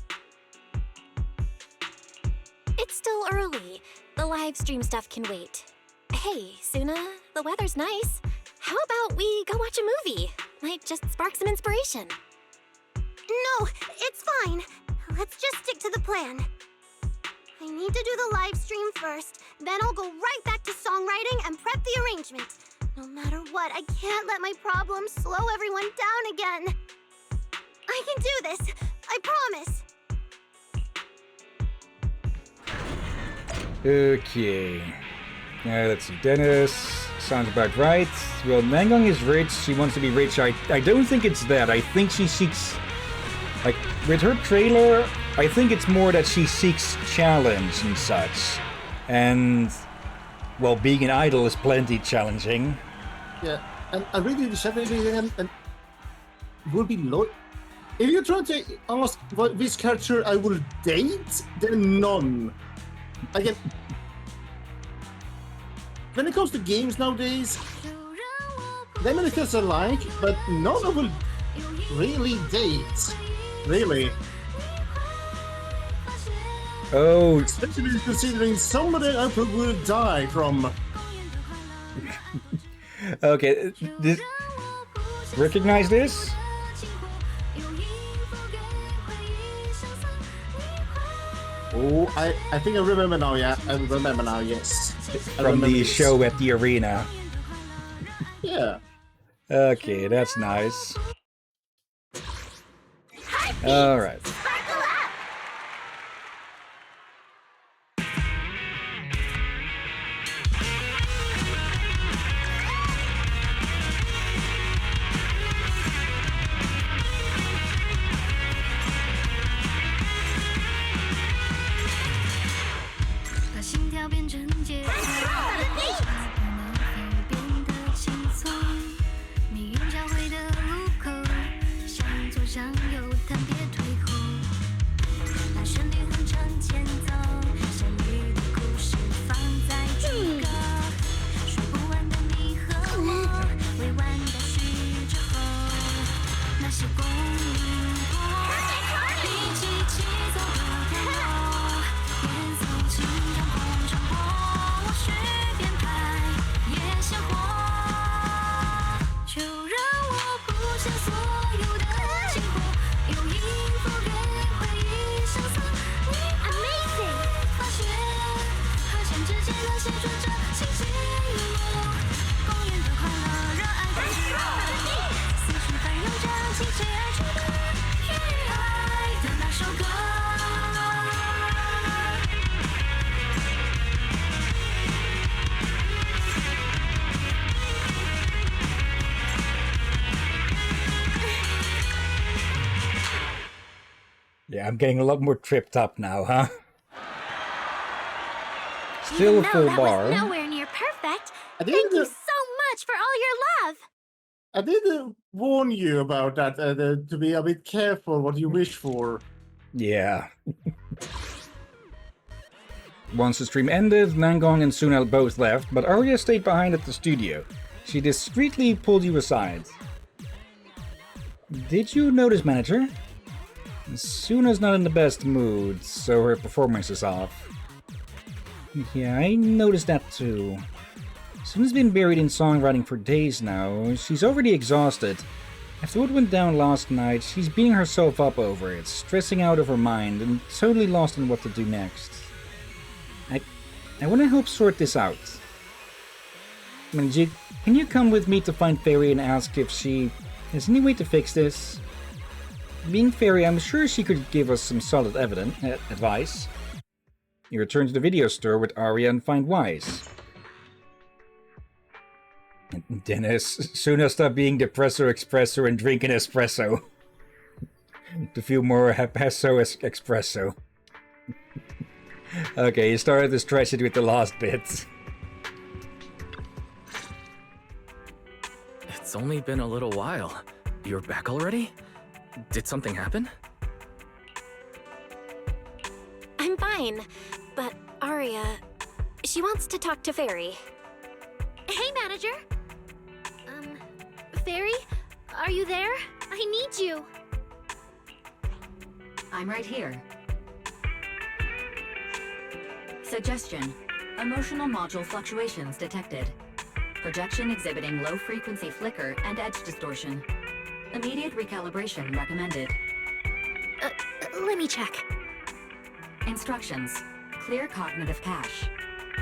S5: It's still early. The live stream stuff can wait. Hey, Suna, the weather's nice. How about we go watch a movie? Might just spark some inspiration.
S4: No, it's fine. Let's just stick to the plan. I need to do the live stream first, then I'll go right back to songwriting and prep the arrangement. No matter what, I can't let my problems slow everyone down again. I can do this, I promise.
S1: Okay. Let's see. Dennis. Sounds about right. Well, Nangon is rich. She wants to be rich. I don't think it's that. I think she seeks... Like, with her trailer, I think it's more that she seeks challenge and such. And... Well, being an idol is plenty challenging.
S2: Yeah, and I really and would be if you're trying to ask what which character I will date, then none. Again, when it comes to games nowadays, there are many characters I like, but none of them will really date. Really.
S1: Oh.
S2: Especially considering some of them I probably will die from.
S1: Okay, recognize this?
S2: Oh, I think I remember now, yeah. I remember now, yes.
S1: From the show at the arena.
S2: Yeah.
S1: Okay, that's nice. Alright. Yeah, I'm getting a lot more tripped up now, huh?
S10: Even
S1: Still a
S10: though
S1: full
S10: that
S1: bar.
S10: was nowhere near perfect,
S2: I did,
S10: thank you so much for all your love.
S2: I did warn you about that, to be a bit careful what you wish for.
S1: Yeah. Once the stream ended, Nangong and Sunel both left, but Arya stayed behind at the studio. She discreetly pulled you aside. Did you notice, manager? Suna's not in the best mood, so her performance is off. Yeah, I noticed that too. Suna's been buried in songwriting for days now. She's already exhausted. After what went down last night, she's beating herself up over it, stressing out of her mind, and totally lost on what to do next. I want to help sort this out. Manjit, can you come with me to find Fairy and ask if she has any way to fix this? Being Fairy, I'm sure she could give us some solid advice. You return to the video store with Arya and find Wise. Dennis, Suna stop being Depresso Expresso and drink an espresso. To feel more Hapasso Espresso. Okay, you started to stretch it with the last bit.
S6: It's only been a little while. You're back already? Did something happen?
S5: I'm fine, but Arya, she wants to talk to Fairy.
S10: Hey, manager. Fairy, are you there? I need you.
S11: I'm right here. Suggestion. Emotional module fluctuations detected. Projection exhibiting low-frequency flicker and edge distortion. Immediate recalibration recommended.
S10: Let me check.
S11: Instructions. Clear cognitive cache.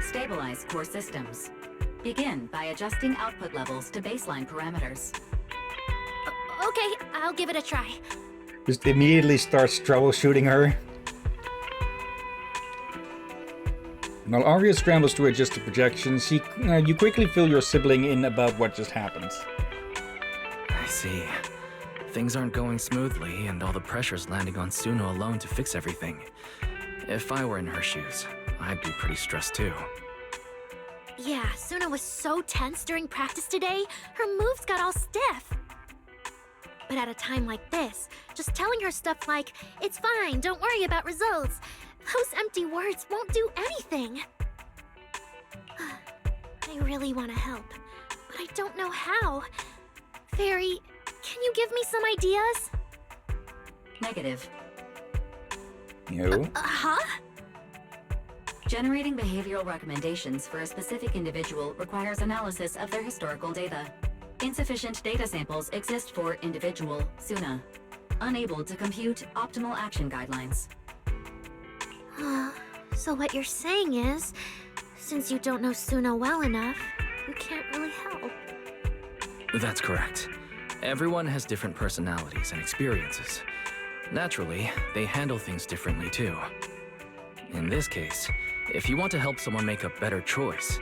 S11: Stabilize core systems. Begin by adjusting output levels to baseline parameters.
S10: Okay, I'll give it a try.
S1: Just immediately starts troubleshooting her. While Arya scrambles to adjust the projections, you quickly fill your sibling in about what just happened.
S6: I see. Things aren't going smoothly, and all the pressure's landing on Suna alone to fix everything. If I were in her shoes, I'd be pretty stressed too.
S10: Yeah, Suna was so tense during practice today, her moves got all stiff. But at a time like this, just telling her stuff like, "It's fine, don't worry about results," those empty words won't do anything. I really want to help, but I don't know how. Fairy, can you give me some ideas?
S11: Negative.
S1: No.
S10: Huh?
S11: Generating behavioral recommendations for a specific individual requires analysis of their historical data. Insufficient data samples exist for individual Suna. Unable to compute optimal action guidelines.
S10: So what you're saying is, since you don't know Suna well enough, you can't really help.
S6: That's correct. Everyone has different personalities and experiences. Naturally, they handle things differently too. In this case, if you want to help someone make a better choice,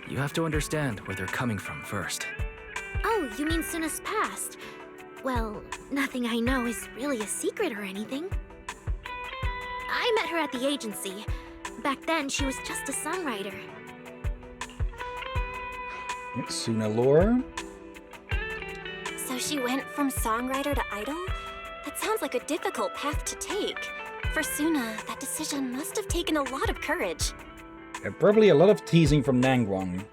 S6: you have to understand where they're coming from first.
S10: Oh, you mean Suna's past? Well, nothing I know is really a secret or anything. I met her at the agency. Back then, she was just a songwriter.
S1: Suna lore?
S5: So she went from songwriter to idol? That sounds like a difficult path to take. For Suna, that decision must have taken a lot of courage.
S1: Probably a lot of teasing from Nangong.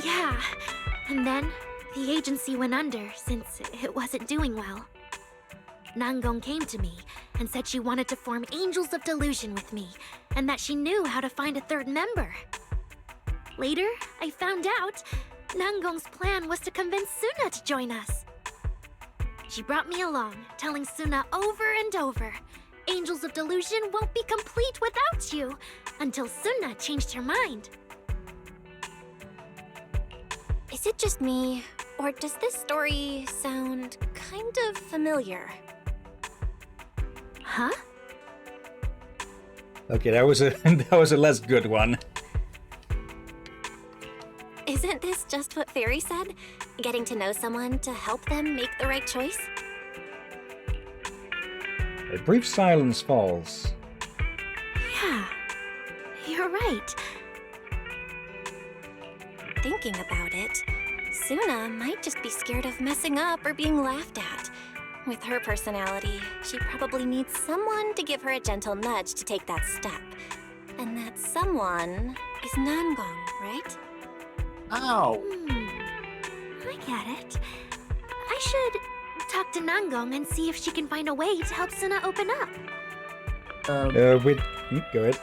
S10: Yeah, and then the agency went under since it wasn't doing well. Nangong came to me and said she wanted to form Angels of Delusion with me, and that she knew how to find a third member. Later, I found out Nangong's plan was to convince Suna to join us. She brought me along, telling Suna over and over, Angels of Delusion won't be complete without you, until Suna changed her mind.
S5: Is it just me, or does this story sound kind of familiar?
S10: Huh?
S1: Okay, that was a that was a less good one.
S5: Isn't this just what Fairy said? Getting to know someone to help them make the right choice?
S1: A brief silence falls.
S10: Yeah, you're right.
S5: Thinking about it, Suna might just be scared of messing up or being laughed at. With her personality, she probably needs someone to give her a gentle nudge to take that step. And that someone is Nangong, right?
S2: Ow!
S10: I get it. I should talk to Nangong and see if she can find a way to help Suna open up.
S1: Go ahead.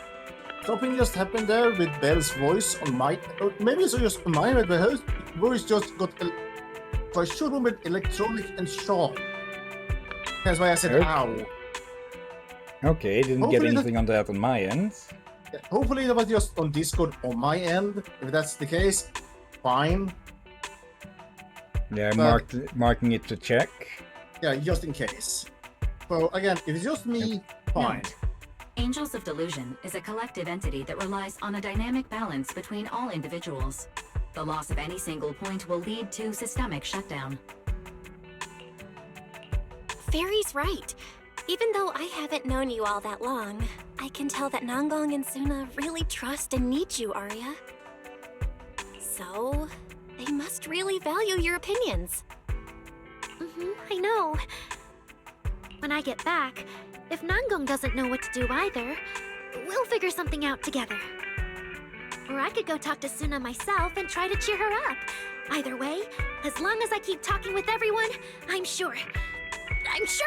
S2: Something just happened there with Belle's voice on my... maybe it's just on my head, but her voice just got... for sure with electronic and sharp. That's why I said
S1: Okay.
S2: ow.
S1: Okay, didn't
S2: Hopefully
S1: get anything on that on my end.
S2: Yeah, hopefully that was just on Discord on my end. If that's the case, fine.
S1: Yeah,
S2: But-
S1: marking it to check.
S2: Yeah, just in case. So again, if it's just me, fine.
S11: Note: Angels of Delusion is a collective entity that relies on a dynamic balance between all individuals. The loss of any single point will lead to systemic shutdown.
S5: Fairy's right. Even though I haven't known you all that long, I can tell that Nangong and Suna really trust and need you, Arya. So, they must really value your opinions.
S10: I know. When I get back, if Nangong doesn't know what to do either, we'll figure something out together. Or I could go talk to Suna myself and try to cheer her up. Either way, as long as I keep talking with everyone, I'm sure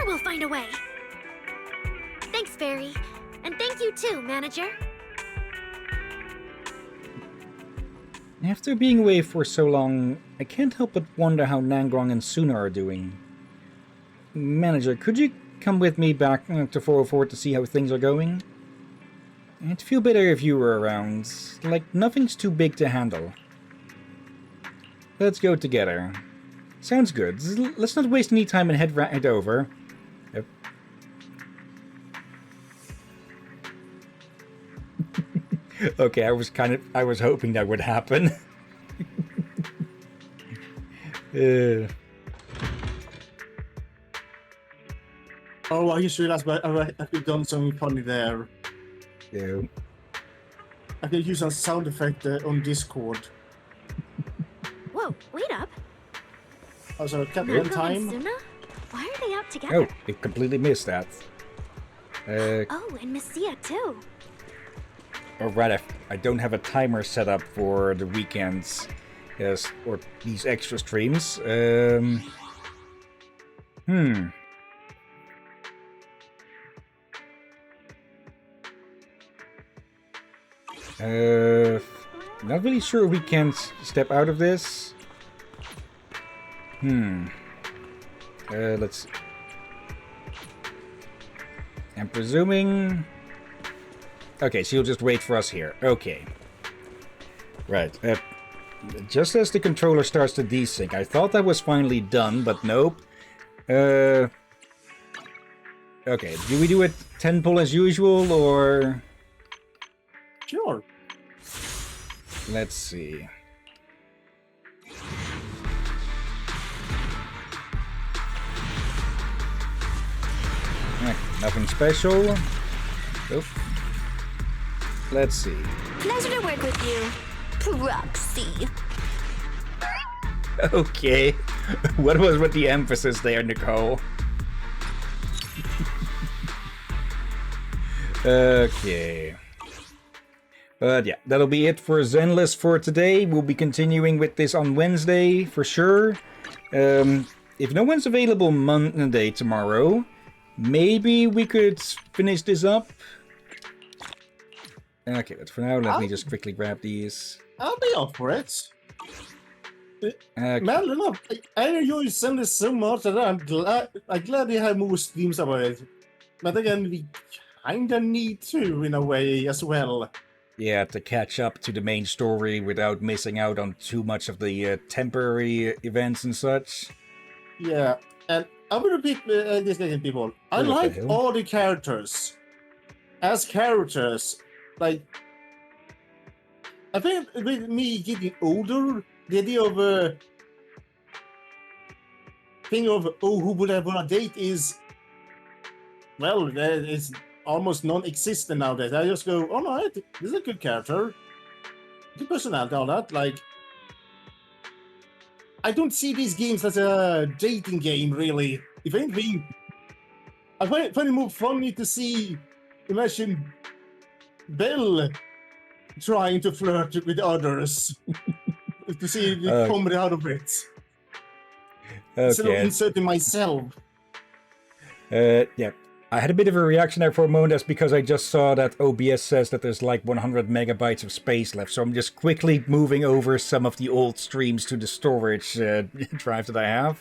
S10: we'll find a way. Thanks, Fairy. And thank you too, Manager.
S1: After being away for so long, I can't help but wonder how Nangong and Suna are doing. Manager, could you come with me back to 404 to see how things are going? It'd feel better if you were around. Like, nothing's too big to handle. Let's go together. Sounds good. Let's not waste any time and head right over. Yep. Okay, I was hoping that would happen.
S2: Oh, I just realized I could done something funny there.
S1: Yeah.
S2: I could use a sound effect on Discord.
S10: Whoa, wait up.
S2: Also, Captain
S10: Nangong and
S2: Time.
S10: Suna? Why are they out together?
S1: Oh, I completely missed that.
S10: Oh, and Messia too.
S1: Alright, I don't have a timer set up for the weekends. Yes, or these extra streams. Not really sure we can step out of this. Let's... I'm presuming... Okay, so you'll just wait for us here. Okay. Right. Just as the controller starts to desync, I thought that was finally done, but nope. Okay, do we do it 10 pull as usual, or...
S2: Sure.
S1: Let's see. Nothing special. Nope. Let's see.
S5: Pleasure to work with you, Proxy.
S1: Okay. What was with the emphasis there, Nicole? Okay. But yeah, that'll be it for Zenless for today. We'll be continuing with this on Wednesday for sure. If no one's available Monday tomorrow, maybe we could finish this up. Okay, but for now, let me just quickly grab these.
S2: I'll be up for it.
S1: Okay.
S2: Man, look, I enjoy Zenless so much that I'm glad they have more streams about it. But again, we kinda need to, in a way, as well.
S1: Yeah, to catch up to the main story without missing out on too much of the temporary events and such.
S2: Yeah, and I will repeat this again, people. I
S1: What the
S2: like
S1: hell?
S2: all the characters. As characters, like... I think with me getting older, the idea of thing of, oh, who would I want to date is, well, it's almost non-existent nowadays. I just go, all right, this is a good character. Good personality, all that. Like, I don't see these games as a dating game, really. If anything, I find it more funny to see, imagine, Belle trying to flirt with others. To see the comedy out of it. Instead of
S1: Okay.
S2: inserting myself.
S1: Yeah. I had a bit of a reaction there for a moment. That's because I just saw that OBS says that there's like 100 megabytes of space left. So I'm just quickly moving over some of the old streams to the storage drive that I have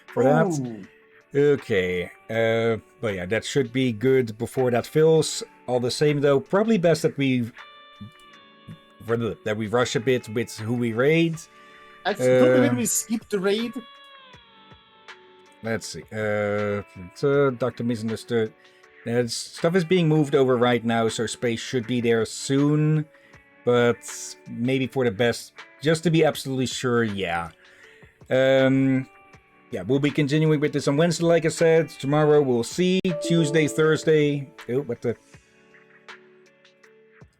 S1: for that. Okay. But yeah, that should be good before that fills. All the same though, probably best that we rush a bit with who we raid.
S2: Actually, don't we skip the raid?
S1: Let's see. Dr. Misunderstood. Stuff is being moved over right now, so space should be there soon. But maybe for the best, just to be absolutely sure, yeah. Yeah, we'll be continuing with this on Wednesday, like I said. Tomorrow we'll see. Tuesday, Thursday. Oh, what the...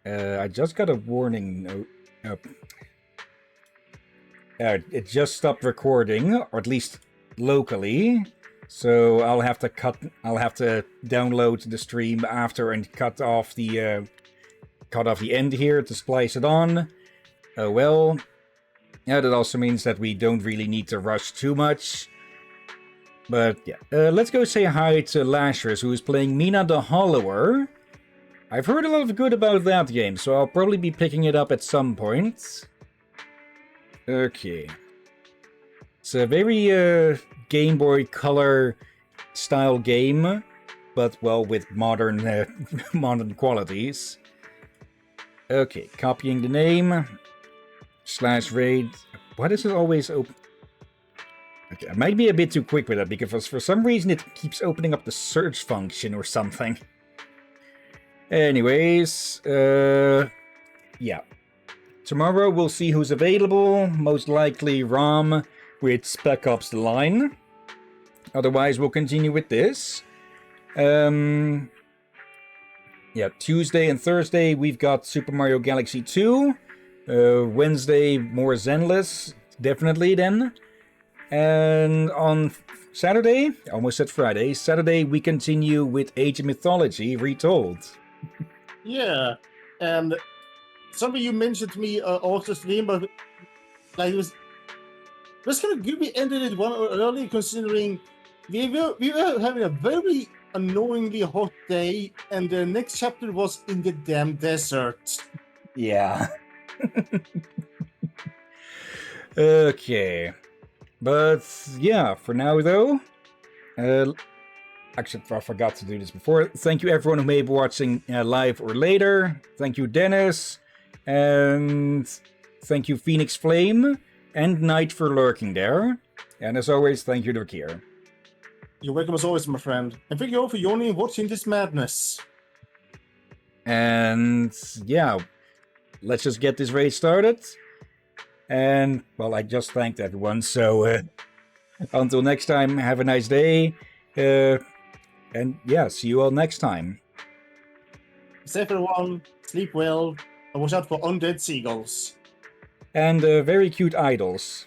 S1: I just got a warning note. It just stopped recording, or at least locally. So I'll have to download the stream after and cut off the end here to splice it on. Oh well. Yeah, that also means that we don't really need to rush too much. But yeah, let's go say hi to Lashers, who is playing Mina the Hollower. I've heard a lot of good about that game, so I'll probably be picking it up at some point. Okay. It's a very Game Boy Color style game, but well, with modern qualities. Okay, copying the name. /raid. Why does it always open? Okay, I might be a bit too quick with that, because for some reason it keeps opening up the search function or something. Anyways, yeah. Tomorrow we'll see who's available. Most likely Rom with Spec Ops The Line. Otherwise we'll continue with this. Yeah, Tuesday and Thursday we've got Super Mario Galaxy 2. Wednesday more Zenless, definitely then. And on Saturday, almost said Friday, Saturday we continue with Age of Mythology Retold.
S2: Yeah, and some of you mentioned to me also stream, but like it was kind of good we ended it one early, considering we were having a very annoyingly hot day, and the next chapter was in the damn desert.
S1: Yeah. Okay. But yeah, for now though, actually, I forgot to do this before. Thank you everyone who may be watching live or later. Thank you Dennis, and thank you Phoenix Flame and Knight for lurking there. And as always, thank you to Kier.
S2: You're welcome as always, my friend. And thank you all for joining and watching this madness.
S1: And yeah, let's just get this raid started. And well, I just thanked everyone, so until next time, have a nice day. And yeah, see you all next time.
S2: Safe everyone, sleep well, and watch out for undead seagulls.
S1: And very cute idols.